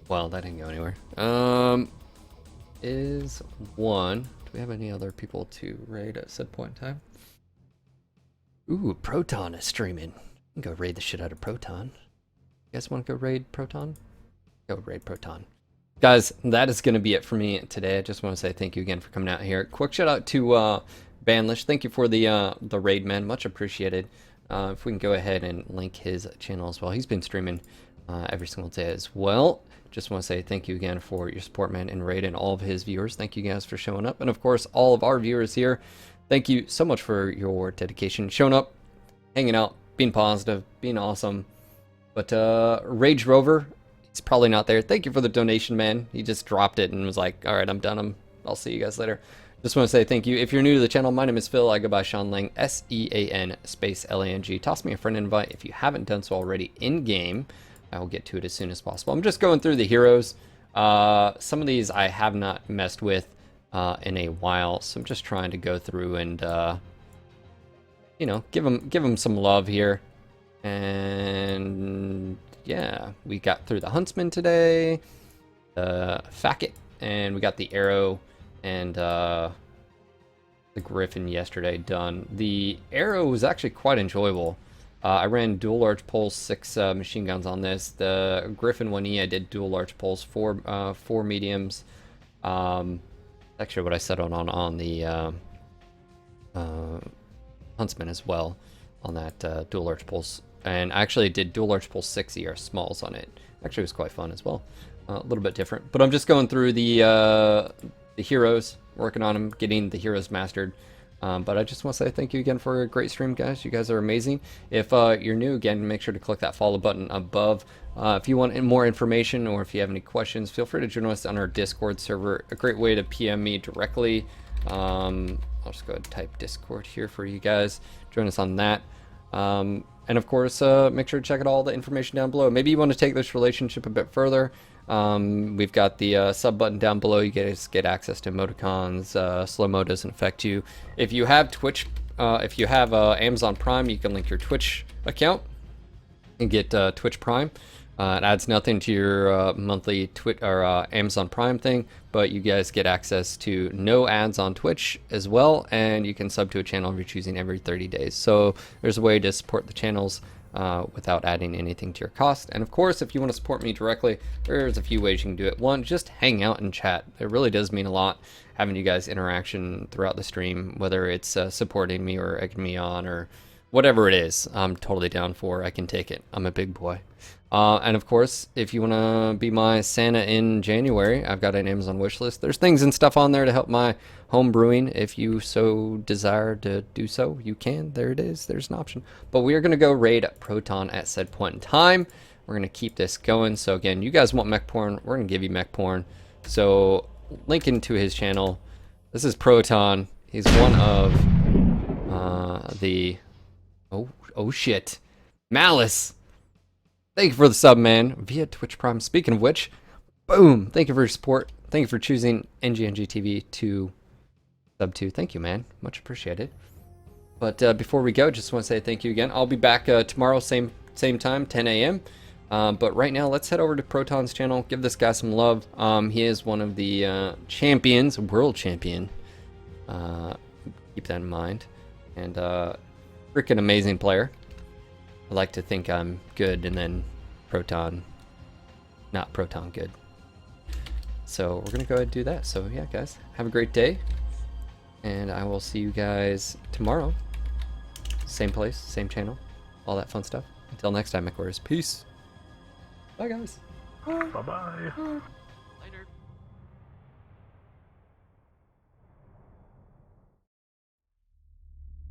Well, that didn't go anywhere. Is one. Do we have any other people to raid at said point in time? Ooh, Proton is streaming. Go raid the shit out of Proton. You guys want to go raid Proton? Go raid Proton. Guys, that is going to be it for me today. I just want to say thank you again for coming out here. Quick shout out to Banlish. Thank you for the raid, man. Much appreciated. If we can go ahead and link his channel as well. He's been streaming every single day as well. Just want to say thank you again for your support, man, and raid and all of his viewers. Thank you guys for showing up. And of course, all of our viewers here, thank you so much for your dedication. Showing up, hanging out, being positive, being awesome. But Rage Rover, he's probably not there. Thank you for the donation, man. He just dropped it and was like, all right, I'm done. I'll see you guys later. Just want to say thank you. If you're new to the channel, my name is Phil. I go by Sean Lang, S-E-A-N space L-A-N-G. Toss me a friend invite if you haven't done so already in-game. I will get to it as soon as possible. I'm just going through the heroes. Some of these I have not messed with in a while, so I'm just trying to go through and, you know, give them some love here. And yeah, we got through the Huntsman today, the Facket, and we got the Arrow and the Griffin yesterday done. The Arrow was actually quite enjoyable. I ran dual large pulse 6 machine guns on this. The Griffin 1E I did dual large pulse 4 mediums. Actually what I settled on the Huntsman as well on that dual large pulse. And I actually did dual large pulse 6 ER smalls on it. Actually, it was quite fun as well. A little bit different. But I'm just going through the heroes, working on them, getting the heroes mastered. But I just want to say thank you again for a great stream, guys. You guys are amazing. If you're new, again, make sure to click that follow button above. If you want more information or if you have any questions, feel free to join us on our Discord server. A great way to PM me directly. I'll just go ahead and type Discord here for you guys. Join us on that. And of course, make sure to check out all the information down below. Maybe you want to take this relationship a bit further. We've got the sub button down below. You guys get access to emoticons. Slow-mo doesn't affect you. If you have Twitch, if you have Amazon Prime, you can link your Twitch account and get Twitch Prime. It adds nothing to your monthly Amazon Prime thing, but you guys get access to no ads on Twitch as well, and you can sub to a channel if you're choosing every 30 days. So there's a way to support the channels without adding anything to your cost. And of course, if you want to support me directly, there's a few ways you can do it. One, just hang out and chat. It really does mean a lot having you guys interaction throughout the stream, whether it's supporting me or egging me on or whatever it is. I'm totally down for. I can take it. I'm a big boy. And of course, if you want to be my Santa in January, I've got an Amazon wish list. There's things and stuff on there to help my home brewing. If you so desire to do so, you can. There it is. There's an option. But we are going to go raid Proton at said point in time. We're going to keep this going. So again, you guys want mech porn, we're going to give you mech porn. So link into his channel. This is Proton. He's one of the... Oh shit. Malice. Thank you for the sub, man, via Twitch Prime. Speaking of which, boom. Thank you for your support. Thank you for choosing NGNG TV to sub to. Thank you, man. Much appreciated. But before we go, just want to say thank you again. I'll be back tomorrow, same time, 10 a.m. But right now, let's head over to Proton's channel. Give this guy some love. He is one of the champions, world champion. Keep that in mind. And freaking amazing player. I like to think I'm good, and then Proton, not Proton good. So we're gonna go ahead and do that. So yeah, guys, have a great day, and I will see you guys tomorrow. Same place, same channel, all that fun stuff. Until next time, MechWarriors. Peace. Bye, guys. Bye-bye.